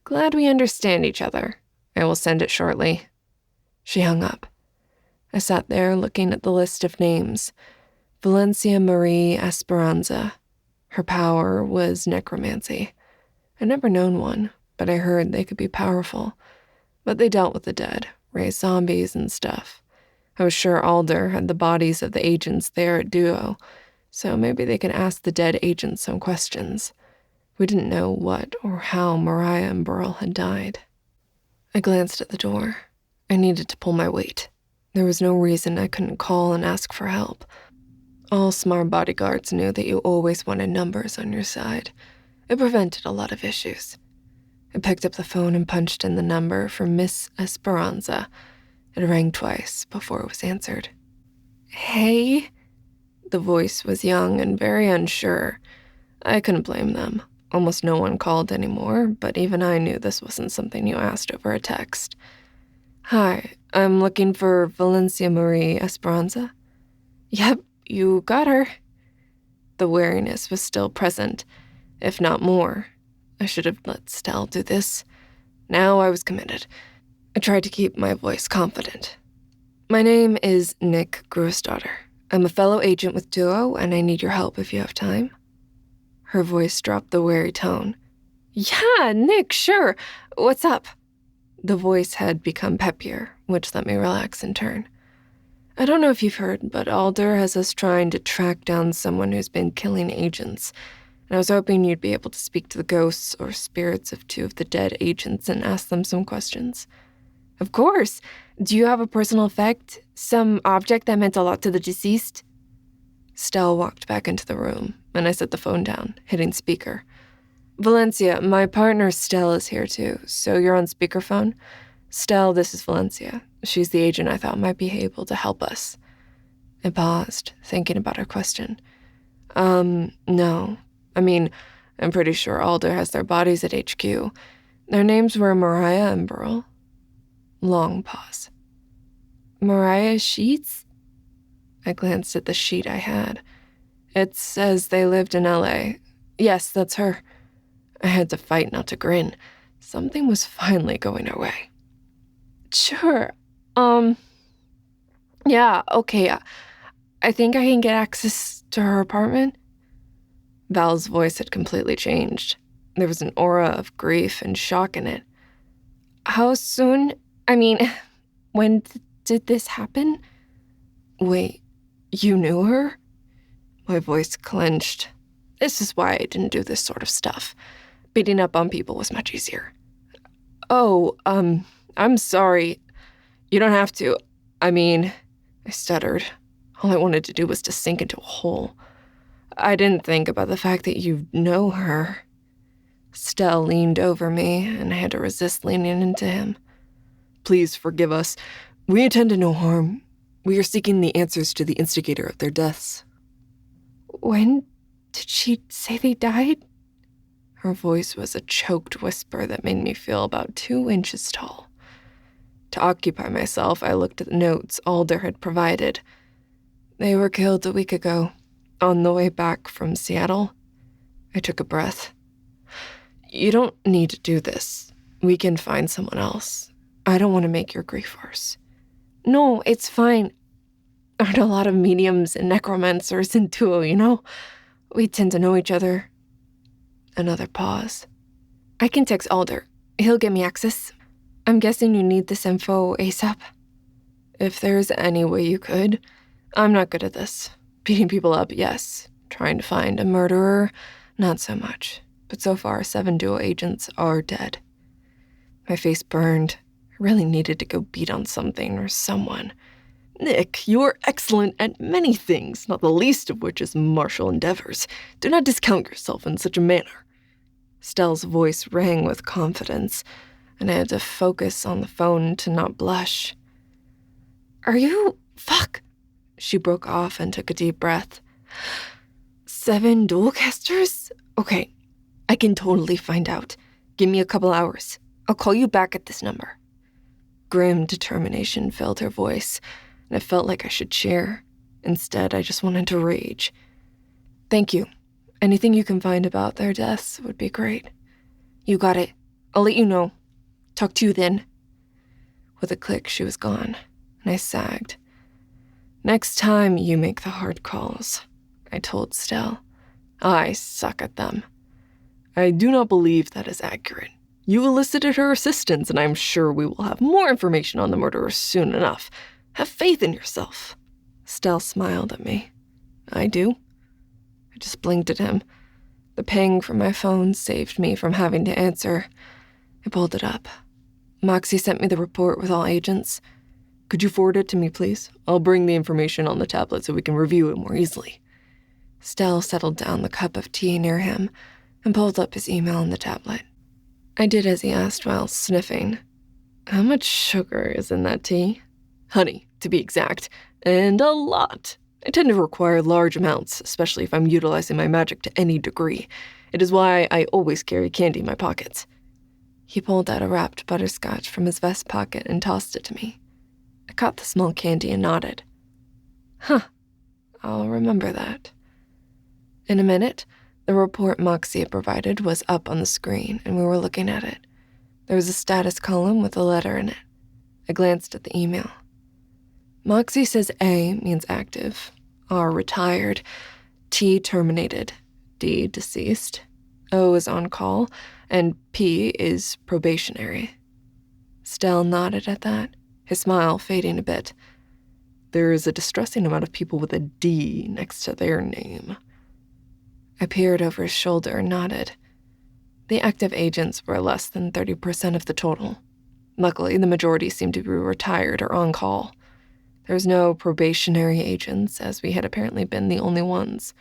"Glad we understand each other. I will send it shortly." She hung up. I sat there looking at the list of names. Valencia Marie Esperanza. Her power was necromancy. I'd never known one, but I heard they could be powerful. But they dealt with the dead, raised zombies and stuff. I was sure Alder had the bodies of the agents there at Duo, so maybe they could ask the dead agents some questions. We didn't know what or how Mariah and Burl had died. I glanced at the door. I needed to pull my weight. There was no reason I couldn't call and ask for help. All smart bodyguards knew that you always wanted numbers on your side. It prevented a lot of issues. I picked up the phone and punched in the number for Miss Esperanza. It rang twice before it was answered. "Hey?" The voice was young and very unsure. I couldn't blame them. Almost no one called anymore, but even I knew this wasn't something you asked over a text. "Hi, I'm looking for Valencia Marie Esperanza." "Yep, you got her." The wariness was still present, if not more. I should have let Stel do this. Now I was committed. I tried to keep my voice confident. "My name is Nyc Grossdaughter. I'm a fellow agent with Duo, and I need your help if you have time." Her voice dropped the wary tone. "Yeah, Nyc, sure. What's up?" The voice had become peppier, which let me relax in turn. "I don't know if you've heard, but Alder has us trying to track down someone who's been killing agents. And I was hoping you'd be able to speak to the ghosts or spirits of 2 of the dead agents and ask them some questions." "Of course. Do you have a personal effect? Some object that meant a lot to the deceased?" Stel walked back into the room, and I set the phone down, hitting speaker. "Valencia, my partner Stel is here too, so you're on speakerphone? Stel, this is Valencia. She's the agent I thought might be able to help us." I paused, thinking about her question. No. I mean, I'm pretty sure Alder has their bodies at HQ. Their names were Mariah and Burl." Long pause. "Mariah Sheets?" I glanced at the sheet I had. "It says they lived in LA. Yes, that's her." I had to fight not to grin. Something was finally going our way. "Sure. Yeah, okay. I think I can get access to her apartment." Val's voice had completely changed. There was an aura of grief and shock in it. How soon? When did this happen? Wait, you knew her? My voice clenched. This is why I didn't do this sort of stuff. Beating up on people was much easier. Oh, I'm sorry. You don't have to. I stuttered. All I wanted to do was to sink into a hole. I didn't think about the fact that you know her. Stel leaned over me, and I had to resist leaning into him. Please forgive us. We intend to no harm. We are seeking the answers to the instigator of their deaths. When did she say they died? Her voice was a choked whisper that made me feel about 2 inches tall. To occupy myself, I looked at the notes Alder had provided. They were killed a week ago, on the way back from Seattle. I took a breath. You don't need to do this. We can find someone else. I don't want to make your grief worse. No, it's fine. Aren't a lot of mediums and necromancers in duo, you know? We tend to know each other. Another pause. I can text Alder. He'll get me access. I'm guessing you need this info ASAP. If there's any way you could. I'm not good at this. Beating people up, yes. Trying to find a murderer, not so much. But so far, 7 duo agents are dead. My face burned. I really needed to go beat on something or someone. Nyc, you are excellent at many things, not the least of which is martial endeavors. Do not discount yourself in such a manner. Stel's voice rang with confidence, and I had to focus on the phone to not blush. Are you... Fuck! She broke off and took a deep breath. 7 dualcasters? Okay, I can totally find out. Give me a couple hours. I'll call you back at this number. Grim determination filled her voice, and it felt like I should cheer. Instead, I just wanted to rage. Thank you. Anything you can find about their deaths would be great. You got it. I'll let you know. Talk to you then. With a click, she was gone, and I sagged. Next time, you make the hard calls, I told Stel. I suck at them. I do not believe that is accurate. You elicited her assistance, and I'm sure we will have more information on the murderer soon enough. Have faith in yourself. Stel smiled at me. I do. I just blinked at him. The ping from my phone saved me from having to answer. I pulled it up. Moxie sent me the report with all agents. Could you forward it to me, please? I'll bring the information on the tablet so we can review it more easily. Stel settled down the cup of tea near him and pulled up his email on the tablet. I did as he asked while sniffing. How much sugar is in that tea? Honey, to be exact, and a lot. I tend to require large amounts, especially if I'm utilizing my magic to any degree. It is why I always carry candy in my pockets. He pulled out a wrapped butterscotch from his vest pocket and tossed it to me. I caught the small candy and nodded. Huh, I'll remember that. In a minute, the report Moxie had provided was up on the screen, and we were looking at it. There was a status column with a letter in it. I glanced at the email. Moxie says A means active, R retired, T terminated, D deceased, O is on call, and P is probationary. Stel nodded at that, his smile fading a bit. There is a distressing amount of people with a D next to their name. I peered over his shoulder and nodded. The active agents were less than 30% of the total. Luckily, the majority seemed to be retired or on call. There was no probationary agents, as we had apparently been the only ones.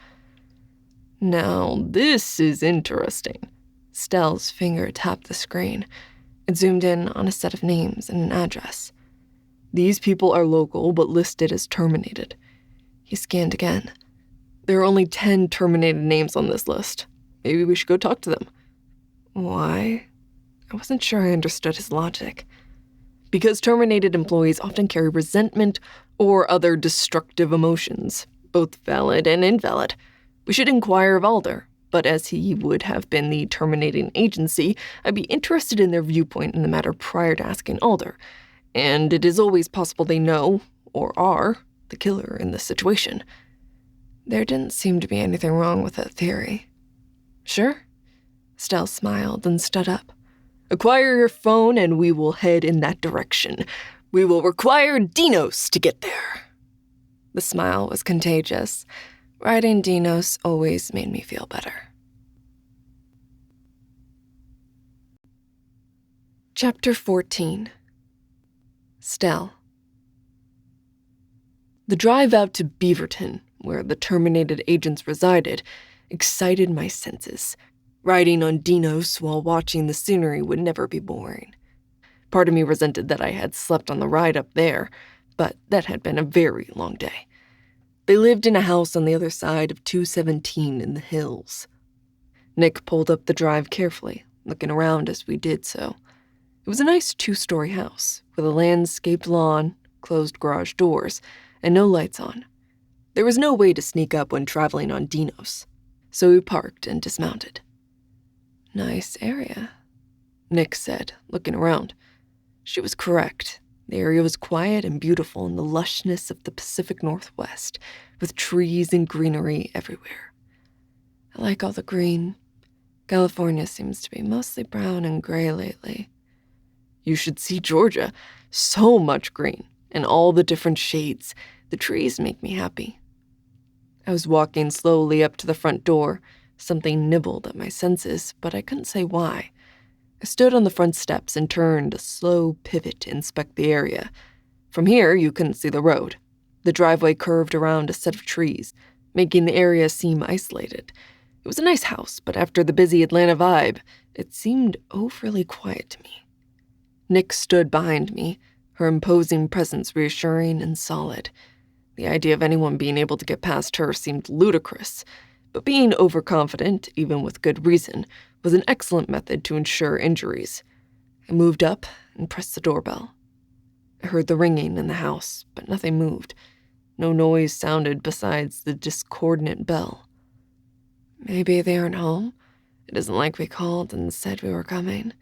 Now, this is interesting. Stel's finger tapped the screen. It zoomed in on a set of names and an address. These people are local, but listed as terminated. He scanned again. There are only 10 terminated names on this list. Maybe we should go talk to them. Why? I wasn't sure I understood his logic. Because terminated employees often carry resentment or other destructive emotions, both valid and invalid. We should inquire of Alder, but as he would have been the terminating agency, I'd be interested in their viewpoint in the matter prior to asking Alder. And it is always possible they know, or are, the killer in this situation. There didn't seem to be anything wrong with that theory. Sure. Stel smiled and stood up. Acquire your phone and we will head in that direction. We will require Dinos to get there. The smile was contagious. Riding Dinos always made me feel better. Chapter 14. Stel. The drive out to Beaverton, where the terminated agents resided, excited my senses. Riding on Dinos while watching the scenery would never be boring. Part of me resented that I had slept on the ride up there, but that had been a very long day. They lived in a house on the other side of 217 in the hills. Nyc pulled up the drive carefully, looking around as we did so. It was a nice 2-story house, with a landscaped lawn, closed garage doors, and no lights on. There was no way to sneak up when traveling on Dinos, so we parked and dismounted. Nice area, Nyc said, looking around. She was correct. The area was quiet and beautiful in the lushness of the Pacific Northwest, with trees and greenery everywhere. I like all the green. California seems to be mostly brown and gray lately. You should see Georgia. So much green, and all the different shades. The trees make me happy. I was walking slowly up to the front door. Something nibbled at my senses, but I couldn't say why. I stood on the front steps and turned a slow pivot to inspect the area. From here, you couldn't see the road. The driveway curved around a set of trees, making the area seem isolated. It was a nice house, but after the busy Atlanta vibe, it seemed overly quiet to me. Nyc stood behind me, her imposing presence reassuring and solid. The idea of anyone being able to get past her seemed ludicrous, but being overconfident, even with good reason, was an excellent method to ensure injuries. I moved up and pressed the doorbell. I heard the ringing in the house, but nothing moved. No noise sounded besides the discordant bell. Maybe they aren't home. It isn't like we called and said we were coming.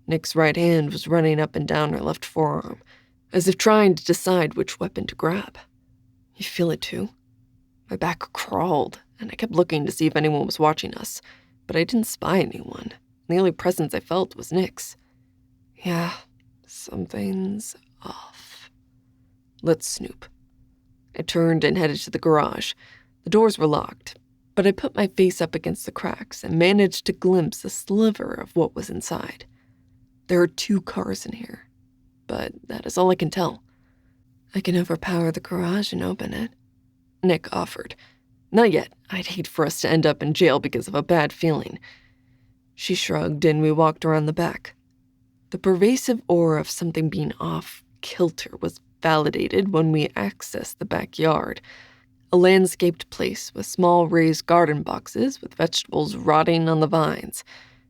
Nyc's right hand was running up and down her left forearm, as if trying to decide which weapon to grab. You feel it too? My back crawled, and I kept looking to see if anyone was watching us, but I didn't spy anyone. The only presence I felt was Nyc's. Yeah, something's off. Let's snoop. I turned and headed to the garage. The doors were locked, but I put my face up against the cracks and managed to glimpse a sliver of what was inside. There are 2 cars in here, but that is all I can tell. I can overpower the garage and open it, Nyc offered. Not yet. I'd hate for us to end up in jail because of a bad feeling. She shrugged and we walked around the back. The pervasive aura of something being off kilter was validated when we accessed the backyard, a landscaped place with small raised garden boxes with vegetables rotting on the vines,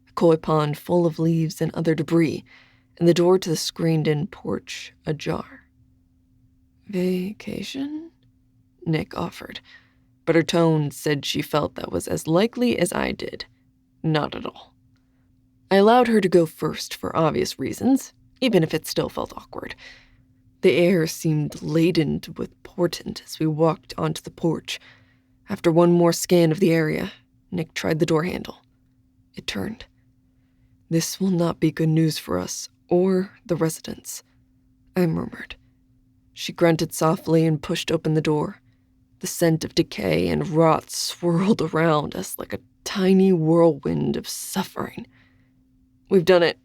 a koi pond full of leaves and other debris, and the door to the screened-in porch ajar. Vacation? Nyc offered, but her tone said she felt that was as likely as I did. Not at all. I allowed her to go first for obvious reasons, even if it still felt awkward. The air seemed laden with portent as we walked onto the porch. After one more scan of the area, Nyc tried the door handle. It turned. This will not be good news for us or the residents, I murmured. She grunted softly and pushed open the door. The scent of decay and rot swirled around us like a tiny whirlwind of suffering. We've done it.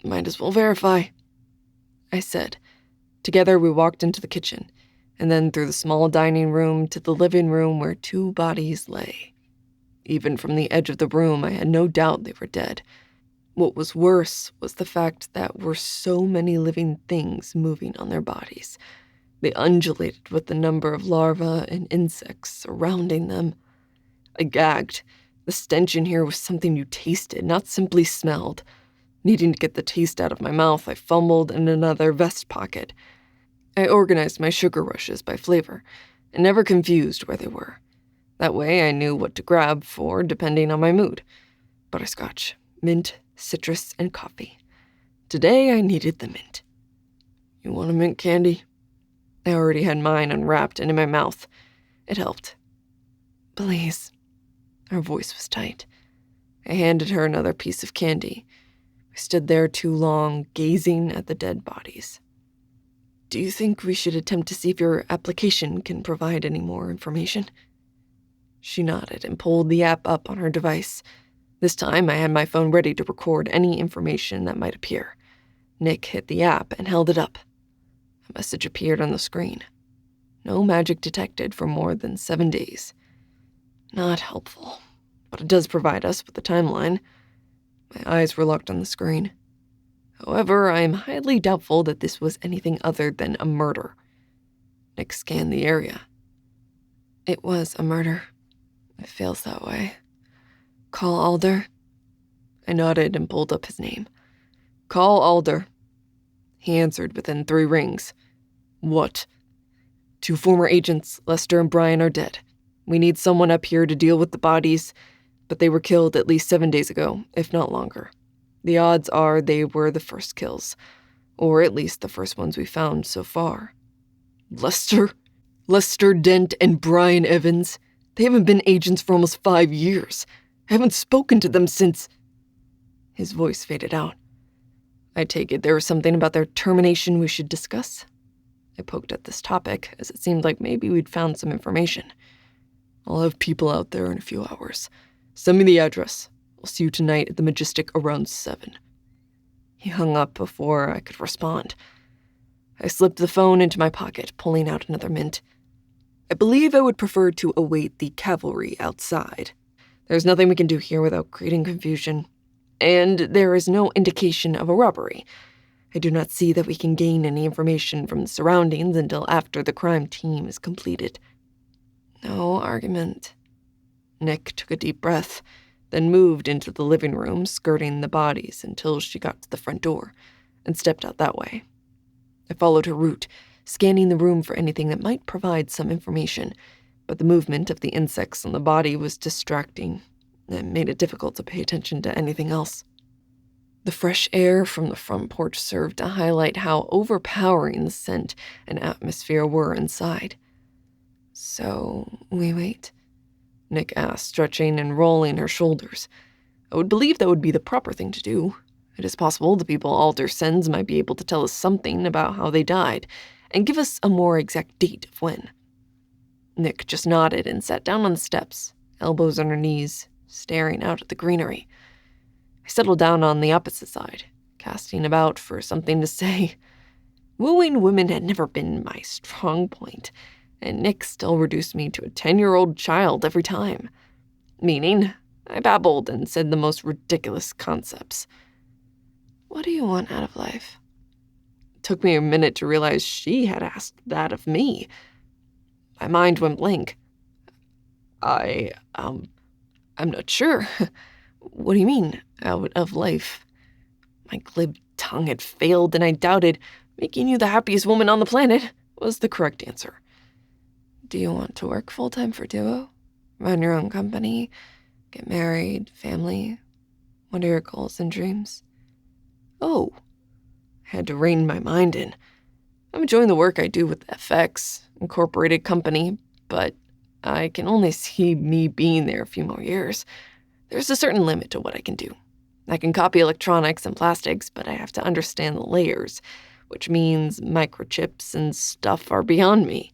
Might as well verify, I said. Together we walked into the kitchen, and then through the small dining room to the living room where 2 bodies lay. Even from the edge of the room, I had no doubt they were dead. What was worse was the fact that were so many living things moving on their bodies. They undulated with the number of larvae and insects surrounding them. I gagged. The stench in here was something you tasted, not simply smelled. Needing to get the taste out of my mouth, I fumbled in another vest pocket. I organized my sugar rushes by flavor, and never confused where they were. That way I knew what to grab for depending on my mood. Butterscotch, mint, citrus, and coffee. Today I needed the mint. You want a mint candy? I already had mine unwrapped and in my mouth. It helped. Please. Her voice was tight. I handed her another piece of candy. I stood there too long, gazing at the dead bodies. Do you think we should attempt to see if your application can provide any more information? She nodded and pulled the app up on her device. This time, I had my phone ready to record any information that might appear. Nyc hit the app and held it up. A message appeared on the screen. No magic detected for more than 7 days. Not helpful, but it does provide us with a timeline. My eyes were locked on the screen. However, I am highly doubtful that this was anything other than a murder. Nyc scanned the area. It was a murder. It feels that way. Call Alder. I nodded and pulled up his name. Call Alder. He answered within 3 rings. What? 2 former agents, Lester and Brian, are dead. We need someone up here to deal with the bodies, but they were killed at least 7 days ago, if not longer. The odds are they were the first kills, or at least the first ones we found so far. Lester Dent and Brian Evans. They haven't been agents for almost 5 years. I haven't spoken to them since... His voice faded out. I take it there was something about their termination we should discuss? I poked at this topic, as it seemed like maybe we'd found some information. I'll have people out there in a few hours. Send me the address. I'll see you tonight at the Majestic around 7. He hung up before I could respond. I slipped the phone into my pocket, pulling out another mint. I believe I would prefer to await the cavalry outside. There's nothing we can do here without creating confusion. And there is no indication of a robbery. I do not see that we can gain any information from the surroundings until after the crime team is completed. No argument. Nyc took a deep breath, then moved into the living room, skirting the bodies until she got to the front door, and stepped out that way. I followed her route, scanning the room for anything that might provide some information, but the movement of the insects on the body was distracting and made it difficult to pay attention to anything else. The fresh air from the front porch served to highlight how overpowering the scent and atmosphere were inside. So, we wait? Nyc asked, stretching and rolling her shoulders. I would believe that would be the proper thing to do. It is possible the people Alder sends might be able to tell us something about how they died, and give us a more exact date of when. Nyc just nodded and sat down on the steps, elbows on her knees, staring out at the greenery. I settled down on the opposite side, casting about for something to say. Wooing women had never been my strong point, and Nyc still reduced me to a 10-year-old child every time. Meaning, I babbled and said the most ridiculous concepts. What do you want out of life? It took me a minute to realize she had asked that of me. My mind went blank. I'm not sure. What do you mean, out of life? My glib tongue had failed, and I doubted making you the happiest woman on the planet was the correct answer. Do you want to work full-time for Duo? Run your own company? Get married? Family? What are your goals and dreams? Oh, I had to rein my mind in. I'm enjoying the work I do with FX, Incorporated company, but I can only see me being there a few more years. There's a certain limit to what I can do. I can copy electronics and plastics, but I have to understand the layers, which means microchips and stuff are beyond me.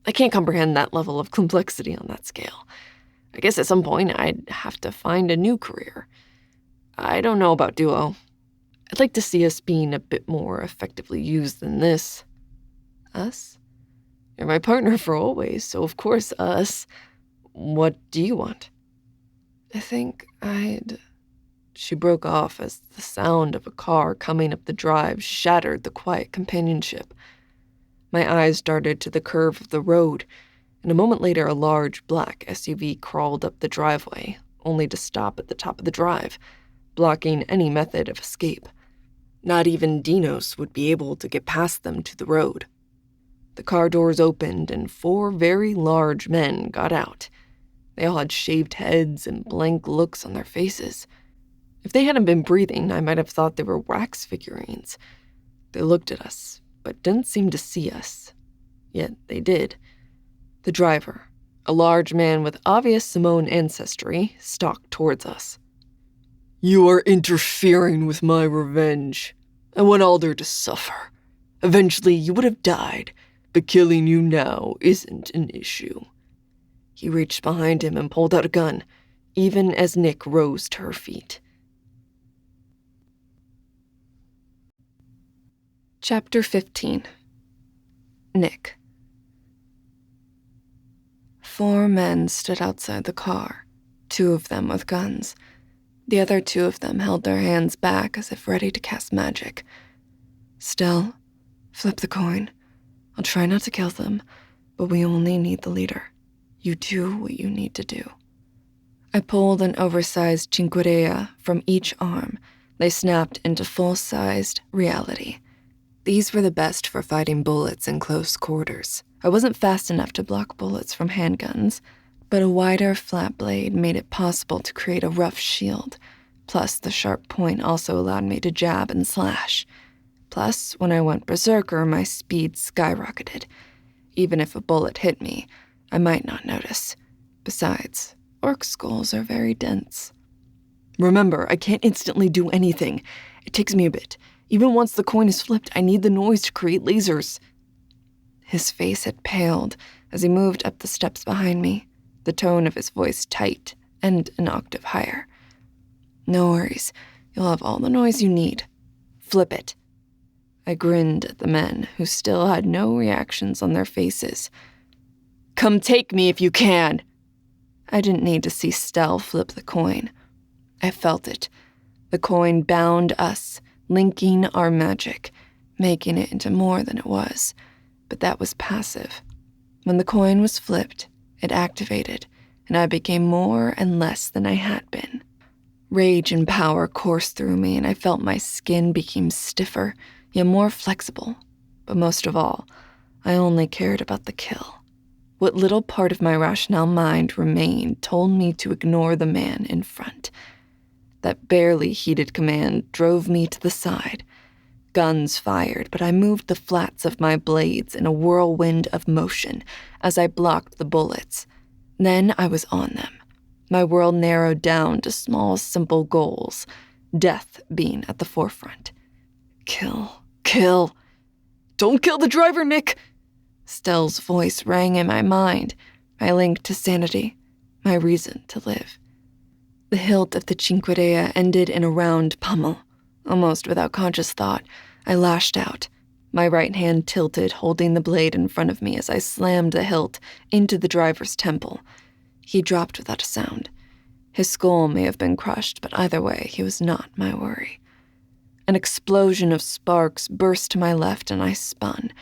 I can't comprehend that level of complexity on that scale. I guess at some point I'd have to find a new career. I don't know about Duo. I'd like to see us being a bit more effectively used than this. Us? You're my partner for always, so of course us. What do you want? I think I'd... She broke off as the sound of a car coming up the drive shattered the quiet companionship. My eyes darted to the curve of the road, and a moment later a large black SUV crawled up the driveway, only to stop at the top of the drive, blocking any method of escape. Not even Dinos would be able to get past them to the road. The car doors opened and 4 very large men got out. They all had shaved heads and blank looks on their faces. If they hadn't been breathing, I might have thought they were wax figurines. They looked at us, but didn't seem to see us. Yet they did. The driver, a large man with obvious Samoan ancestry, stalked towards us. You are interfering with my revenge. I want Alder to suffer. Eventually, you would have died, but killing you now isn't an issue. He reached behind him and pulled out a gun, even as Nyc rose to her feet. Chapter 15. Nyc. 4 men stood outside the car, 2 of them with guns. The other 2 of them held their hands back as if ready to cast magic. Stel, flip the coin. I'll try not to kill them, but we only need the leader. You do what you need to do. I pulled an oversized cinquerea from each arm. They snapped into full-sized reality. These were the best for fighting bullets in close quarters. I wasn't fast enough to block bullets from handguns, but a wider flat blade made it possible to create a rough shield. Plus, the sharp point also allowed me to jab and slash. Plus, when I went berserker, my speed skyrocketed. Even if a bullet hit me, I might not notice. Besides, orc skulls are very dense. Remember, I can't instantly do anything. It takes me a bit. Even once the coin is flipped, I need the noise to create lasers. His face had paled as he moved up the steps behind me, the tone of his voice tight and an octave higher. No worries. You'll have all the noise you need. Flip it. I grinned at the men, who still had no reactions on their faces. Come take me if you can. I didn't need to see Stel flip the coin. I felt it. The coin bound us, linking our magic, making it into more than it was. But that was passive. When the coin was flipped, it activated, and I became more and less than I had been. Rage and power coursed through me, and I felt my skin become stiffer, yet more flexible. But most of all, I only cared about the kill. What little part of my rational mind remained told me to ignore the man in front. That barely heeded command drove me to the side. Guns fired, but I moved the flats of my blades in a whirlwind of motion as I blocked the bullets. Then I was on them. My world narrowed down to small, simple goals, death being at the forefront. Kill. Kill. Don't kill the driver, Nyc! Stel's voice rang in my mind, my link to sanity, my reason to live. The hilt of the cinquerea ended in a round pummel. Almost without conscious thought, I lashed out, my right hand tilted, holding the blade in front of me as I slammed the hilt into the driver's temple. He dropped without a sound. His skull may have been crushed, but either way, he was not my worry. An explosion of sparks burst to my left, and I spun,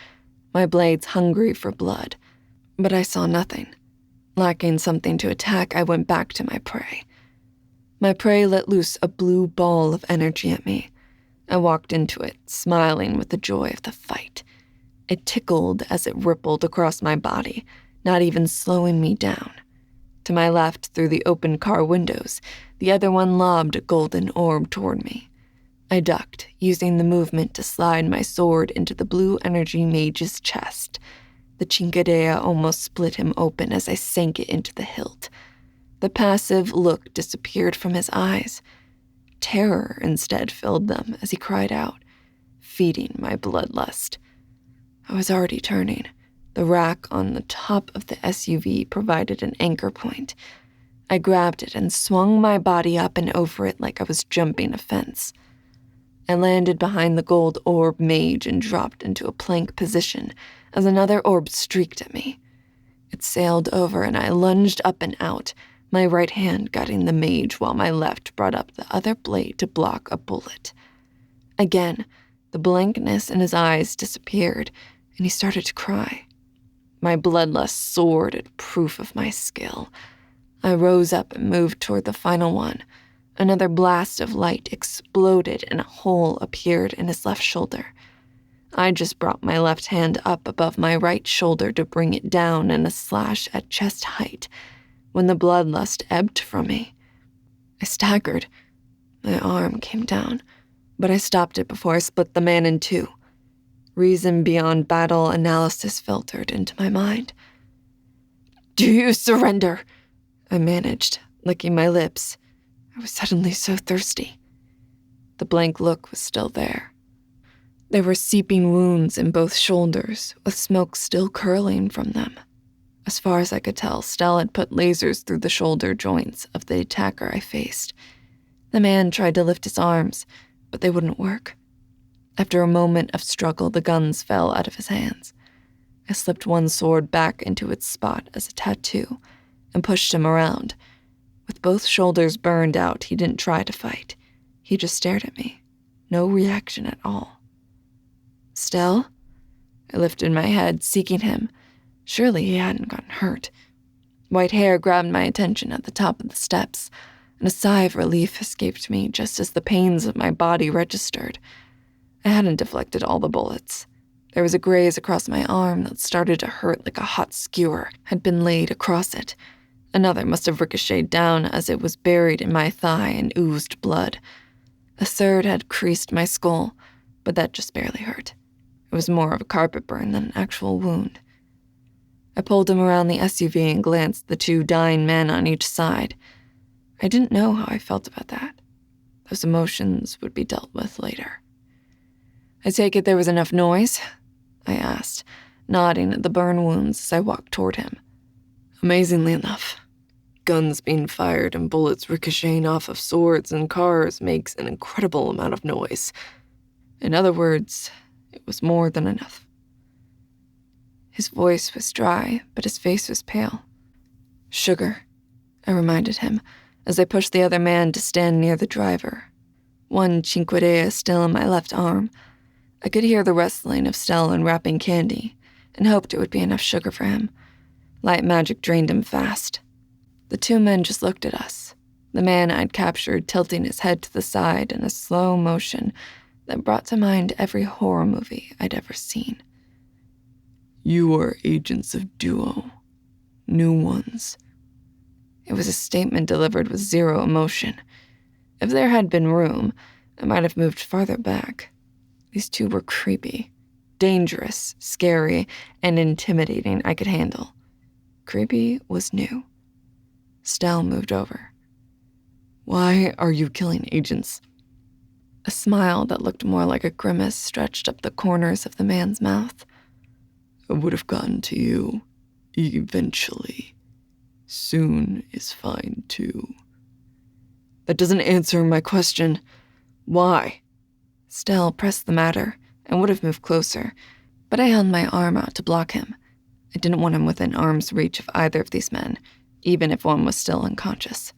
my blades hungry for blood. But I saw nothing. Lacking something to attack, I went back to my prey. My prey let loose a blue ball of energy at me. I walked into it, smiling with the joy of the fight. It tickled as it rippled across my body, not even slowing me down. To my left, through the open car windows, the other one lobbed a golden orb toward me. I ducked, using the movement to slide my sword into the blue energy mage's chest. The cinquerea almost split him open as I sank it into the hilt. The passive look disappeared from his eyes. Terror instead filled them as he cried out, feeding my bloodlust. I was already turning. The rack on the top of the SUV provided an anchor point. I grabbed it and swung my body up and over it like I was jumping a fence. I landed behind the gold orb mage and dropped into a plank position as another orb streaked at me. It sailed over and I lunged up and out, my right hand guiding the mage while my left brought up the other blade to block a bullet. Again, the blankness in his eyes disappeared, and he started to cry. My bloodlust soared at proof of my skill. I rose up and moved toward the final one. Another blast of light exploded and a hole appeared in his left shoulder. I just brought my left hand up above my right shoulder to bring it down in a slash at chest height when the bloodlust ebbed from me. I staggered. My arm came down, but I stopped it before I split the man in two. Reason beyond battle analysis filtered into my mind. Do you surrender? I managed, licking my lips. I was suddenly so thirsty. The blank look was still there. There were seeping wounds in both shoulders, with smoke still curling from them. As far as I could tell, Stel had put lasers through the shoulder joints of the attacker I faced. The man tried to lift his arms, but they wouldn't work. After a moment of struggle, the guns fell out of his hands. I slipped one sword back into its spot as a tattoo and pushed him around. With both shoulders burned out, he didn't try to fight. He just stared at me. No reaction at all. Stel? I lifted my head, seeking him. Surely he hadn't gotten hurt. White hair grabbed my attention at the top of the steps, and a sigh of relief escaped me just as the pains of my body registered. I hadn't deflected all the bullets. There was a graze across my arm that started to hurt like a hot skewer had been laid across it. Another must have ricocheted down as it was buried in my thigh and oozed blood. A third had creased my skull, but that just barely hurt. It was more of a carpet burn than an actual wound. I pulled him around the SUV and glanced at the two dying men on each side. I didn't know how I felt about that. Those emotions would be dealt with later. I take it there was enough noise? I asked, nodding at the burn wounds as I walked toward him. Amazingly enough. Guns being fired and bullets ricocheting off of swords and cars makes an incredible amount of noise. In other words, it was more than enough. His voice was dry, but his face was pale. Sugar, I reminded him, as I pushed the other man to stand near the driver. One chinquedea still in my left arm. I could hear the rustling of Stel unwrapping candy, and hoped it would be enough sugar for him. Light magic drained him fast. The two men just looked at us, the man I'd captured tilting his head to the side in a slow motion that brought to mind every horror movie I'd ever seen. You are agents of Duo. New ones. It was a statement delivered with zero emotion. If there had been room, I might have moved farther back. These two were creepy, dangerous, scary, and intimidating I could handle. Creepy was new. Stel moved over. Why are you killing agents? A smile that looked more like a grimace stretched up the corners of the man's mouth. I would have gotten to you, eventually. Soon is fine, too. That doesn't answer my question. Why? Stel pressed the matter and would have moved closer, but I held my arm out to block him. I didn't want him within arm's reach of either of these men, even if one was still unconscious.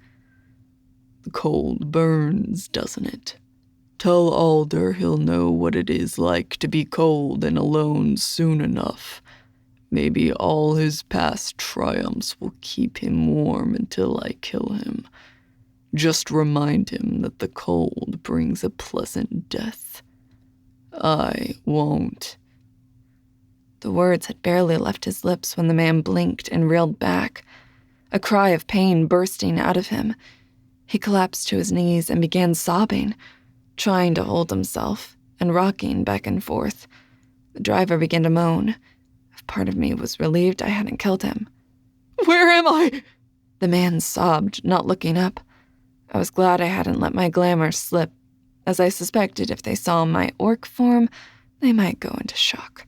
The cold burns, doesn't it? Tell Alder he'll know what it is like to be cold and alone soon enough. Maybe all his past triumphs will keep him warm until I kill him. Just remind him that the cold brings a pleasant death. I won't. The words had barely left his lips when the man blinked and reeled back, a cry of pain bursting out of him. He collapsed to his knees and began sobbing, trying to hold himself and rocking back and forth. The driver began to moan. If part of me was relieved I hadn't killed him. Where am I? The man sobbed, not looking up. I was glad I hadn't let my glamour slip, as I suspected if they saw my orc form, they might go into shock.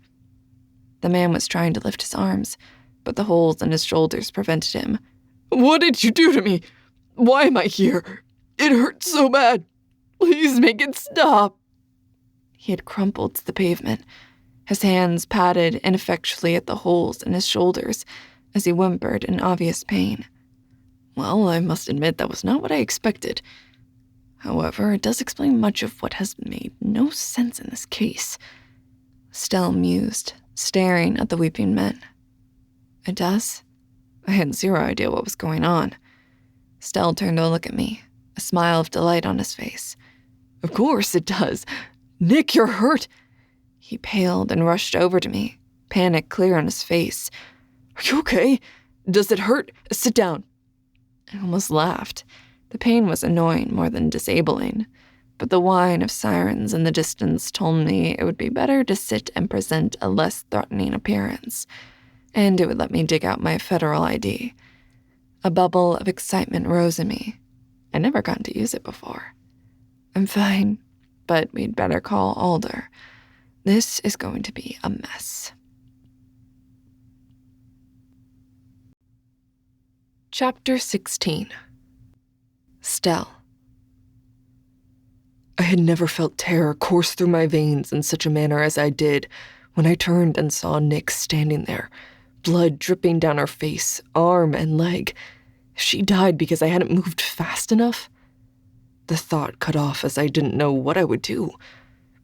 The man was trying to lift his arms, but the holes in his shoulders prevented him. What did you do to me? Why am I here? It hurts so bad. Please make it stop. He had crumpled to the pavement. His hands patted ineffectually at the holes in his shoulders as he whimpered in obvious pain. Well, I must admit that was not what I expected. However, it does explain much of what has made no sense in this case. Stel mused, staring at the weeping men. It does? I had zero idea what was going on. Stel turned to look at me, a smile of delight on his face. Of course it does. Nyc, you're hurt. He paled and rushed over to me, panic clear on his face. Are you okay? Does it hurt? Sit down. I almost laughed. The pain was annoying more than disabling, but the whine of sirens in the distance told me it would be better to sit and present a less threatening appearance, and it would let me dig out my federal ID. A bubble of excitement rose in me. I'd never gotten to use it before. I'm fine, but we'd better call Alder. This is going to be a mess. Chapter 16. Stel. I had never felt terror course through my veins in such a manner as I did when I turned and saw Nyc standing there, blood dripping down her face, arm, and leg. She died because I hadn't moved fast enough. The thought cut off as I didn't know what I would do.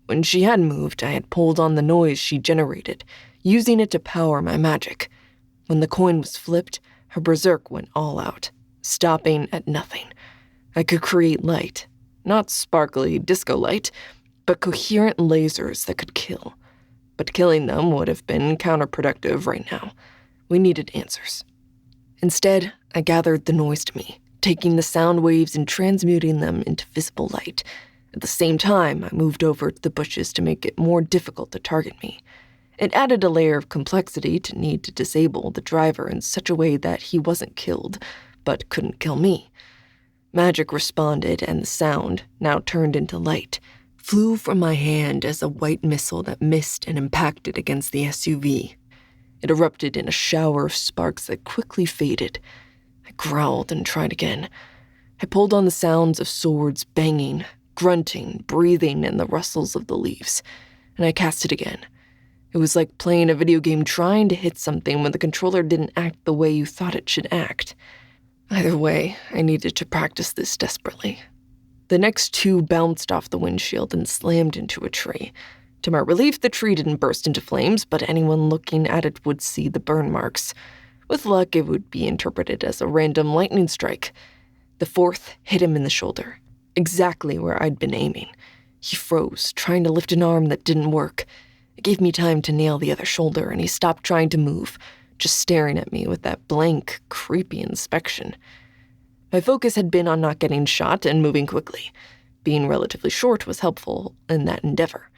When she had moved, I had pulled on the noise she generated, using it to power my magic. When the coin was flipped, her berserk went all out, stopping at nothing. I could create light, not sparkly disco light, but coherent lasers that could kill. But killing them would have been counterproductive right now. We needed answers. Instead, I gathered the noise to me, taking the sound waves and transmuting them into visible light. At the same time, I moved over to the bushes to make it more difficult to target me. It added a layer of complexity to need to disable the driver in such a way that he wasn't killed, but couldn't kill me. Magic responded, and the sound, now turned into light, flew from my hand as a white missile that missed and impacted against the SUV. It erupted in a shower of sparks that quickly faded. I growled and tried again. I pulled on the sounds of swords banging, grunting, breathing, and the rustles of the leaves, and I cast it again. It was like playing a video game trying to hit something when the controller didn't act the way you thought it should act. Either way, I needed to practice this desperately. The next two bounced off the windshield and slammed into a tree. To my relief, the tree didn't burst into flames, but anyone looking at it would see the burn marks. With luck, it would be interpreted as a random lightning strike. The fourth hit him in the shoulder, exactly where I'd been aiming. He froze, trying to lift an arm that didn't work. It gave me time to nail the other shoulder, and he stopped trying to move, just staring at me with that blank, creepy inspection. My focus had been on not getting shot and moving quickly. Being relatively short was helpful in that endeavor.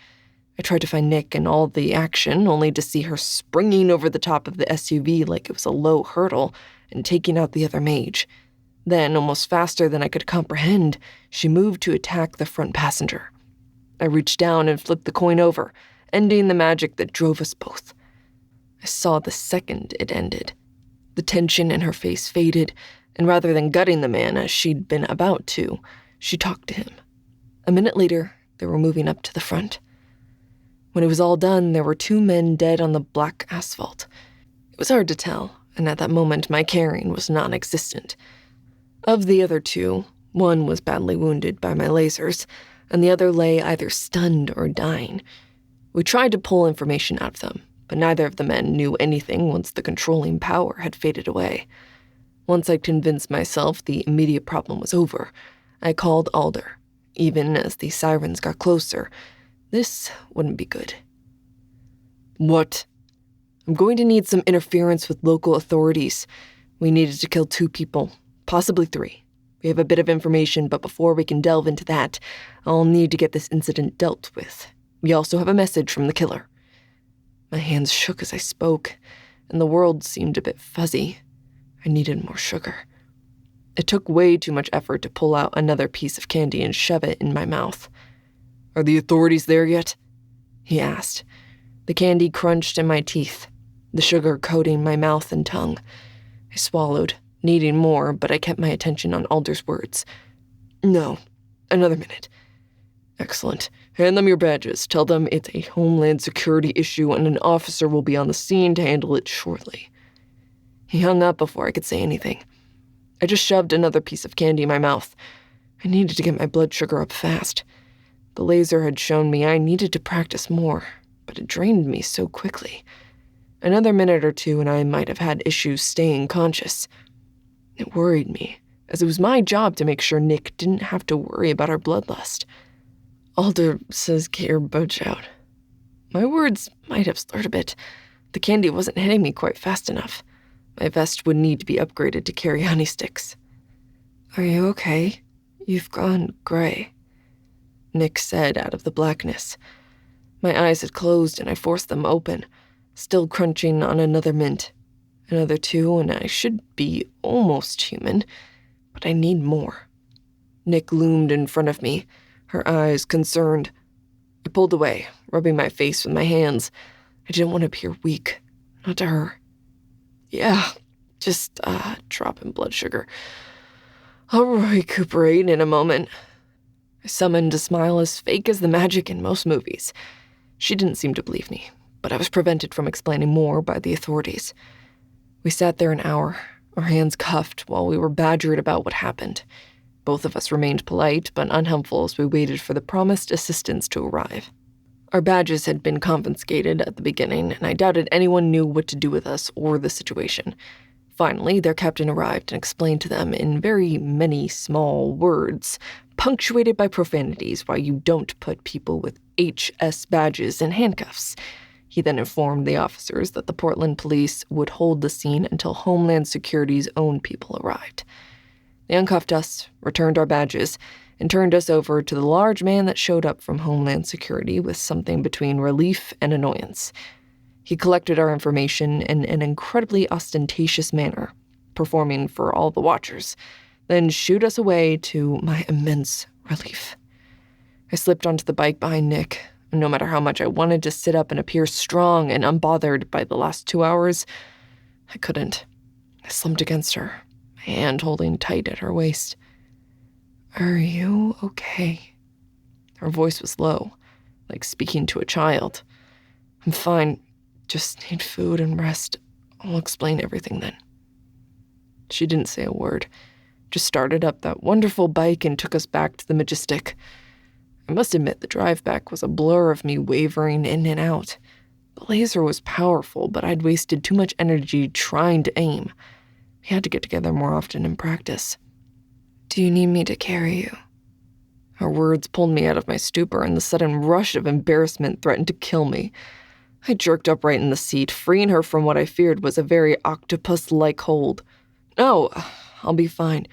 I tried to find Nyc in all the action, only to see her springing over the top of the SUV like it was a low hurdle and taking out the other mage. Then, almost faster than I could comprehend, she moved to attack the front passenger. I reached down and flipped the coin over, ending the magic that drove us both. I saw the second it ended. The tension in her face faded, and rather than gutting the man as she'd been about to, she talked to him. A minute later, they were moving up to the front. When it was all done, there were two men dead on the black asphalt. It was hard to tell, and at that moment my caring was non-existent. Of the other two, one was badly wounded by my lasers, and the other lay either stunned or dying. We tried to pull information out of them, but neither of the men knew anything once the controlling power had faded away. Once I'd convinced myself the immediate problem was over, I called Alder. Even as the sirens got closer, this wouldn't be good. What? I'm going to need some interference with local authorities. We needed to kill 2 people, possibly 3. We have a bit of information, but before we can delve into that, I'll need to get this incident dealt with. We also have a message from the killer. My hands shook as I spoke, and the world seemed a bit fuzzy. I needed more sugar. It took way too much effort to pull out another piece of candy and shove it in my mouth. Are the authorities there yet? He asked. The candy crunched in my teeth, the sugar coating my mouth and tongue. I swallowed, needing more, but I kept my attention on Alder's words. No, another minute. Excellent. Hand them your badges. Tell them it's a Homeland Security issue and an officer will be on the scene to handle it shortly. He hung up before I could say anything. I just shoved another piece of candy in my mouth. I needed to get my blood sugar up fast. The laser had shown me I needed to practice more, but it drained me so quickly. Another minute or two and I might have had issues staying conscious. It worried me, as it was my job to make sure Nyc didn't have to worry about her bloodlust. Alder says get your budge out. My words might have slurred a bit. The candy wasn't hitting me quite fast enough. My vest would need to be upgraded to carry honey sticks. Are you okay? You've gone gray, Nyc said out of the blackness. My eyes had closed and I forced them open, still crunching on another mint. Another 2 and I should be almost human, but I need more. Nyc loomed in front of me, her eyes concerned. I pulled away, rubbing my face with my hands. I didn't want to appear weak, not to her. Yeah, just a drop in blood sugar. I'll recuperate in a moment. I summoned a smile as fake as the magic in most movies. She didn't seem to believe me, but I was prevented from explaining more by the authorities. We sat there an hour, our hands cuffed while we were badgered about what happened. Both of us remained polite but unhelpful as we waited for the promised assistance to arrive. Our badges had been confiscated at the beginning, and I doubted anyone knew what to do with us or the situation. Finally, their captain arrived and explained to them in very many small words, punctuated by profanities, why you don't put people with HS badges in handcuffs. He then informed the officers that the Portland police would hold the scene until Homeland Security's own people arrived. They uncuffed us, returned our badges, and turned us over to the large man that showed up from Homeland Security with something between relief and annoyance. He collected our information in an incredibly ostentatious manner, performing for all the watchers, then shooed us away to my immense relief. I slipped onto the bike behind Nyc, and no matter how much I wanted to sit up and appear strong and unbothered by the last 2 hours, I couldn't. I slumped against her, my hand holding tight at her waist. "Are you okay?" Her voice was low, like speaking to a child. "I'm fine. Just need food and rest. I'll explain everything then." She didn't say a word, just started up that wonderful bike and took us back to the Majestic. I must admit the drive back was a blur of me wavering in and out. The laser was powerful, but I'd wasted too much energy trying to aim. We had to get together more often in practice. "Do you need me to carry you?" Her words pulled me out of my stupor, and the sudden rush of embarrassment threatened to kill me. I jerked upright in the seat, freeing her from what I feared was a very octopus-like hold. "No, I'll be fine.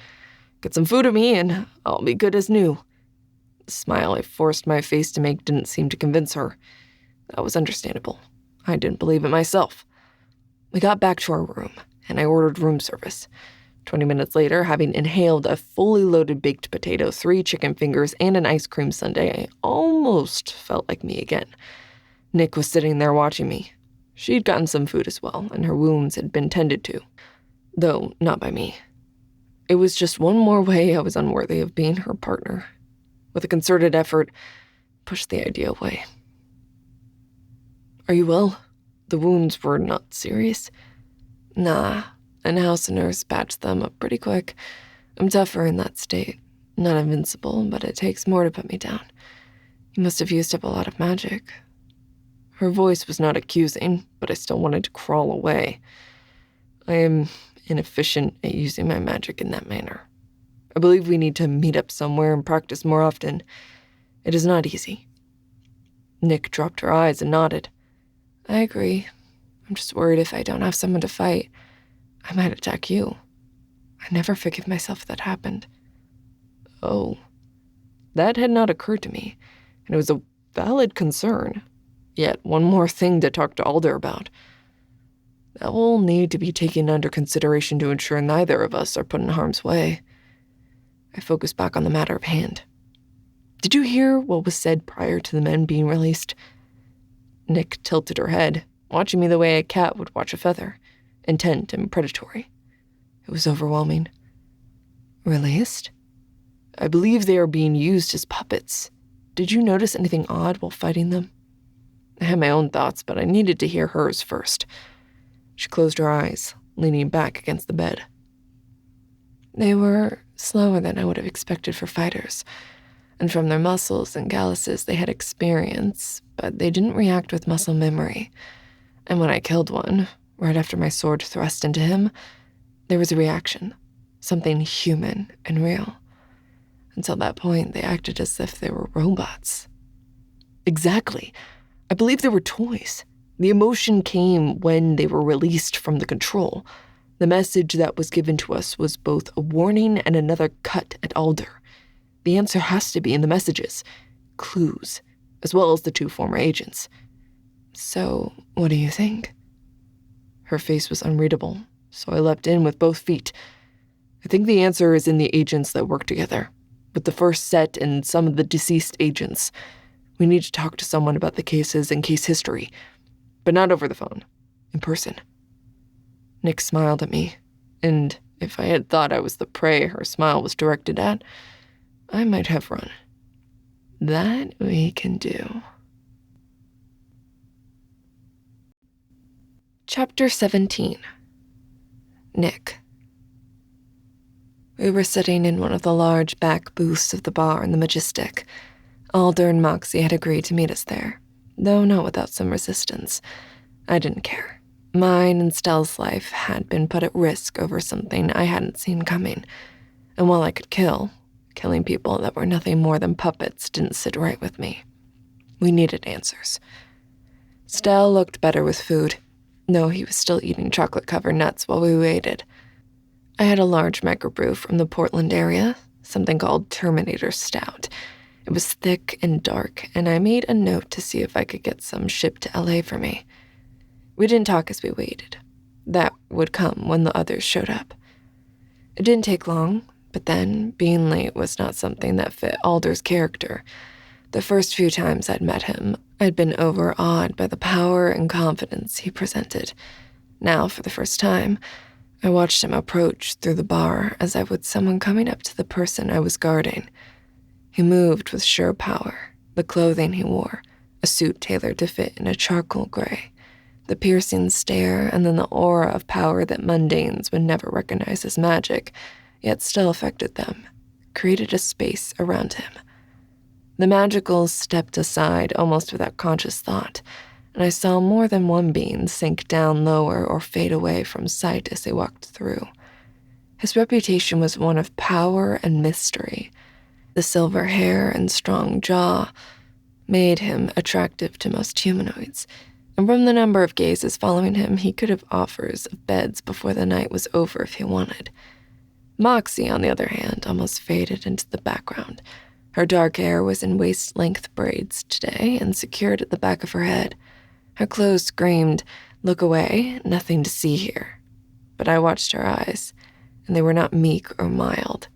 Get some food at me, and I'll be good as new." The smile I forced my face to make didn't seem to convince her. That was understandable. I didn't believe it myself. We got back to our room, and I ordered room service. 20 minutes later, having inhaled a fully loaded baked potato, 3 chicken fingers, and an ice cream sundae, I almost felt like me again. Nyc was sitting there watching me. She'd gotten some food as well, and her wounds had been tended to, though not by me. It was just one more way I was unworthy of being her partner. With a concerted effort, pushed the idea away. "Are you well? The wounds were not serious?" "Nah, an house nurse patched them up pretty quick. I'm tougher in that state. Not invincible, but it takes more to put me down. You must have used up a lot of magic." Her voice was not accusing, but I still wanted to crawl away. I am inefficient at using my magic in that manner. I believe we need to meet up somewhere and practice more often. It is not easy. Nyc dropped her eyes and nodded. "I agree. I'm just worried if I don't have someone to fight, I might attack you. I never forgive myself if that happened." Oh, that had not occurred to me, and it was a valid concern. Yet one more thing to talk to Alder about. That will need to be taken under consideration to ensure neither of us are put in harm's way. I focused back on the matter of hand. "Did you hear what was said prior to the men being released?" Nyc tilted her head, watching me the way a cat would watch a feather, intent and predatory. It was overwhelming. "Released?" "I believe they are being used as puppets. Did you notice anything odd while fighting them?" I had my own thoughts, but I needed to hear hers first. She closed her eyes, leaning back against the bed. "They were slower than I would have expected for fighters, and from their muscles and calluses they had experience, but they didn't react with muscle memory. And when I killed one, right after my sword thrust into him, there was a reaction, something human and real. Until that point, they acted as if they were robots." "Exactly. I believe they were toys. The emotion came when they were released from the control. The message that was given to us was both a warning and another cut at Alder. The answer has to be in the messages, clues, as well as the 2 former agents." "So, what do you think?" Her face was unreadable, so I leapt in with both feet. "I think the answer is in the agents that work together. with the first set and some of the deceased agents. We need to talk to someone about the cases and case history, but not over the phone, in person. Nyc smiled at me, and if I had thought I was the prey her smile was directed at, I might have run. That we can do. Chapter 17. Nyc. We were sitting in one of the large back booths of the bar in the Majestic. Alder and Moxie had agreed to meet us there, though not without some resistance. I didn't care. Mine and Stel's life had been put at risk over something I hadn't seen coming. And while I could killing people that were nothing more than puppets didn't sit right with me. We needed answers. Stel looked better with food, though he was still eating chocolate-covered nuts while we waited. I had a large microbrew from the Portland area, something called Terminator Stout. It was thick and dark, and I made a note to see if I could get some shipped to LA for me. We didn't talk as we waited. That would come when the others showed up. It didn't take long, but then being late was not something that fit Alder's character. The first few times I'd met him, I'd been overawed by the power and confidence he presented. Now, for the first time, I watched him approach through the bar as I would someone coming up to the person I was guarding. He moved with sure power, the clothing he wore, a suit tailored to fit in a charcoal gray, the piercing stare, and then the aura of power that mundanes would never recognize as magic, yet still affected them, created a space around him. The magicals stepped aside almost without conscious thought, and I saw more than one being sink down lower or fade away from sight as they walked through. His reputation was one of power and mystery. The silver hair and strong jaw made him attractive to most humanoids, and from the number of gazes following him, he could have offers of beds before the night was over if he wanted. Moxie, on the other hand, almost faded into the background. Her dark hair was in waist-length braids today and secured at the back of her head. Her clothes screamed, "Look away, nothing to see here." But I watched her eyes, and they were not meek or mild.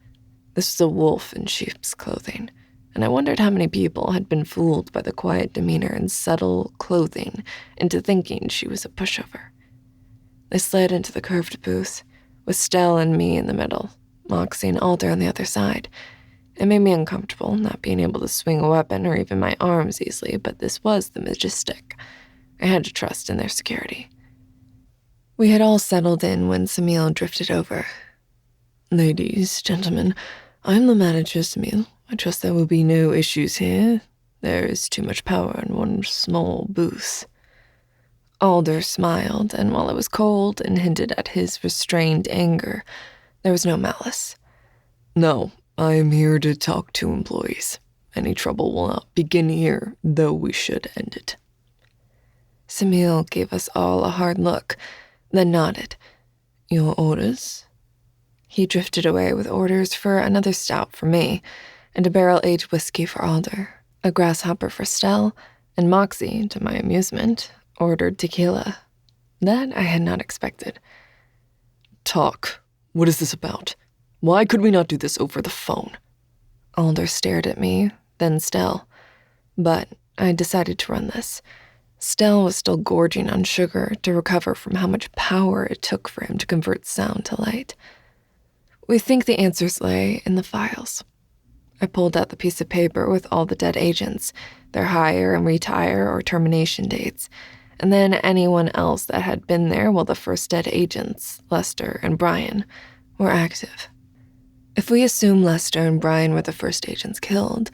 This was a wolf in sheep's clothing, and I wondered how many people had been fooled by the quiet demeanor and subtle clothing into thinking she was a pushover. They slid into the curved booth, with Stel and me in the middle, Moxie and Alder on the other side. It made me uncomfortable, not being able to swing a weapon or even my arms easily, but this was the Majestic. I had to trust in their security. We had all settled in when Samil drifted over. "Ladies, gentlemen, I'm the manager, Samil. I trust there will be no issues here. There is too much power in one small booth." Alder smiled, and while it was cold and hinted at his restrained anger, there was no malice. "No, I am here to talk to employees. Any trouble will not begin here, though we should end it." Samil gave us all a hard look, then nodded. "Your orders?" He drifted away with orders for another stout for me, and a barrel-aged whiskey for Alder, a grasshopper for Stel, and Moxie, to my amusement, ordered tequila. That I had not expected. "Talk. What is this about? Why could we not do this over the phone?" Alder stared at me, then Stel. But I decided to run this. Stel was still gorging on sugar to recover from how much power it took for him to convert sound to light. "We think the answers lay in the files." I pulled out the piece of paper with all the dead agents, their hire and retire or termination dates, and then anyone else that had been there while the first dead agents, Lester and Brian, were active. If we assume Lester and Brian were the first agents killed,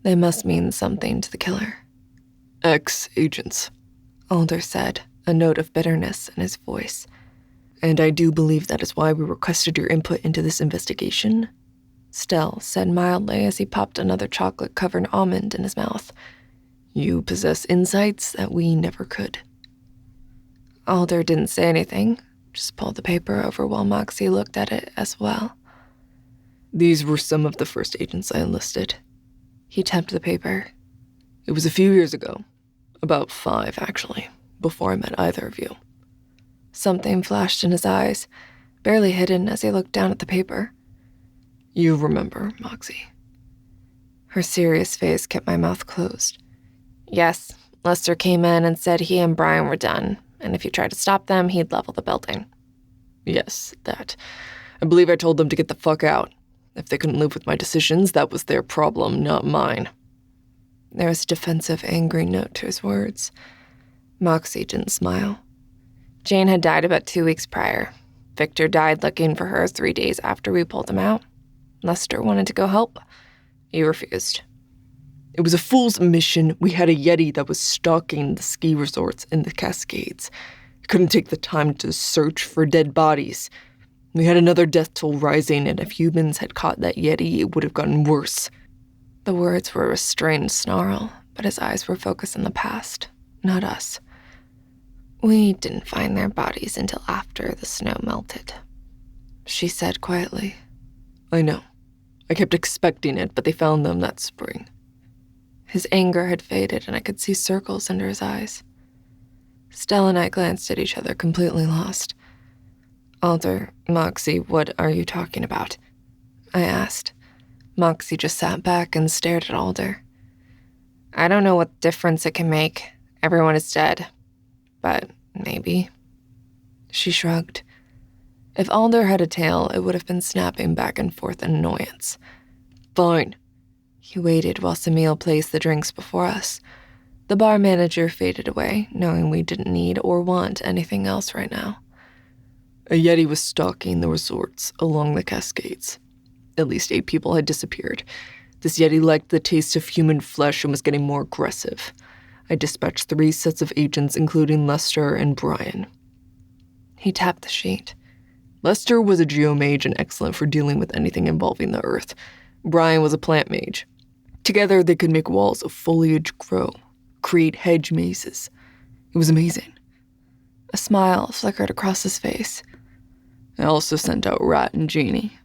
they must mean something to the killer. "Ex-agents," Alder said, a note of bitterness in his voice. "And I do believe that is why we requested your input into this investigation," Stel said mildly as he popped another chocolate-covered almond in his mouth. "You possess insights that we never could." Alder didn't say anything, just pulled the paper over while Moxie looked at it as well. "These were some of the first agents I enlisted." He tapped the paper. "It was a few years ago. About 5, actually, before I met either of you." Something flashed in his eyes, barely hidden as he looked down at the paper. "You remember, Moxie. Her serious face kept my mouth closed. Yes, Lester came in and said he and Brian were done, and if you tried to stop them, he'd level the building. Yes, that. I believe I told them to get the fuck out. If they couldn't live with my decisions, that was their problem, not mine. There was a defensive, angry note to his words. Moxie didn't smile. Jane had died about 2 weeks prior. Victor died looking for her 3 days after we pulled him out. Lester wanted to go help. You refused. It was a fool's mission. We had a Yeti that was stalking the ski resorts in the Cascades. We couldn't take the time to search for dead bodies. We had another death toll rising, and if humans had caught that Yeti, it would have gotten worse. The words were a restrained snarl, but his eyes were focused on the past, not us. We didn't find their bodies until after the snow melted, she said quietly. I know. I kept expecting it, but they found them that spring. His anger had faded, and I could see circles under his eyes. Stel and I glanced at each other, completely lost. Alder, Moxie, what are you talking about? I asked. Moxie just sat back and stared at Alder. I don't know what difference it can make. Everyone is dead. But maybe. She shrugged. If Alder had a tail, it would have been snapping back and forth in annoyance. Fine. He waited while Samil placed the drinks before us. The bar manager faded away, knowing we didn't need or want anything else right now. A Yeti was stalking the resorts along the Cascades. At least 8 people had disappeared. This Yeti liked the taste of human flesh and was getting more aggressive. I dispatched 3 sets of agents, including Lester and Brian. He tapped the sheet. Lester was a geomage and excellent for dealing with anything involving the earth. Brian was a plant mage. Together, they could make walls of foliage grow, create hedge mazes. It was amazing. A smile flickered across his face. I also sent out Rat and Janie.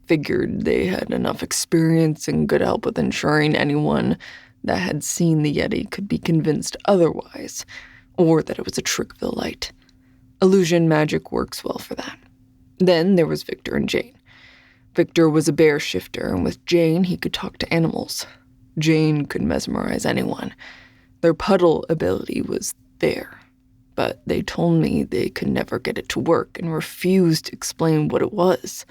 Figured they had enough experience and good help with ensuring anyone that had seen the Yeti could be convinced otherwise, or that it was a trick of the light. Illusion magic works well for that. Then there was Victor and Jane. Victor was a bear shifter, and with Jane, he could talk to animals. Jane could mesmerize anyone. Their puddle ability was there, but they told me they could never get it to work and refused to explain what it was.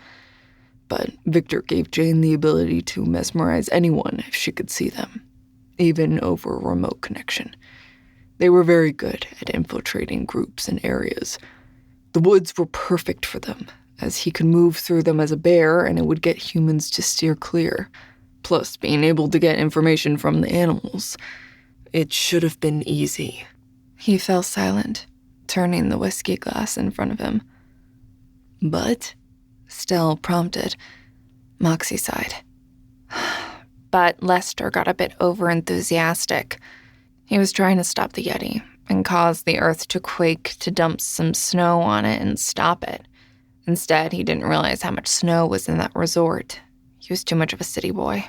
But Victor gave Jane the ability to mesmerize anyone if she could see them, even over a remote connection. They were very good at infiltrating groups and areas. The woods were perfect for them, as he could move through them as a bear and it would get humans to steer clear. Plus, being able to get information from the animals. It should have been easy. He fell silent, turning the whiskey glass in front of him. But? Stel prompted. Moxie sighed. But Lester got a bit over-enthusiastic. He was trying to stop the Yeti and cause the earth to quake to dump some snow on it and stop it. Instead, he didn't realize how much snow was in that resort. He was too much of a city boy.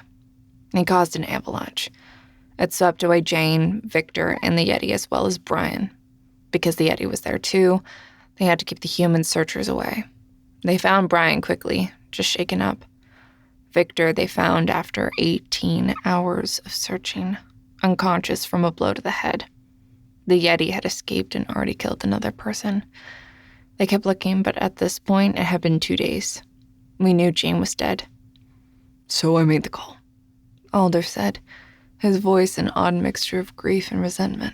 He caused an avalanche. It swept away Jane, Victor, and the Yeti as well as Brian. Because the Yeti was there too, they had to keep the human searchers away. They found Brian quickly, just shaken up. Victor they found after 18 hours of searching, unconscious from a blow to the head. The Yeti had escaped and already killed another person. They kept looking, but at this point, it had been 2 days. We knew Jane was dead. So I made the call, Alder said, his voice an odd mixture of grief and resentment.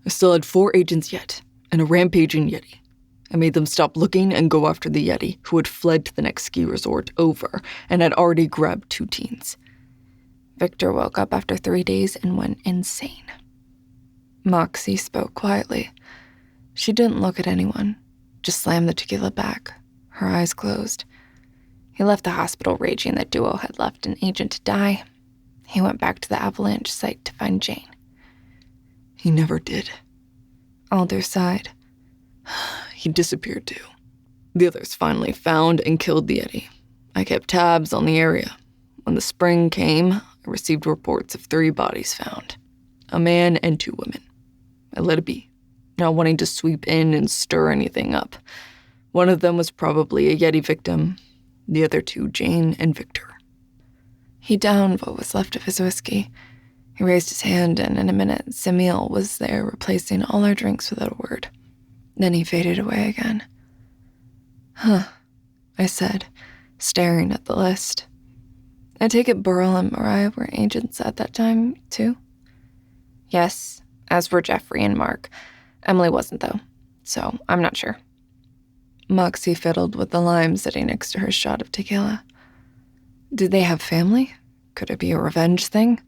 I still had 4 agents yet, and a rampaging Yeti. I made them stop looking and go after the Yeti, who had fled to the next ski resort over and had already grabbed 2 teens. Victor woke up after 3 days and went insane. Moxie spoke quietly. She didn't look at anyone, just slammed the tequila back, her eyes closed. He left the hospital raging that Duo had left an agent to die. He went back to the avalanche site to find Jane. He never did. Alder sighed. He disappeared too. The others finally found and killed the Yeti. I kept tabs on the area. When the spring came, I received reports of 3 bodies found. A man and 2 women. I let it be, not wanting to sweep in and stir anything up. One of them was probably a Yeti victim. The other 2, Jane and Victor. He downed what was left of his whiskey. He raised his hand, and in a minute, Samil was there replacing all our drinks without a word. Then he faded away again. Huh, I said, staring at the list. I take it Burrell and Mariah were agents at that time, too? Yes, as were Jeffrey and Mark. Emily wasn't, though, so I'm not sure. Moxie fiddled with the lime sitting next to her shot of tequila. Did they have family? Could it be a revenge thing?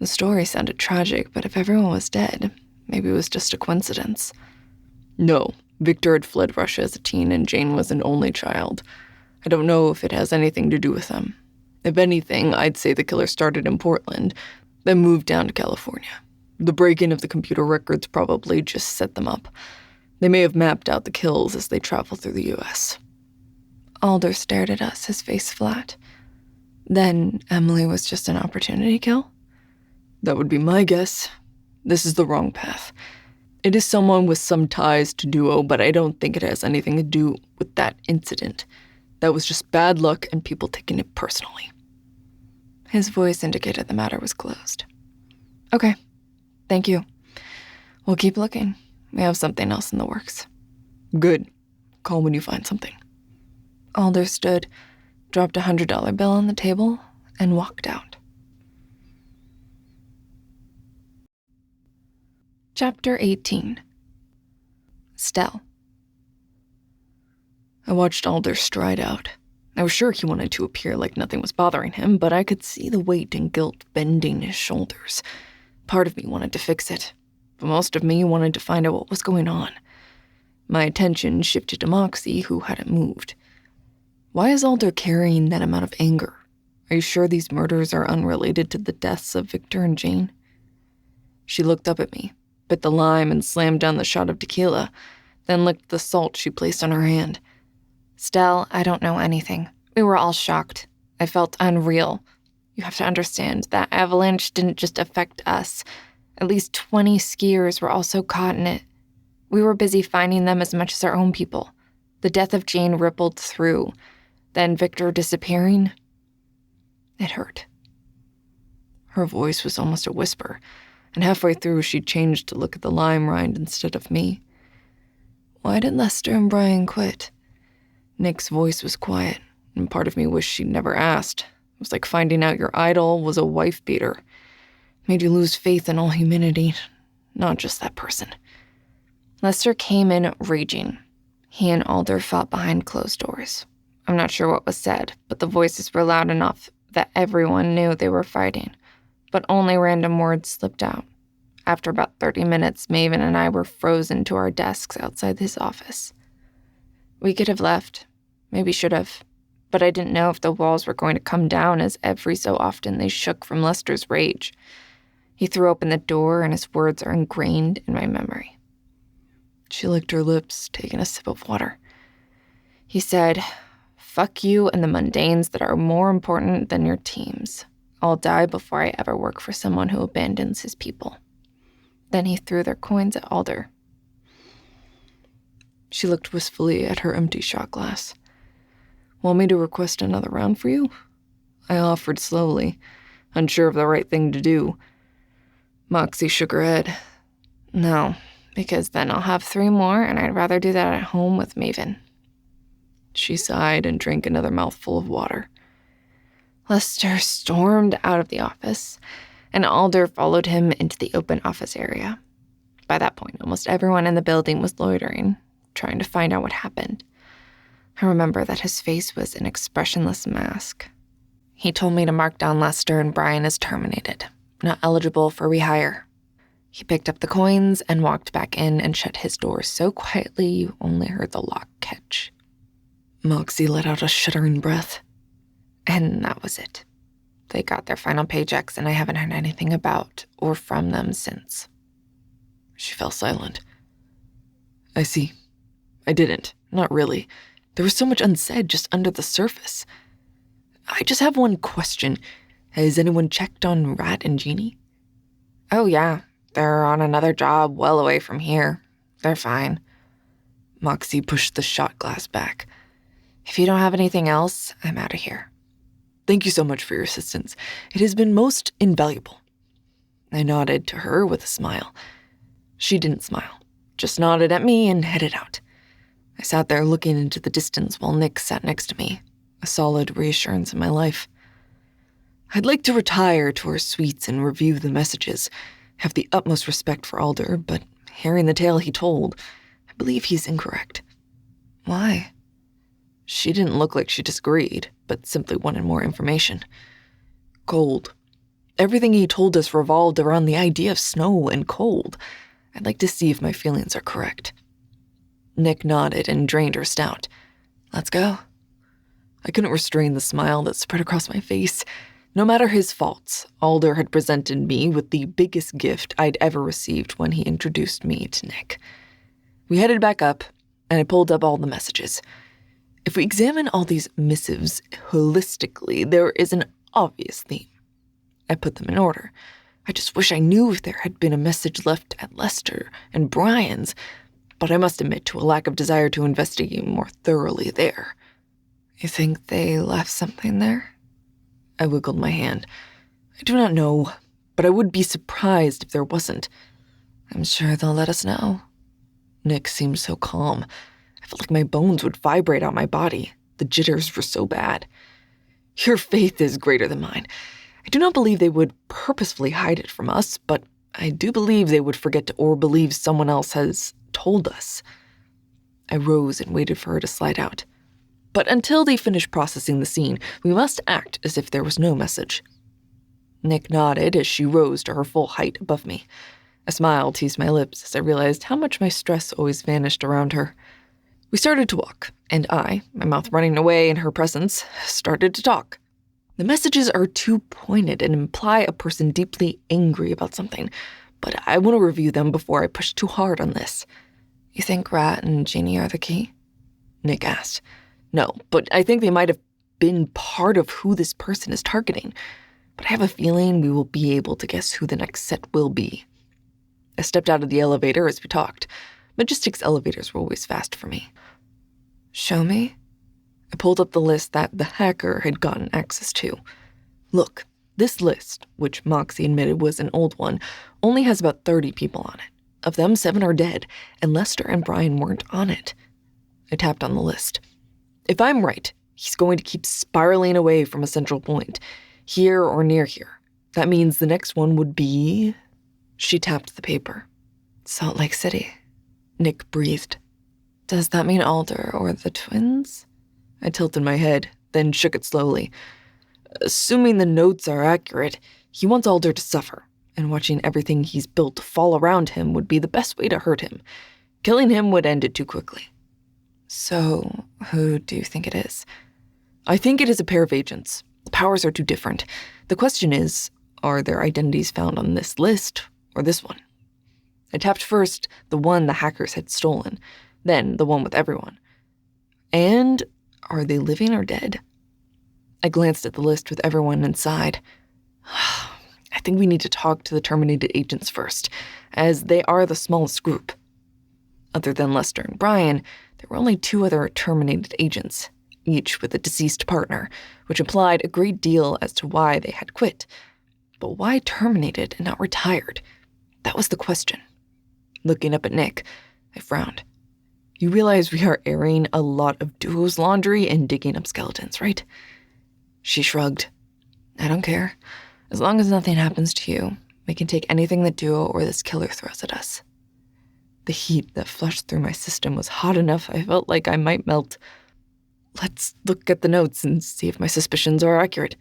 The story sounded tragic, but if everyone was dead, maybe it was just a coincidence. No, Victor had fled Russia as a teen and Jane was an only child. I don't know if it has anything to do with them. If anything, I'd say the killer started in Portland, then moved down to California. The break-in of the computer records probably just set them up. They may have mapped out the kills as they traveled through the U.S. Alder stared at us, his face flat. Then Emily was just an opportunity kill? That would be my guess. This is the wrong path. It is someone with some ties to Duo, but I don't think it has anything to do with that incident. That was just bad luck and people taking it personally. His voice indicated the matter was closed. Okay, thank you. We'll keep looking. We have something else in the works. Good. Call when you find something. Alder stood, dropped a $100 bill on the table, and walked out. Chapter 18. Stel. I watched Alder stride out. I was sure he wanted to appear like nothing was bothering him, but I could see the weight and guilt bending his shoulders. Part of me wanted to fix it, but most of me wanted to find out what was going on. My attention shifted to Moxie, who hadn't moved. Why is Alder carrying that amount of anger? Are you sure these murders are unrelated to the deaths of Victor and Jane? She looked up at me, bit the lime and slammed down the shot of tequila, then licked the salt she placed on her hand. Stel, I don't know anything. We were all shocked. I felt unreal. You have to understand, that avalanche didn't just affect us. At least 20 skiers were also caught in it. We were busy finding them as much as our own people. The death of Jane rippled through. Then Victor disappearing. It hurt. Her voice was almost a whisper, and halfway through she changed to look at the lime rind instead of me. Why did Lester and Brian quit? Nyc's voice was quiet, and part of me wished she'd never asked. It was like finding out your idol was a wife-beater. Made you lose faith in all humanity, not just that person. Lester came in raging. He and Alder fought behind closed doors. I'm not sure what was said, but the voices were loud enough that everyone knew they were fighting, but only random words slipped out. After about 30 minutes, Maven and I were frozen to our desks outside his office. We could have left, maybe should have, but I didn't know if the walls were going to come down as every so often they shook from Lester's rage. He threw open the door and his words are ingrained in my memory. She licked her lips, taking a sip of water. He said, "Fuck you and the mundanes that are more important than your teams. I'll die before I ever work for someone who abandons his people." Then he threw their coins at Alder. She looked wistfully at her empty shot glass. Want me to request another round for you? I offered slowly, unsure of the right thing to do. Moxie shook her head. No, because then I'll have 3 more and I'd rather do that at home with Maven. She sighed and drank another mouthful of water. Lester stormed out of the office, and Alder followed him into the open office area. By that point, almost everyone in the building was loitering, trying to find out what happened. I remember that his face was an expressionless mask. He told me to mark down Lester and Brian as terminated, not eligible for rehire. He picked up the coins and walked back in and shut his door so quietly you only heard the lock catch. Moxie let out a shuddering breath. And that was it. They got their final paychecks and I haven't heard anything about or from them since. She fell silent. I see. I didn't. Not really. There was so much unsaid just under the surface. I just have one question. Has anyone checked on Rat and Jeannie? Oh, yeah. They're on another job well away from here. They're fine. Moxie pushed the shot glass back. If you don't have anything else, I'm out of here. Thank you so much for your assistance. It has been most invaluable. I nodded to her with a smile. She didn't smile, just nodded at me and headed out. I sat there looking into the distance while Nyc sat next to me, a solid reassurance in my life. I'd like to retire to our suites and review the messages, have the utmost respect for Alder, but hearing the tale he told, I believe he's incorrect. Why? She didn't look like she disagreed, but simply wanted more information. Cold. Everything he told us revolved around the idea of snow and cold. I'd like to see if my feelings are correct. Nyc nodded and drained her stout. Let's go. I couldn't restrain the smile that spread across my face. No matter his faults, Alder had presented me with the biggest gift I'd ever received when he introduced me to Nyc. We headed back up, and I pulled up all the messages. If we examine all these missives holistically, there is an obvious theme. I put them in order. I just wish I knew if there had been a message left at Lester and Brian's, but I must admit to a lack of desire to investigate more thoroughly there. You think they left something there? I wiggled my hand. I do not know, but I would be surprised if there wasn't. I'm sure they'll let us know. Nyc seemed so calm. I felt like my bones would vibrate out my body. The jitters were so bad. Your faith is greater than mine. I do not believe they would purposefully hide it from us, but I do believe they would forget to or believe someone else has told us. I rose and waited for her to slide out. But until they finished processing the scene, we must act as if there was no message. Nyc nodded as she rose to her full height above me. A smile teased my lips as I realized how much my stress always vanished around her. We started to walk, and I, my mouth running away in her presence, started to talk. The messages are too pointed and imply a person deeply angry about something, but I want to review them before I push too hard on this. You think Rat and Jeannie are the key? Nyc asked. No, but I think they might have been part of who this person is targeting. But I have a feeling we will be able to guess who the next set will be. I stepped out of the elevator as we talked. Majestic's elevators were always fast for me. Show me? I pulled up the list that the hacker had gotten access to. Look, this list, which Moxie admitted was an old one, only has about 30 people on it. Of them, 7 are dead, and Lester and Brian weren't on it. I tapped on the list. If I'm right, he's going to keep spiraling away from a central point, here or near here. That means the next one would be... She tapped the paper. Salt Lake City. Nyc breathed. Does that mean Alder or the twins? I tilted my head, then shook it slowly. Assuming the notes are accurate, he wants Alder to suffer, and watching everything he's built fall around him would be the best way to hurt him. Killing him would end it too quickly. So, who do you think it is? I think it is a pair of agents. The powers are too different. The question is, are their identities found on this list or this one? I tapped first the one the hackers had stolen, then the one with everyone. And are they living or dead? I glanced at the list with everyone inside. I think we need to talk to the terminated agents first, as they are the smallest group. Other than Lester and Brian, there were only 2 other terminated agents, each with a deceased partner, which implied a great deal as to why they had quit. But why terminated and not retired? That was the question. Looking up at Nyc, I frowned. You realize we are airing a lot of Duo's laundry and digging up skeletons, right? She shrugged. I don't care. As long as nothing happens to you, we can take anything that Duo or this killer throws at us. The heat that flushed through my system was hot enough I felt like I might melt. Let's look at the notes and see if my suspicions are accurate.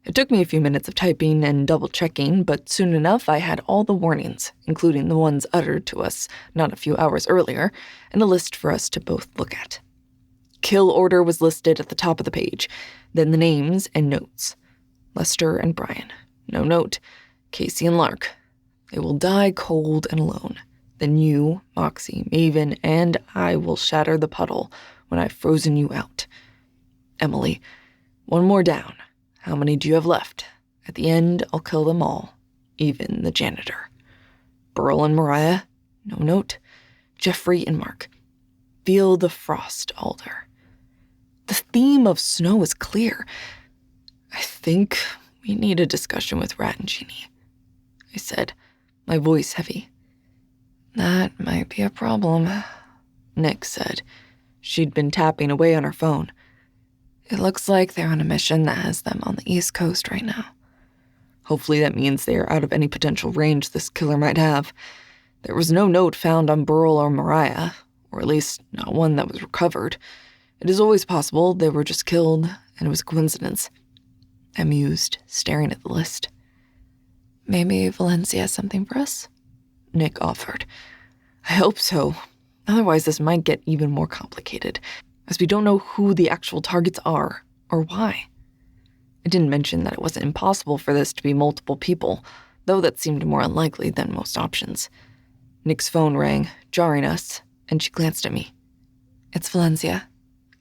It took me a few minutes of typing and double-checking, but soon enough I had all the warnings, including the ones uttered to us not a few hours earlier, and a list for us to both look at. Kill order was listed at the top of the page, then the names and notes. Lester and Brian. No note. Casey and Lark. They will die cold and alone. Then you, Moxie, Maven, and I will shatter the puddle when I've frozen you out. Emily, 1 more down. How many do you have left? At the end, I'll kill them all, even the janitor. Burl and Mariah, no note. Jeffrey and Mark. Feel the frost, Alder. The theme of snow is clear. I think we need a discussion with Rat and Genie, I said, my voice heavy. That might be a problem, Nyc said. She'd been tapping away on her phone. It looks like they're on a mission that has them on the East Coast right now. Hopefully that means they are out of any potential range this killer might have. There was no note found on Burl or Mariah, or at least not one that was recovered. It is always possible they were just killed, and it was a coincidence. I mused, staring at the list. Maybe Valencia has something for us? Nyc offered. I hope so. Otherwise this might get even more complicated, as we don't know who the actual targets are, or why. I didn't mention that it wasn't impossible for this to be multiple people, though that seemed more unlikely than most options. Nyc's phone rang, jarring us, and she glanced at me. It's Valencia.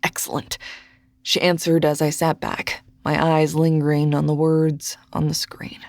Excellent. She answered as I sat back, my eyes lingering on the words on the screen.